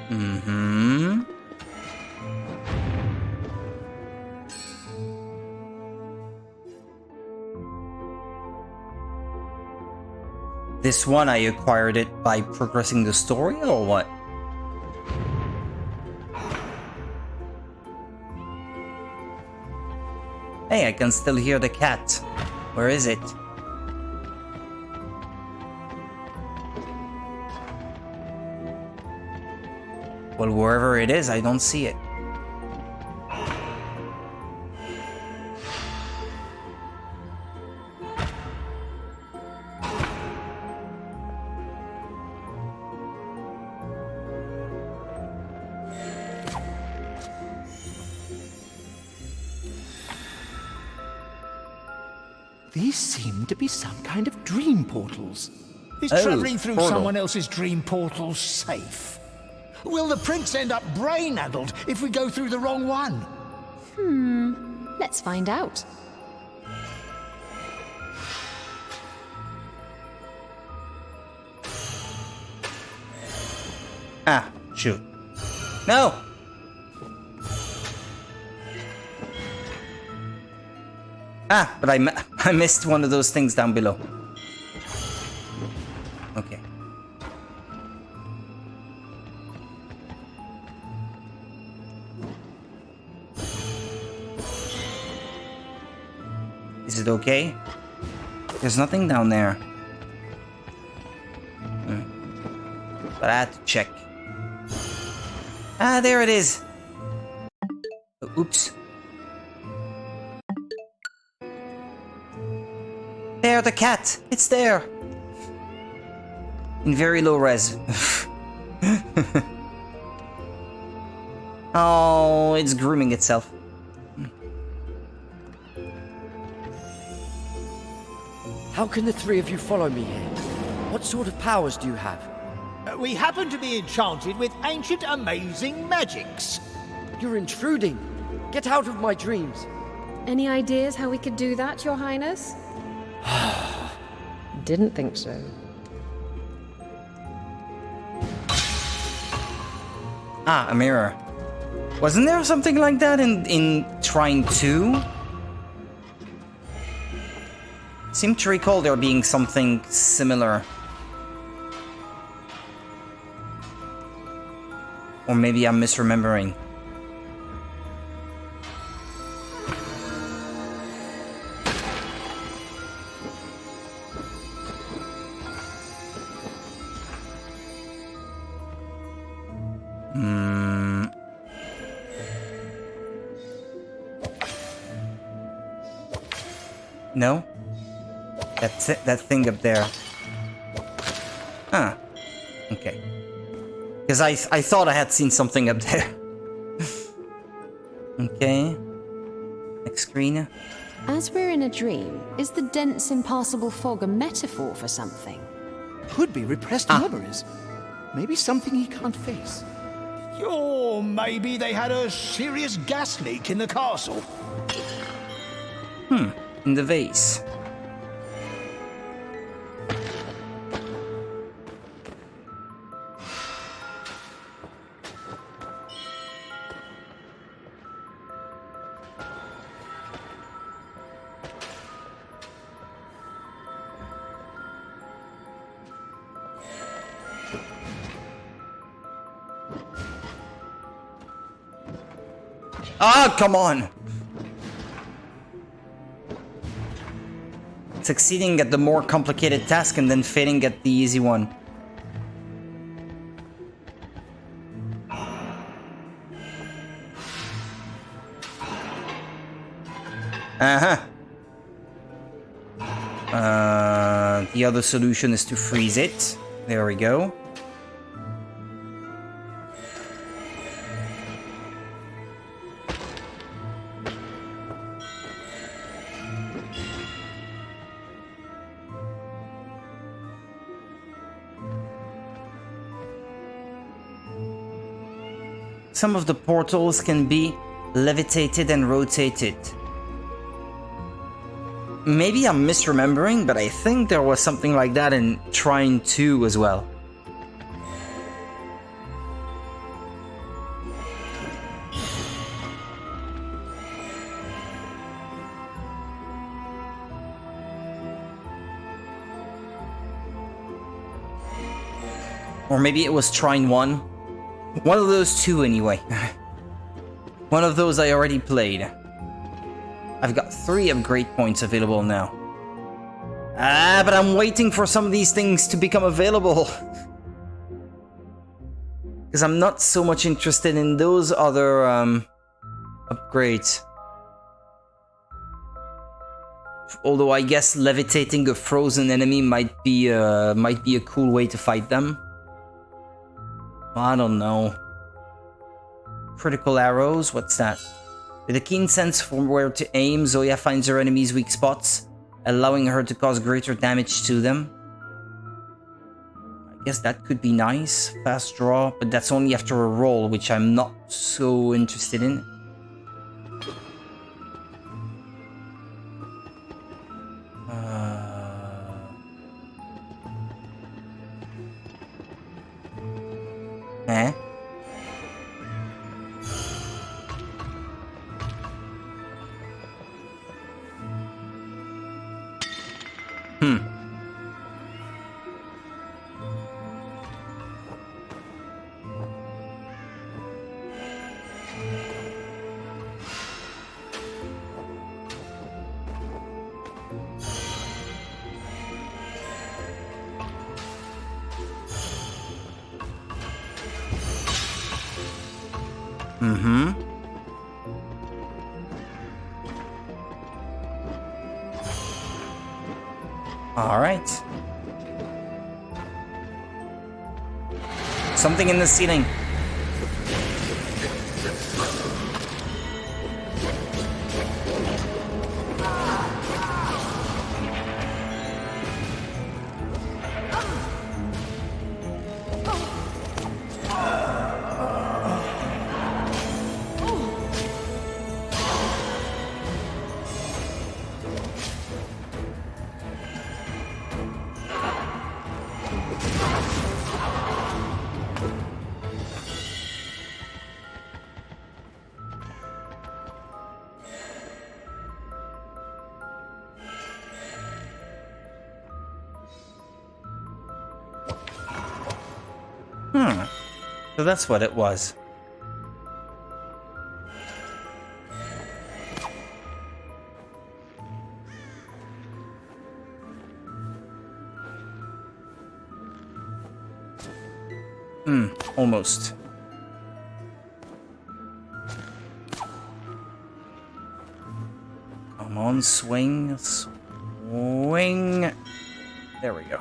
Mm-hmm. This one, I acquired it by progressing the story, or what? Hey, I can still hear the cat. Where is it? Well, wherever it is, I don't see it. These seem to be some kind of dream portals. Is Oh, travelling through portal. someone else's dream portal safe? Will the prince end up brain-addled if we go through the wrong one? Let's find out. Ah, shoot. No! Ah, but I missed one of those things down below. Okay. Is it okay? There's nothing down there. But I had to check. Ah, there it is. Oh, oops. There, the cat. It's there. In very low res. Oh, it's grooming itself. How can the three of you follow me here? What sort of powers do you have? We happen to be enchanted with ancient, amazing magics. You're intruding. Get out of my dreams. Any ideas how we could do that, Your Highness? Didn't think so. Ah, a mirror. Wasn't there something like that in Trine 2? Seem to recall there being something similar. Or maybe I'm misremembering. No? That's it, that thing up there. Ah. Okay. Because I thought I had seen something up there. Okay. Next screen. As we're in a dream, is the dense, impassable fog a metaphor for something? Could be repressed memories. Maybe something he can't face. Or maybe they had a serious gas leak in the castle. In the vase. Ah, come on! Succeeding at the more complicated task and then failing at the easy one. The other solution is to freeze it. There we go. Some of the portals can be levitated and rotated. Maybe I'm misremembering, but I think there was something like that in Trine 2 as well. Or maybe it was Trine 1. One of those two, anyway. One of those I already played. I've got 3 upgrade points available now. Ah, but I'm waiting for some of these things to become available. Because I'm not so much interested in those other upgrades. Although I guess levitating a frozen enemy might be a cool way to fight them. I don't know. Critical arrows, what's that? With a keen sense for where to aim, Zoya finds her enemy's weak spots, allowing her to cause greater damage to them. I guess that could be nice. Fast draw, but that's only after a roll, which I'm not so interested in. Eh? Mm-hmm. All right. Something in the ceiling. So that's what it was. Almost. Come on, swing, swing. There we go.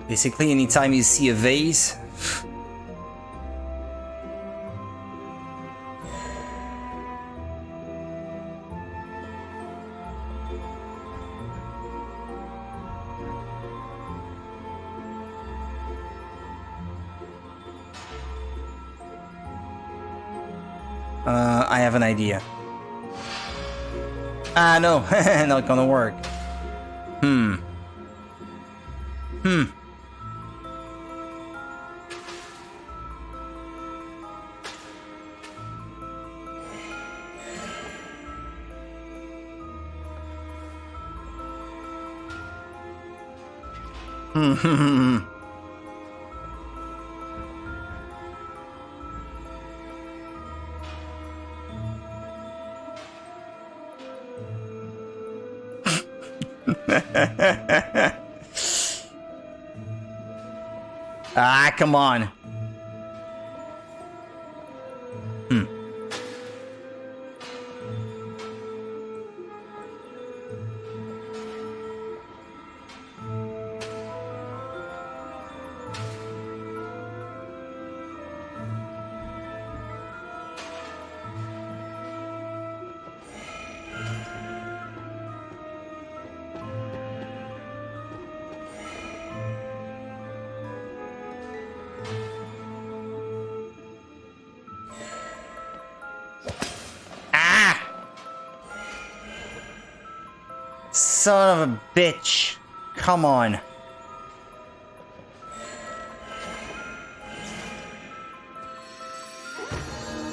Basically, anytime you see a vase, I have an idea. Ah, no, not gonna work. Ah, come on. Son of a bitch. Come on.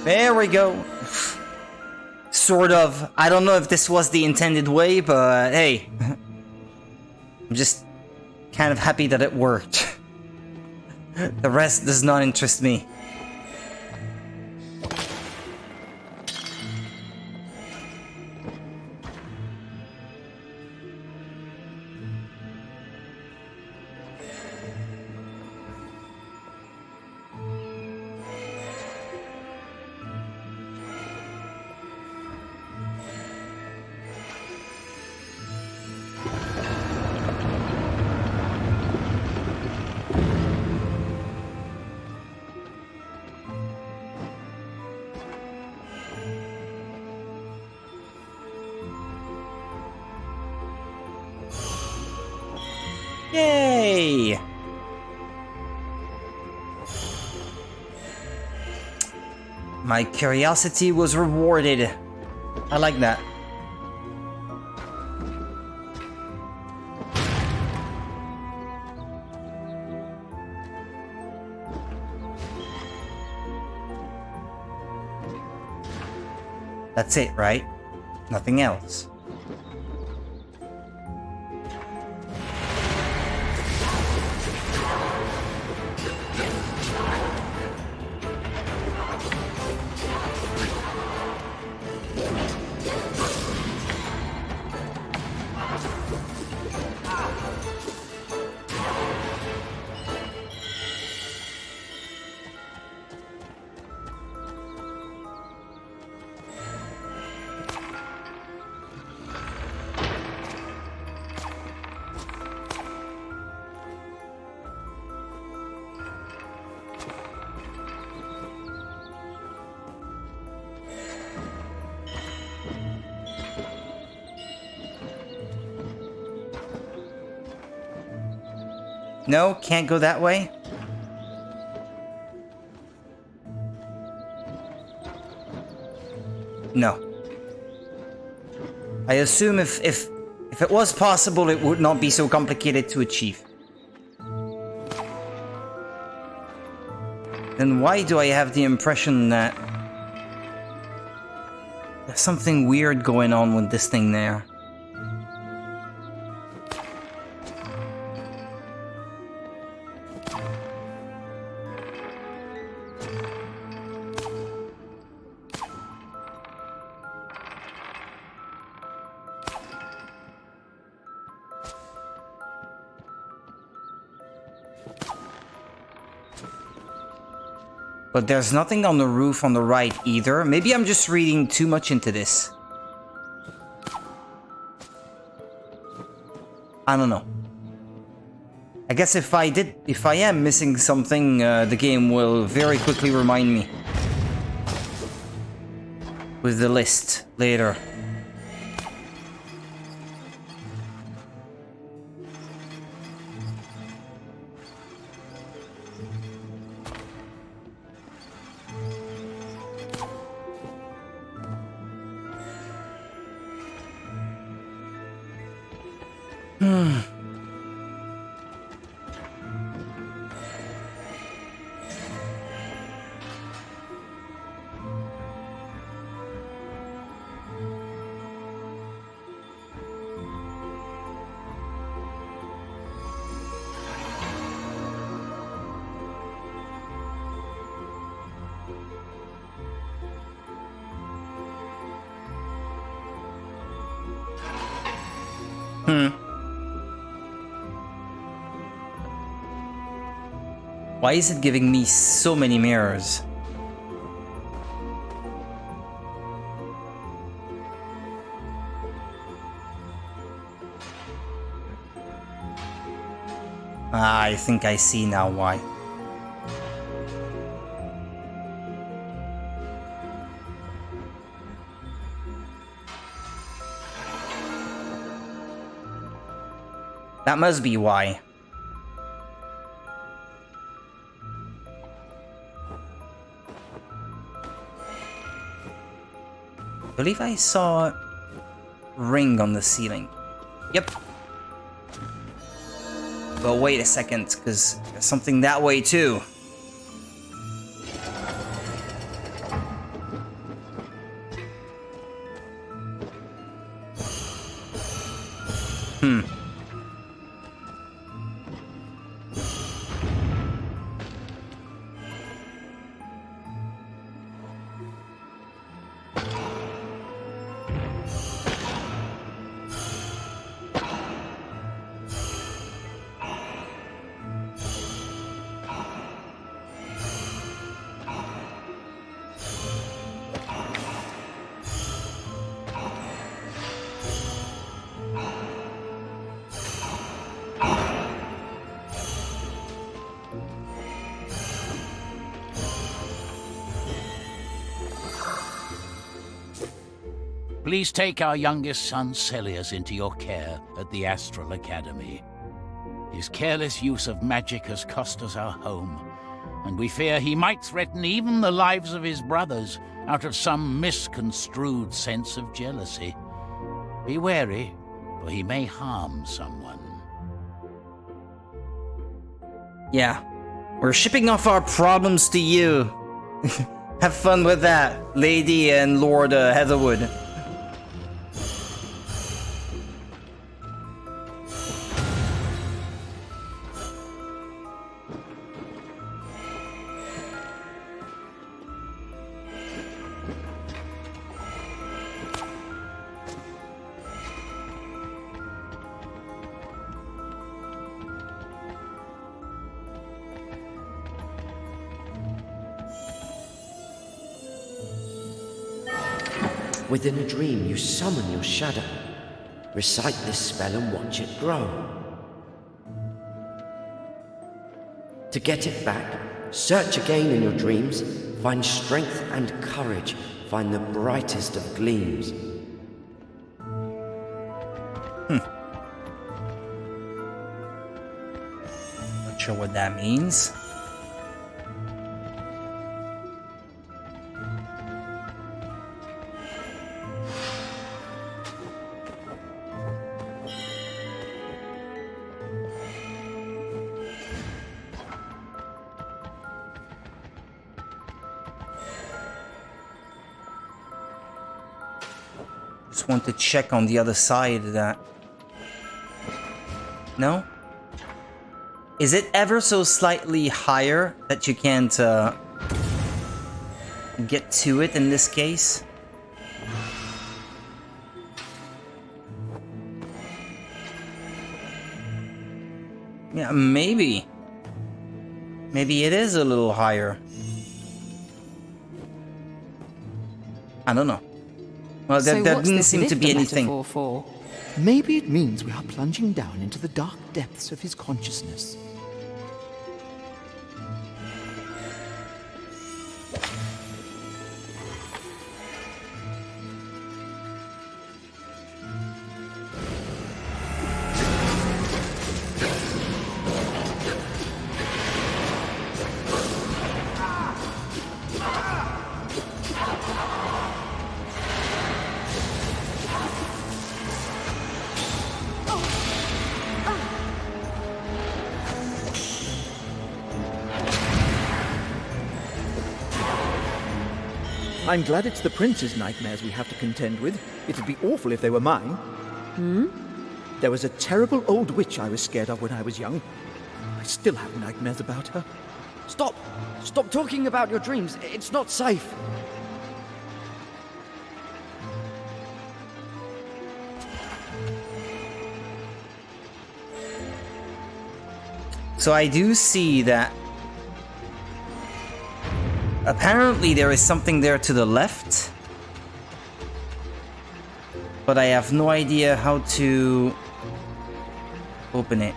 There we go. Sort of. I don't know if this was the intended way, but hey. I'm just kind of happy that it worked. The rest does not interest me. Yay! My curiosity was rewarded. I like that. That's it, right? Nothing else. No, can't go that way? No. I assume if it was possible, it would not be so complicated to achieve. Then why do I have the impression that there's something weird going on with this thing there? But there's nothing on the roof on the right either. Maybe I'm just reading too much into this. I don't know. I guess if I am missing something, the game will very quickly remind me. With the list later. Why is it giving me so many mirrors? Ah, I think I see now why. That must be why. I believe I saw a ring on the ceiling. Yep. But wait a second, because there's something that way too. Please take our youngest son, Celius, into your care at the Astral Academy. His careless use of magic has cost us our home, and we fear he might threaten even the lives of his brothers out of some misconstrued sense of jealousy. Be wary, for he may harm someone. Yeah, we're shipping off our problems to you. Have fun with that, Lady and Lord Heatherwood. Within a dream, you summon your shadow. Recite this spell and watch it grow. To get it back, search again in your dreams. Find strength and courage. Find the brightest of gleams. Not sure what that means. Just want to check on the other side of that. No? Is it ever so slightly higher that you can't get to it in this case? Yeah, maybe. Maybe it is a little higher. I don't know. Well, there didn't seem to be anything. For? Maybe it means we are plunging down into the dark depths of his consciousness. I'm glad it's the prince's nightmares we have to contend with. It'd be awful if they were mine. There was a terrible old witch I was scared of when I was young. I still have nightmares about her. Stop! Stop talking about your dreams. It's not safe. So I do see that apparently there is something there to the left, but I have no idea how to open it.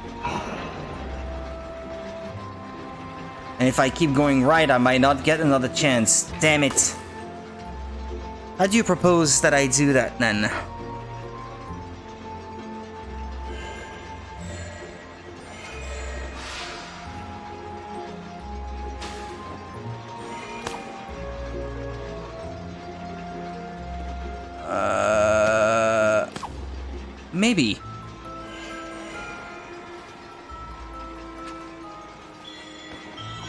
And if I keep going right, I might not get another chance. Damn it. How do you propose that I do that then? Maybe.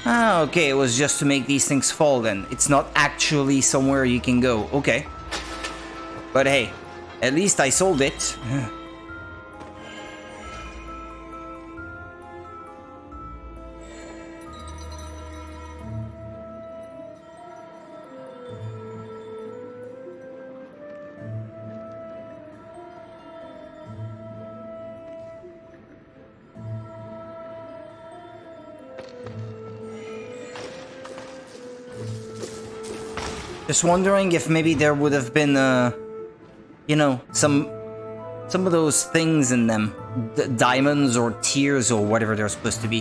Ah, okay, it was just to make these things fall then. It's not actually somewhere you can go. Okay. But hey, at least I sold it. Just wondering if maybe there would have been, you know, some of those things in them. Diamonds or tears or whatever they're supposed to be.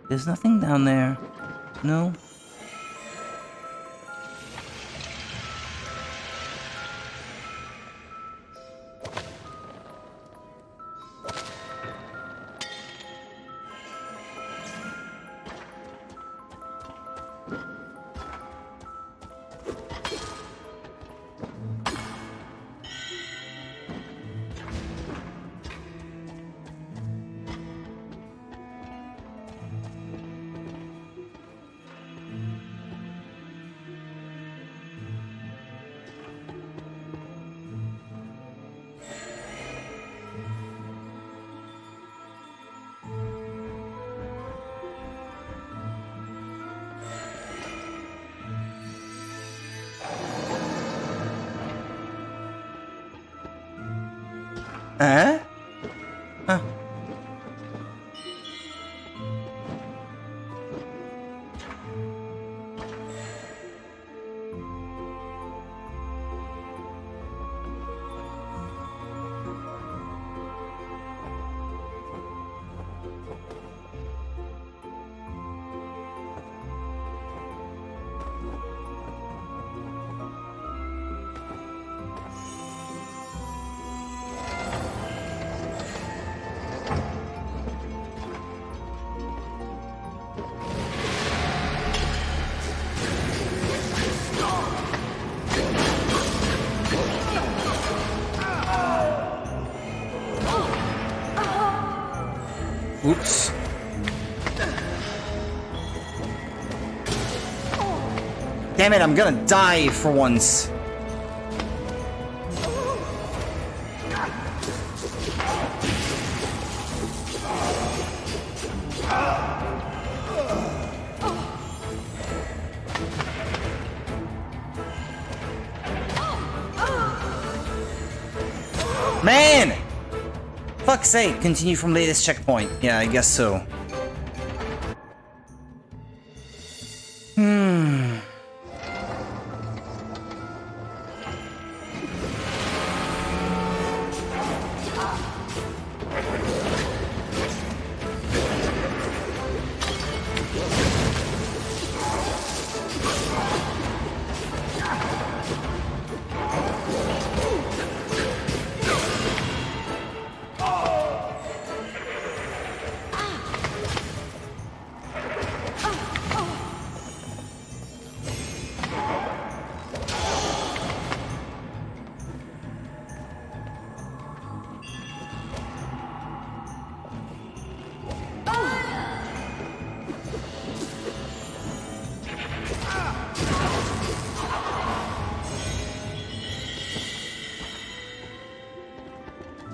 There's nothing down there. No? Huh? Huh. Oops. Damn it, I'm gonna die for once. Man! Fuck's sake, continue from latest checkpoint. Yeah, I guess so.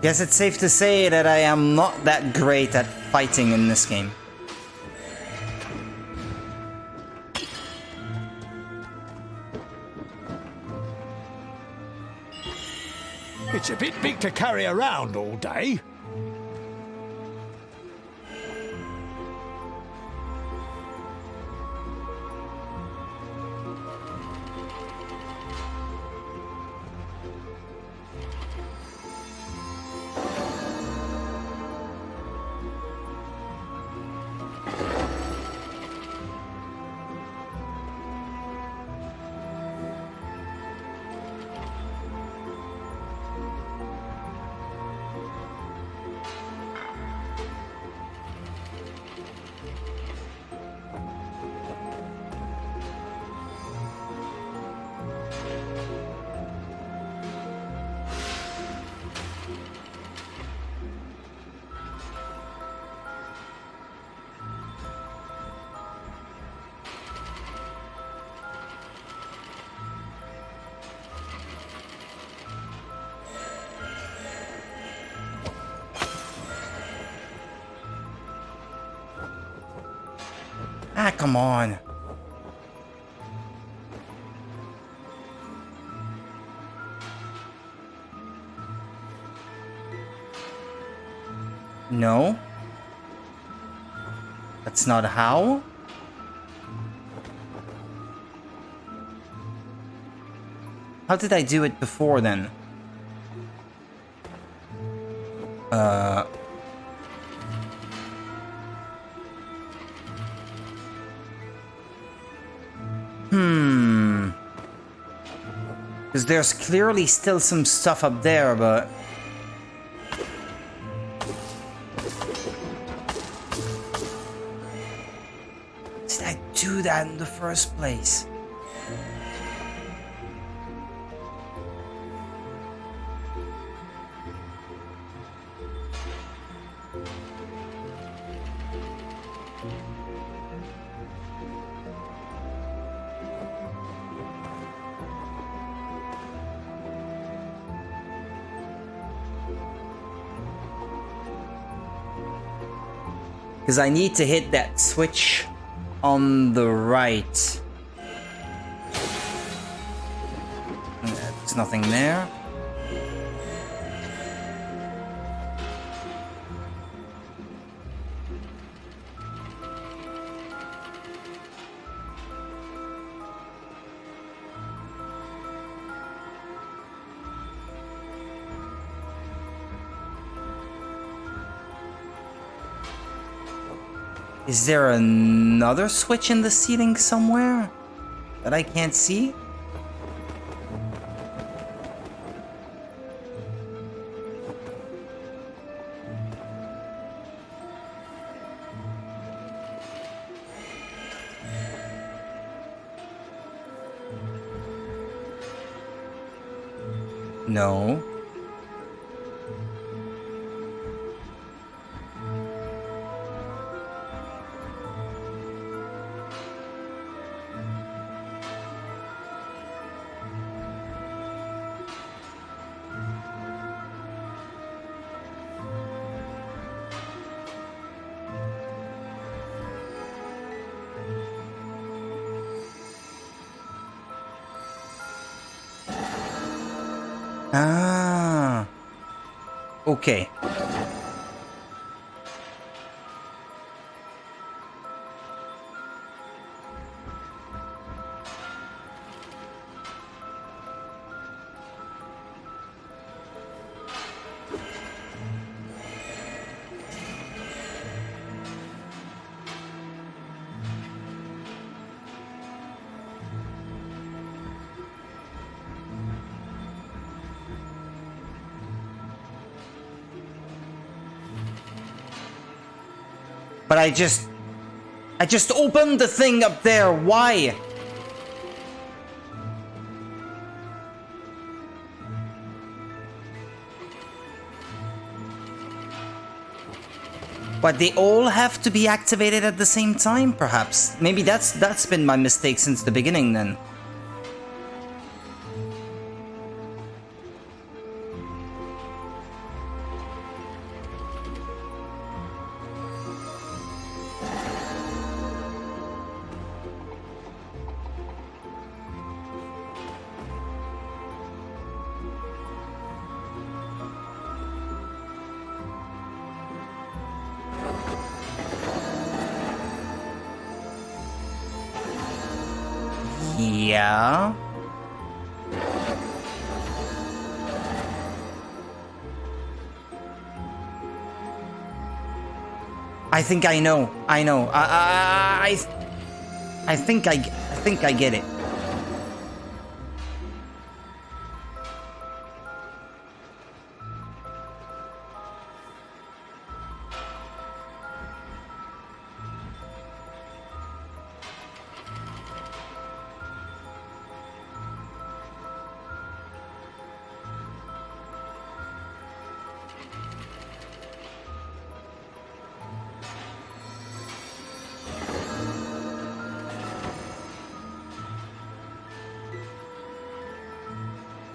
Guess it's safe to say that I am not that great at fighting in this game. It's a bit big to carry around all day. Ah, come on. No. That's not how. How did I do it before then? Because there's clearly still some stuff up there, but... Did I do that in the first place? Because I need to hit that switch on the right. There's nothing there. Is there another switch in the ceiling somewhere that I can't see? No. Ah. Okay. But I just opened the thing up there. Why? But they all have to be activated at the same time, perhaps. Maybe that's been my mistake since the beginning then. Yeah. I think I know. I know. I think I get it.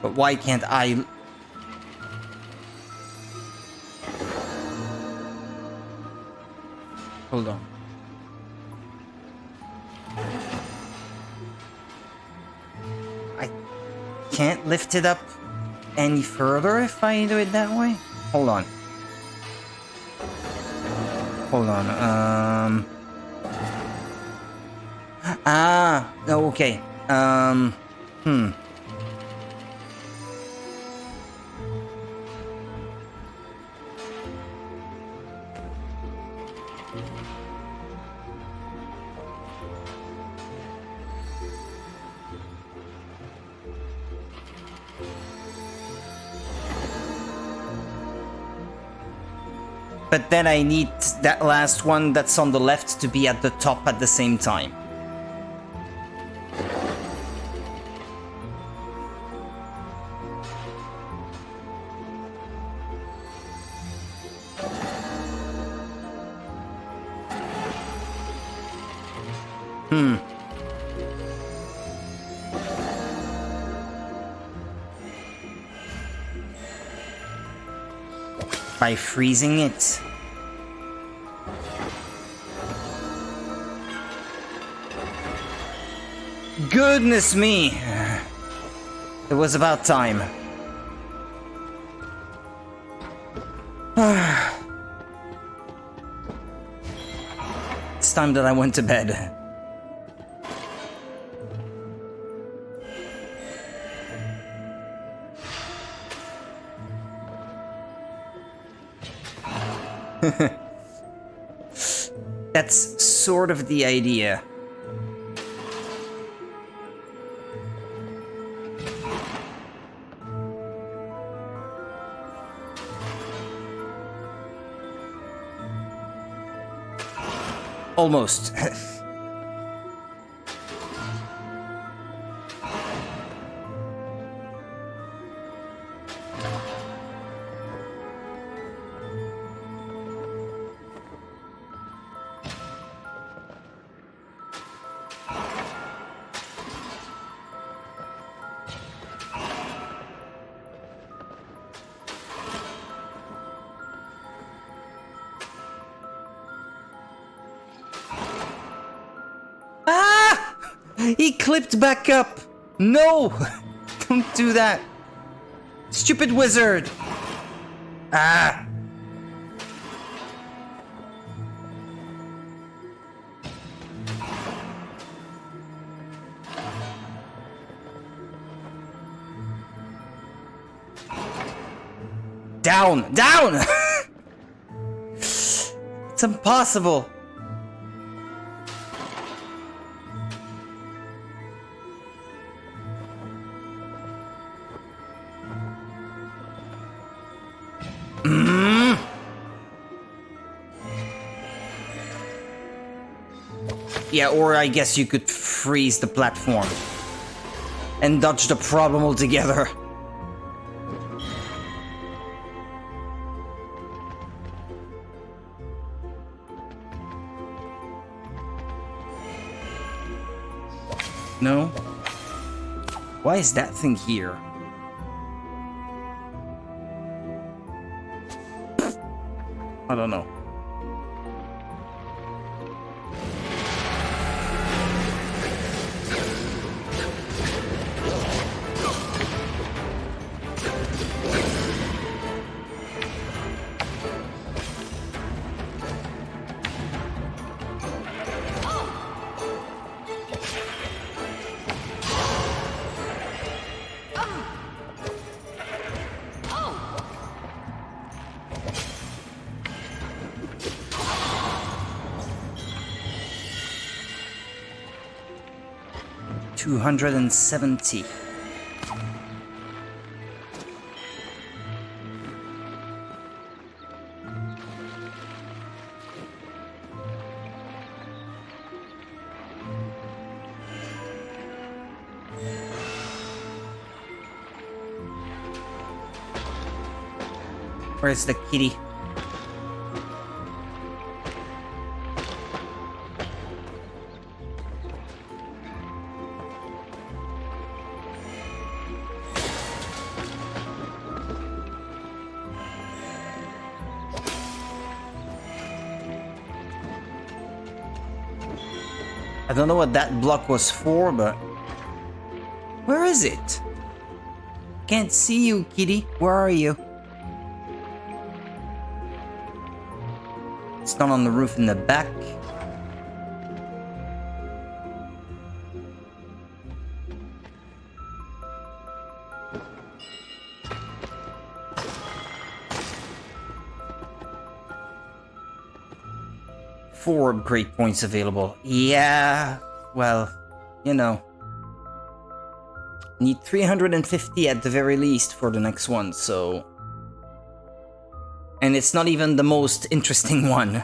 But why can't I... Hold on. I can't lift it up any further if I do it that way? Hold on. Hold on, Ah, oh, okay. But then I need that last one that's on the left to be at the top at the same time. By freezing it. Goodness me! It was about time. It's time that I went to bed. That's sort of the idea. Almost. He clipped back up! No! Don't do that! Stupid wizard! Ah! Down! Down! It's impossible! Yeah, or I guess you could freeze the platform and dodge the problem altogether. No? Why is that thing here? I don't know. $270. Where's the kitty? I don't know what that block was for, but... Where is it? Can't see you, kitty. Where are you? It's not on the roof in the back. Four upgrade points available. Yeah, well, you know. Need 350 at the very least for the next one, so... And it's not even the most interesting one.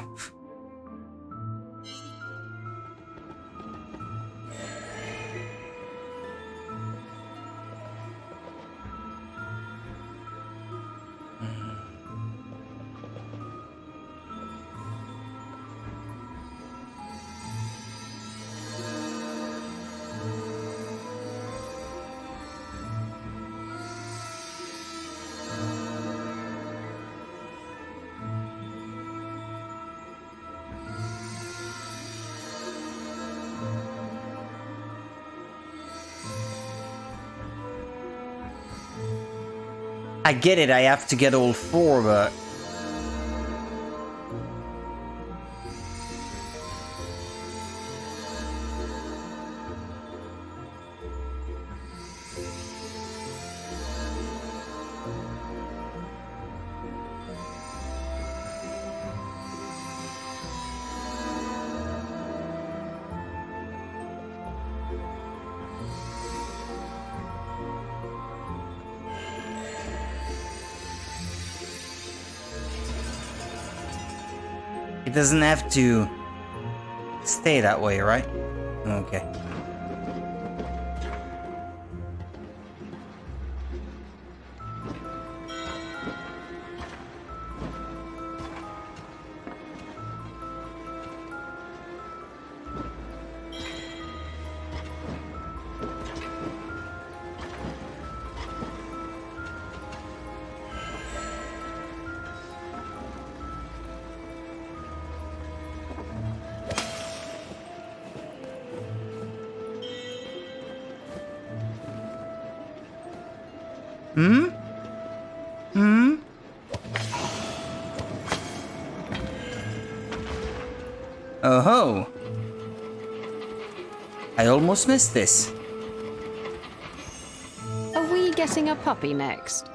I get it, I have to get all four, but... It doesn't have to stay that way, right? Okay. Oh ho! I almost missed this. Are we getting a puppy next?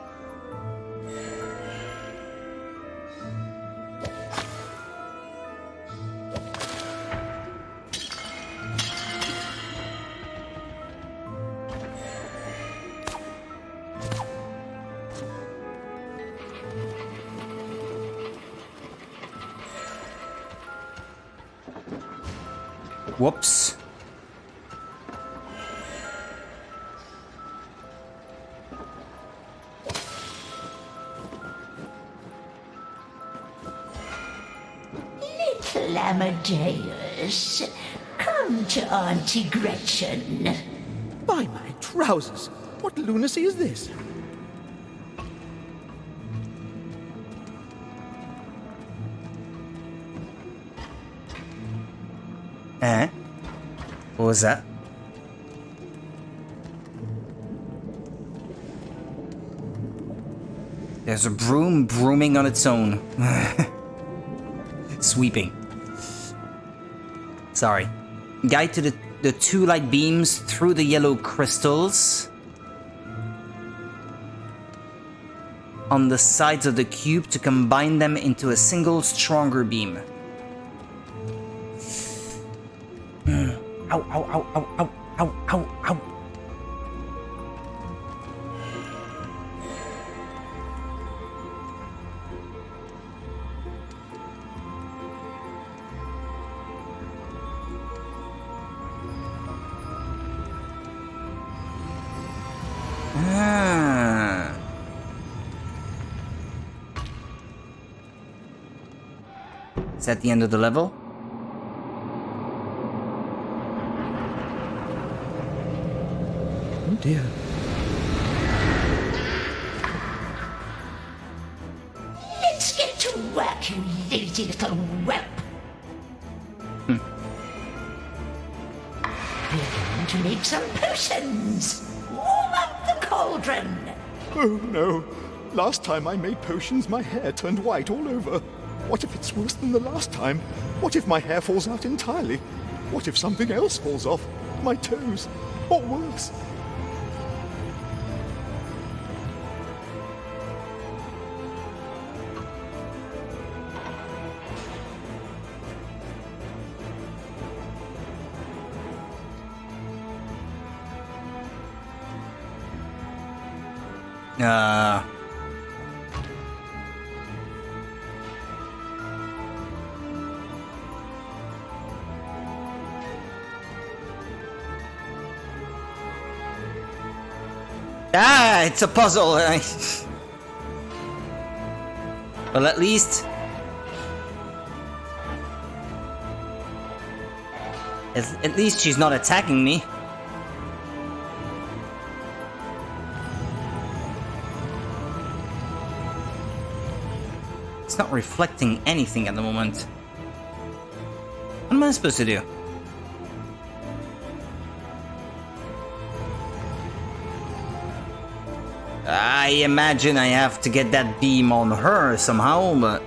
Whoops. Little Amadeus, come to Auntie Gretchen. By my trousers! What lunacy is this? What was that? There's a broom brooming on its own. Sweeping. Sorry. Guide to the two light beams through the yellow crystals on the sides of the cube to combine them into a single stronger beam. Ow, ow, ow, ow, ow, ow, ow, ow. Ah. Is that the end of the level? Oh dear. Let's get to work, you lazy little whelp. We're going to make some potions. Warm up the cauldron. Oh no. Last time I made potions, my hair turned white all over. What if it's worse than the last time? What if my hair falls out entirely? What if something else falls off? My toes? Or worse? It's a puzzle. Well, at least she's not attacking me. It's not reflecting anything at the moment. What am I supposed to do? I imagine I have to get that beam on her somehow, but...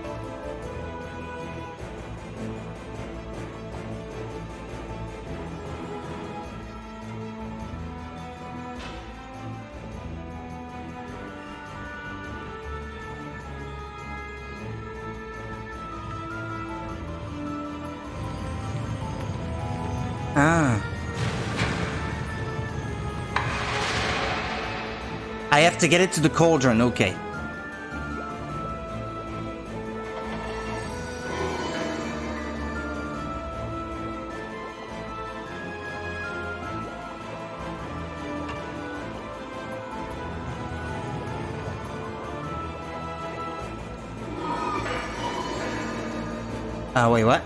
I have to get it to the cauldron, okay. Wait, what?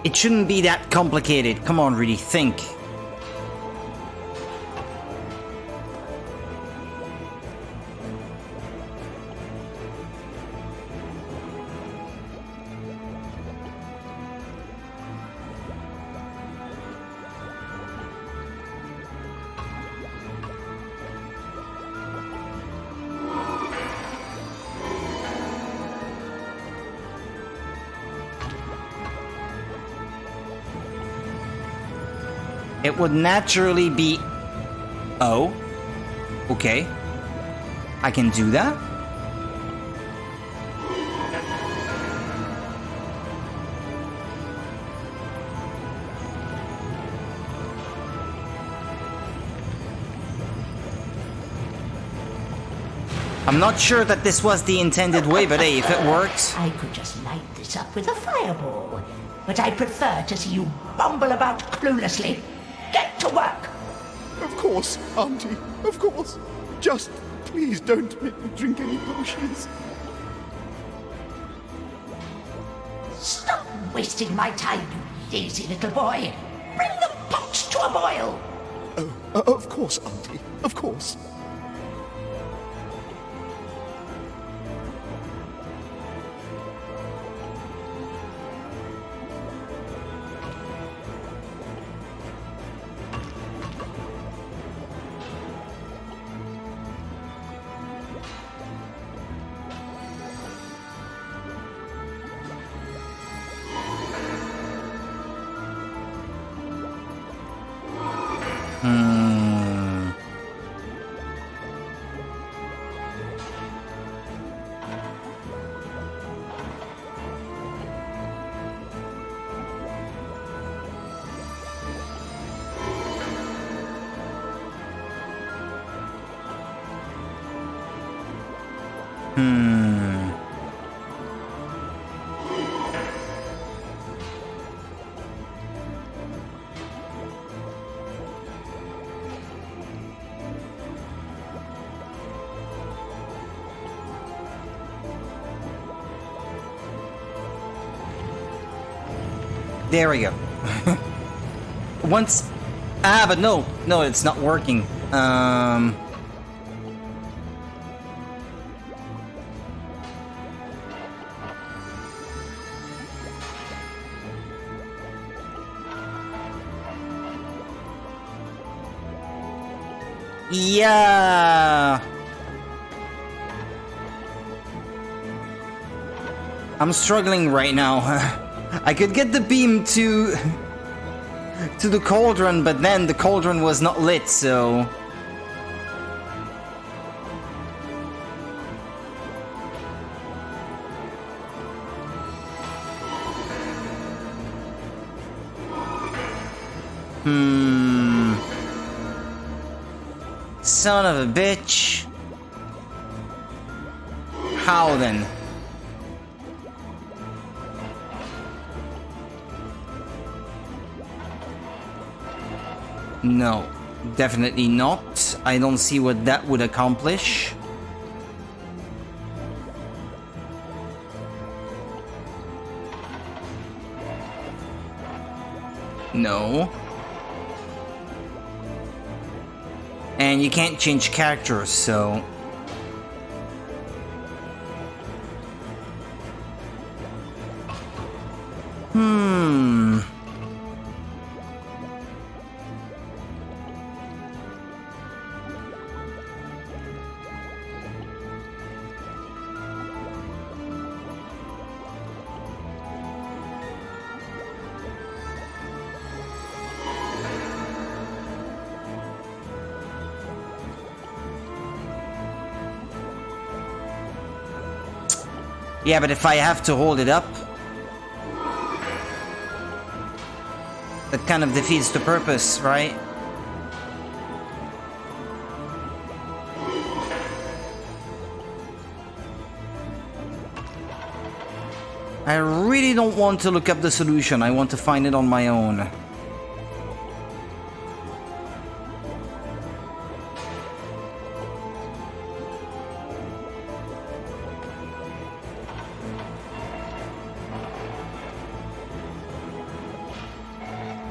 It shouldn't be that complicated. Come on, really think. It would naturally be... Oh. Okay. I can do that? I'm not sure that this was the intended way, but hey, if it works... I could just light this up with a fireball, but I prefer to see you bumble about cluelessly. Get to work! Of course, Auntie, of course. Just please don't make me drink any potions. Stop wasting my time, you lazy little boy. Bring the pot to a boil. Oh, of course, Auntie, of course. There we go. Once... Ah, but no. No, it's not working. Yeah. I'm struggling right now. I could get the beam to the cauldron, but then the cauldron was not lit, so... Son of a bitch. How then? No, definitely not. I don't see what that would accomplish. No. And you can't change characters, so... Yeah, but if I have to hold it up, that kind of defeats the purpose, right? I really don't want to look up the solution. I want to find it on my own.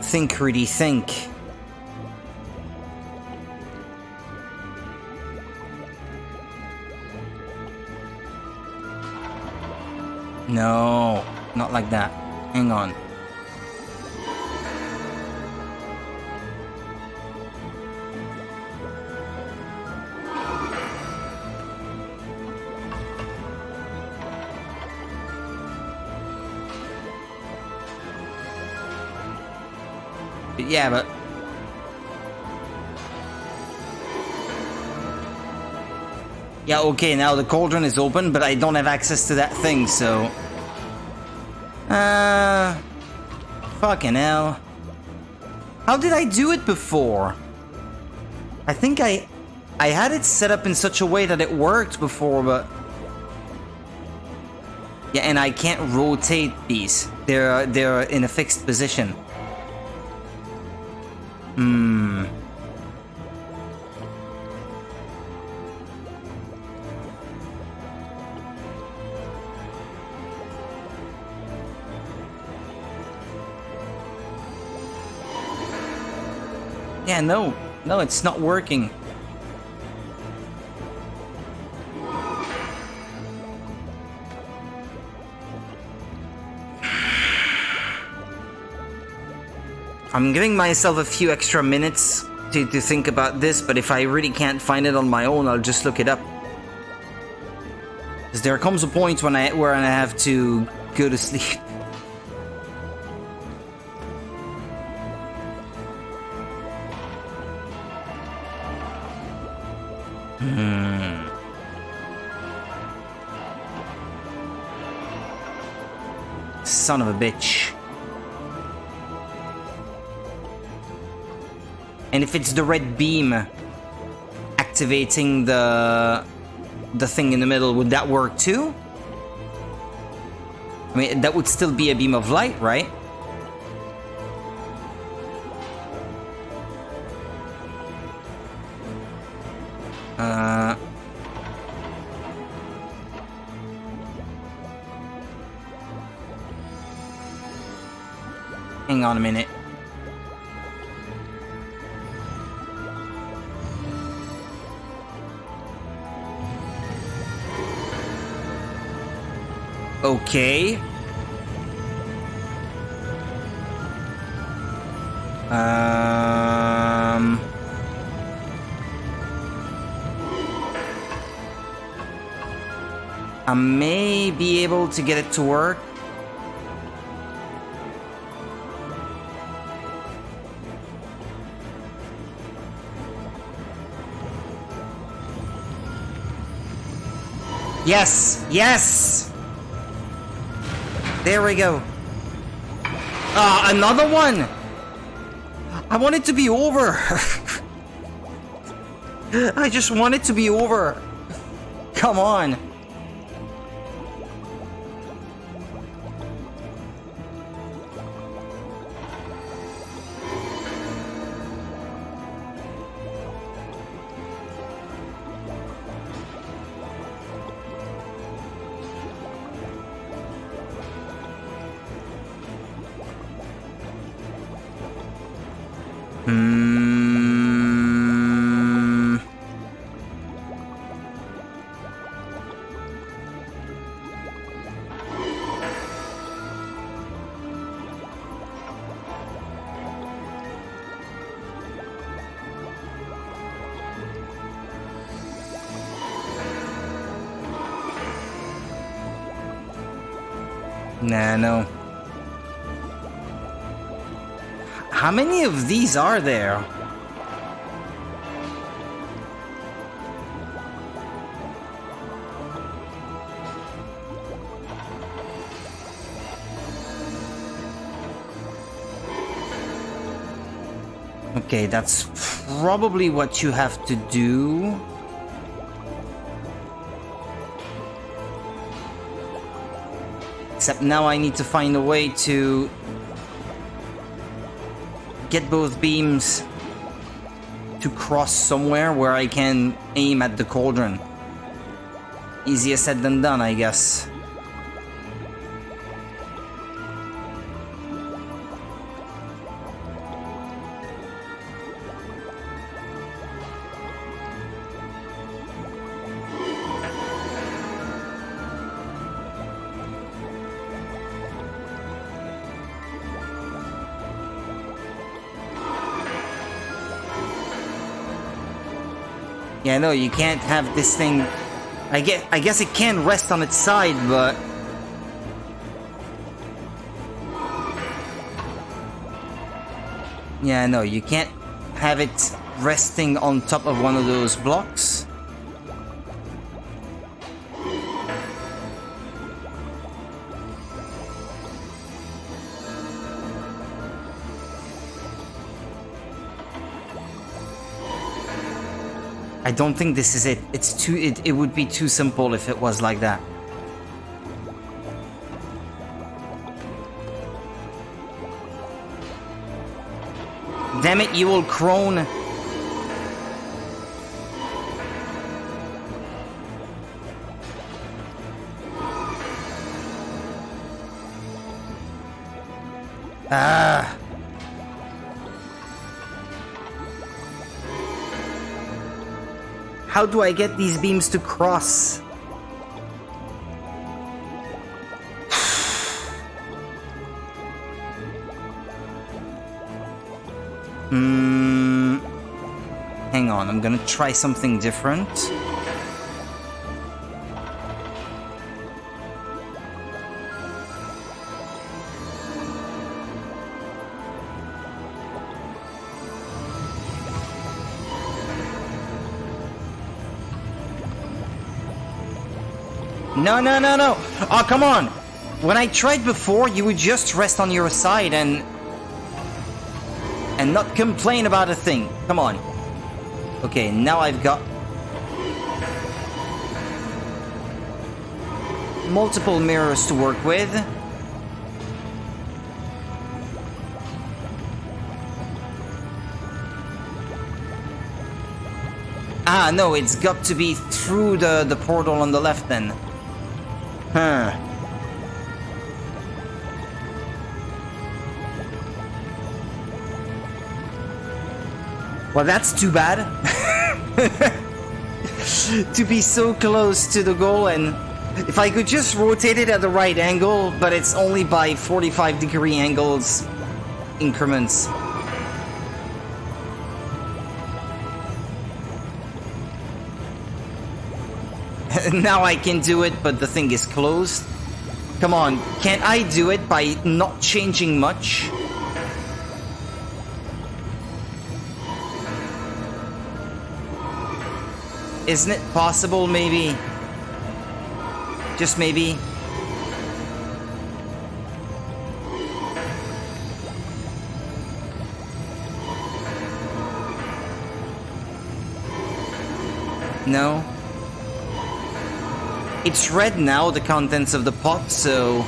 Think, really think. No, not like that. Hang on. Yeah, but... Yeah, okay, now the cauldron is open, but I don't have access to that thing, so... Fucking hell. How did I do it before? I think I had it set up in such a way that it worked before, but... Yeah, and I can't rotate these. They're in a fixed position. Yeah, no, it's not working. I'm giving myself a few extra minutes to think about this, but if I really can't find it on my own, I'll just look it up. Because there comes a point when where I have to go to sleep. Son of a bitch. And if it's the red beam activating the thing in the middle, would that work too? I mean, that would still be a beam of light, right? Hang on a minute. Okay. I may be able to get it to work. Yes! Yes! There we go. Another one! I want it to be over. I just want it to be over. Come on. Hmm. Nah, no. How many of these are there? Okay, that's probably what you have to do. Except now I need to find a way to get both beams to cross somewhere where I can aim at the cauldron. Easier said than done, I guess. Yeah, no, you can't have this thing... I guess it can rest on its side, but... Yeah, no, you can't have it resting on top of one of those blocks. I don't think this is it. It's too... It would be too simple if it was like that. Damn it, you old crone. Ah. How do I get these beams to cross? Hang on, I'm gonna try something different. No, no, no, no! Oh, come on! When I tried before, you would just rest on your side and not complain about a thing. Come on. Okay, now I've got multiple mirrors to work with. Ah, no, it's got to be through the portal on the left then. Huh. Well, that's too bad. To be so close to the goal, and if I could just rotate it at the right angle, but it's only by 45-degree angles increments. Now I can do it, but the thing is closed. Come on, can't I do it by not changing much? Isn't it possible, maybe? Just maybe? No? It's red now, the contents of the pot, so...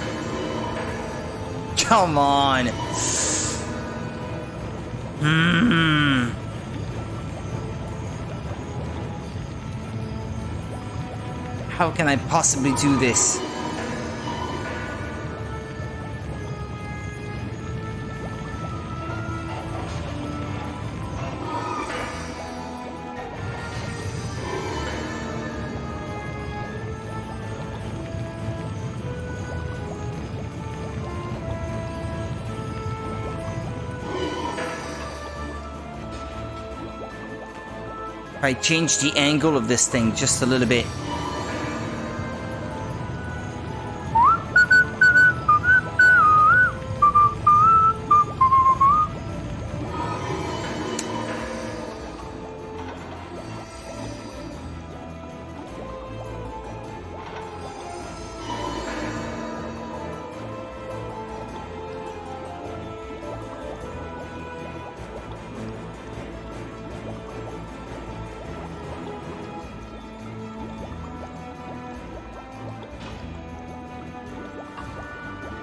Come on! How can I possibly do this? If I change the angle of this thing just a little bit.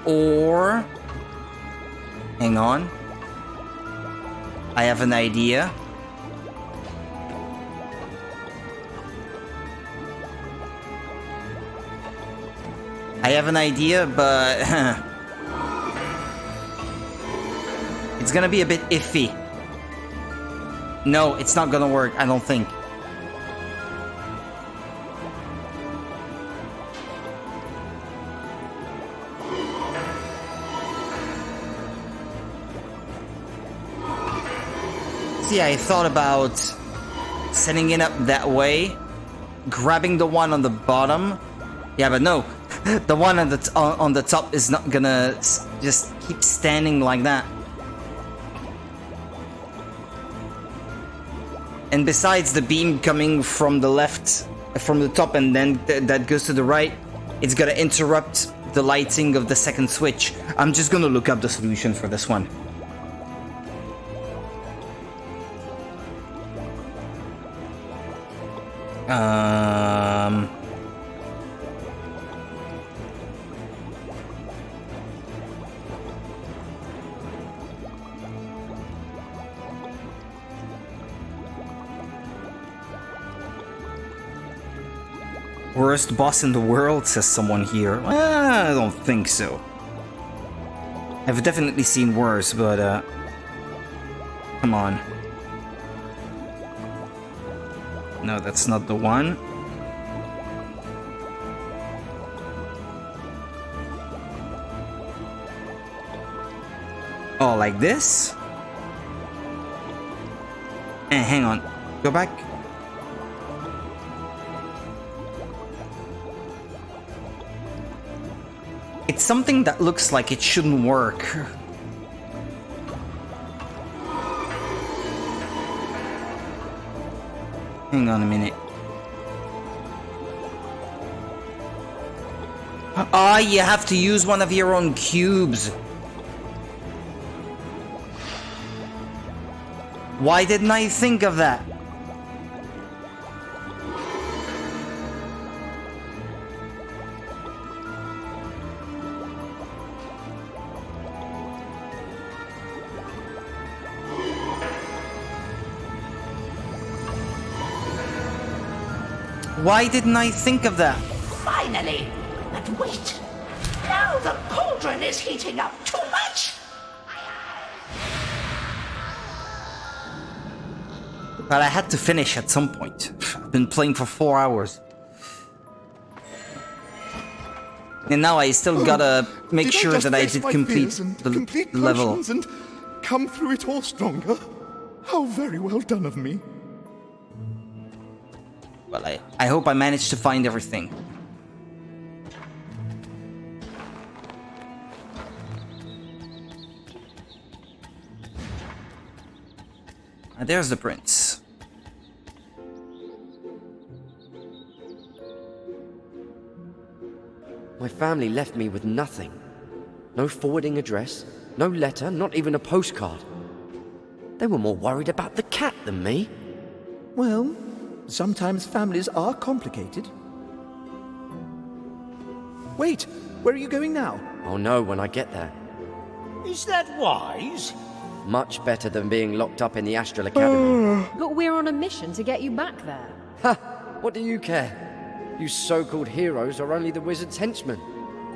Or, hang on, I have an idea. I have an idea, but it's gonna be a bit iffy. No, it's not gonna work, I don't think. See, I thought about setting it up that way, grabbing the one on the bottom. Yeah, but no, the one on the top is not gonna just keep standing like that. And besides, the beam coming from the left, from the top, and then that goes to the right, it's gonna interrupt the lighting of the second switch. I'm just gonna look up the solution for this one. Worst boss in the world, says someone here. I don't think so. I've definitely seen worse, but come on. No, that's not the one. Oh, like this? Hang on. Go back. It's something that looks like it shouldn't work. Hang on a minute. Ah, you have to use one of your own cubes. Why didn't I think of that? Why didn't I think of that? Finally! But wait! Now the cauldron is heating up too much! But I had to finish at some point. I've been playing for 4 hours. And now I still gotta make sure that I did complete the level. And come through it all stronger? How very well done of me. Well, I hope I managed to find everything. There's the prince. My family left me with nothing. No forwarding address, no letter, not even a postcard. They were more worried about the cat than me. Well, sometimes families are complicated. Wait, where are you going now? I'll know when I get there. Is that wise? Much better than being locked up in the Astral Academy. But we're on a mission to get you back there. Ha! What do you care? You so-called heroes are only the wizard's henchmen.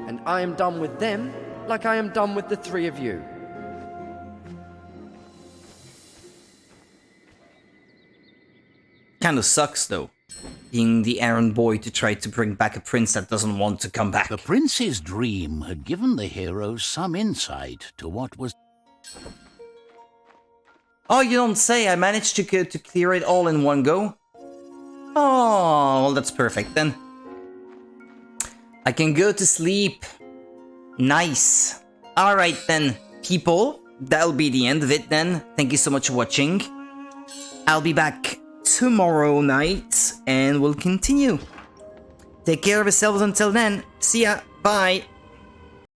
And I am done with them like I am done with the three of you. Kinda sucks, though. Being the errand boy to try to bring back a prince that doesn't want to come back. The prince's dream had given the heroes some insight to what was... Oh, you don't say. I managed to clear it all in one go. Oh, well, that's perfect then. I can go to sleep. Nice. Alright then, people. That'll be the end of it then. Thank you so much for watching. I'll be back tomorrow night and we'll continue. Take care of yourselves until then. See ya. Bye.